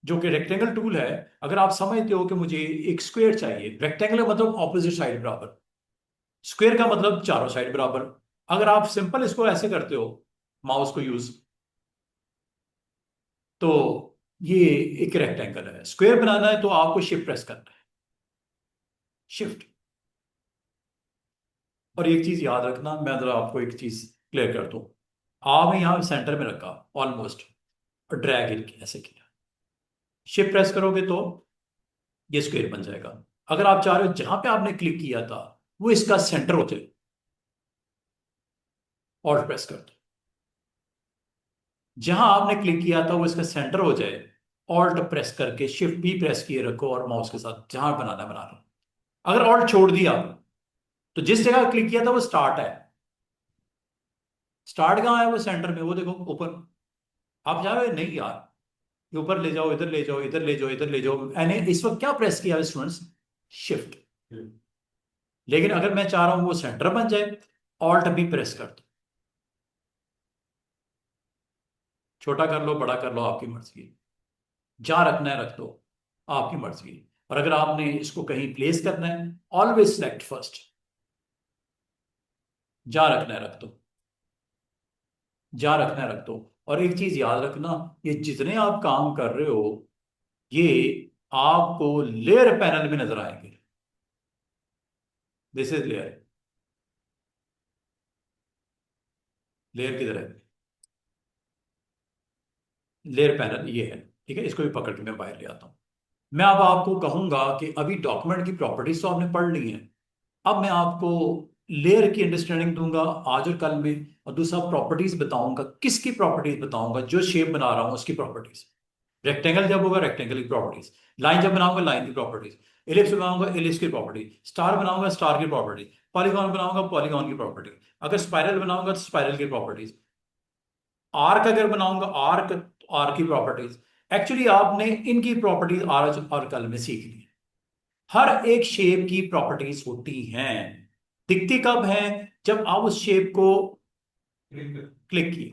जो कि रेक्टेंगल टूल है, अगर आप समझते हो कि मुझे एक स्क्वायर चाहिए, रेक्टेंगल का मतलब ऑपोजिट साइड बराबर, स्क्वायर का मतलब चारों साइड बराबर। अगर आप सिंपल इसको ऐसे करते हो, माउस को यूज, तो ये एक रेक्टेंगल है। स्क्वायर बनाना है तो आपको शिफ्ट प्रेस करना है, शिफ्ट। और एक चीज याद रखना, मैं जरा आपको एक चीज क्लियर कर दूं, आपने यहां सेंटर में रखा ऑलमोस्ट और ड्रैग इन किया, ऐसे किया, शिफ्ट प्रेस करोगे तो ये स्क्वायर बन जाएगा। अगर आप चाह रहे हो जहां पे आपने क्लिक किया था वो इसका सेंटर हो जाए, ऑल्ट प्रेस कर दो, जहां आपने क्लिक किया था वो इसका सेंटर हो जाए, ऑल्ट प्रेस करके शिफ्ट भी प्रेस किए रखो और माउस के साथ जहां बनाना बना लो। अगर ऑल्ट छोड़ दिया तो जिस जगह क्लिक किया था वो स्टार्ट है, स्टार्ट कहाँ है, वो सेंटर में, वो देखो ऊपर। आप जाओ, नहीं यार, ये ऊपर ले जाओ, इधर ले जाओ, इधर ले जाओ, इधर ले जाओ, मैंने इस वक्त क्या प्रेस किया स्टूडेंट्स, शिफ्ट। लेकिन अगर मैं चाह रहा हूं वो सेंटर बन जाए, ऑल्ट भी प्रेस कर दो, छोटा कर लो, बड़ा कर लो, आपकी मर्जी, जहां रखना है रख दो, आपकी मर्जी। और अगर आपने इसको कहीं प्लेस करना है, ऑलवेज सिलेक्ट फर्स्ट, जहां रखना है रख दो, जहां रखना है रख दो। और एक चीज याद रखना, ये जितने आप काम कर रहे हो ये आपको लेयर पैनल में नजर आएंगे। दिस इज लेयर, लेयर किधर है, लेयर पैनल ये है, ठीक है। इसको भी पकड़ के मैं बाहर ले आता हूं। मैं अब आपको कहूंगा कि अभी डॉक्यूमेंट की प्रॉपर्टीज तो आपने पढ़ ली है, अब मैं आपको लेयर की अंडरस्टैंडिंग दूंगा आज और कल में, और दूसरा प्रॉपर्टीज बताऊंगा। किसकी प्रॉपर्टीज बताऊंगा, जो शेप बना रहा हूं उसकी प्रॉपर्टीज। रेक्टेंगल जब होगा रेक्टेंगल की प्रॉपर्टीज, लाइन जब बनाऊंगा लाइन की प्रॉपर्टीज, एलिप्स बनाऊंगा एलिप्स की प्रॉपर्टी, स्टार बनाऊंगा स्टार की प्रॉपर्टी, पॉलीगॉन बनाऊंगा पॉलीगॉन की प्रॉपर्टी, अगर स्पाइरल बनाऊंगा तो स्पाइरल की प्रॉपर्टीज, आर्क अगर बनाऊंगा आर्क, आर्क की प्रॉपर्टीज। एक्चुअली आपने इनकी प्रॉपर्टीज आज और कल में सीख ली। हर एक शेप की प्रॉपर्टीज होती हैं, दिखती कब है, जब आप उस शेप को क्लिक किए।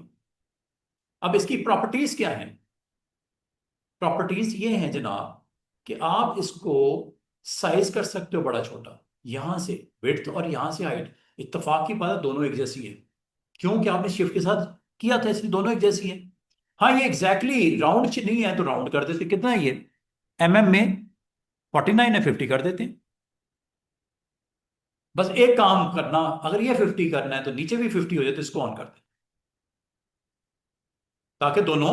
अब इसकी प्रॉपर्टीज क्या है, प्रॉपर्टीज ये हैं जनाब कि आप इसको साइज कर सकते हो बड़ा छोटा, यहां से विड्थ और यहां से हाइट, इत्तेफाक की बात है दोनों एक जैसी है, क्योंकि आपने शिफ्ट के साथ किया था इसलिए दोनों एक जैसी है। हाँ ये एग्जैक्टली राउंड नहीं है तो राउंड कर देते, कितना है ये, में 49 है, 50 कर देते हैं। बस एक काम करना, अगर ये 50 करना है तो नीचे भी 50 हो जाए तो इसको ऑन कर दे, ताकि दोनों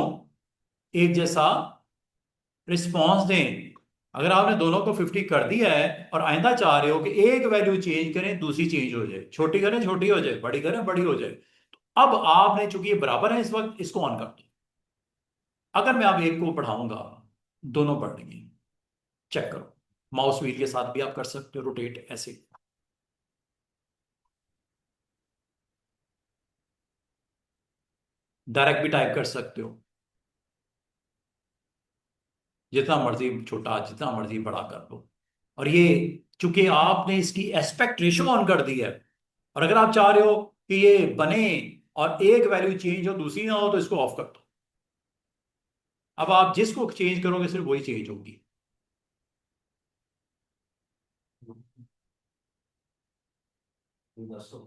एक जैसा रिस्पॉन्स दें। अगर आपने दोनों को 50 कर दिया है और आइंदा चाह रहे हो कि एक वैल्यू चेंज करें दूसरी चेंज हो जाए, छोटी करें छोटी हो जाए, बड़ी करें बड़ी हो जाए, तो अब आपने चूंकि ये बराबर है इस वक्त, इसको ऑन कर दो। अगर मैं अब एक को बढ़ाऊंगा, दोनों बढ़ेंगे। चेक करो, माउस व्हील के साथ भी आप कर सकते हो रोटेट ऐसे। डायरेक्ट भी टाइप कर सकते हो, जितना मर्जी छोटा जितना मर्जी बड़ा कर लो। और ये चूंकि आपने इसकी एस्पेक्ट रेशो ऑन कर दी है, और अगर आप चाह रहे हो कि ये बने और एक वैल्यू चेंज हो दूसरी ना हो, तो इसको ऑफ कर दो। अब आप जिसको चेंज करोगे सिर्फ वही चेंज होगी। दसो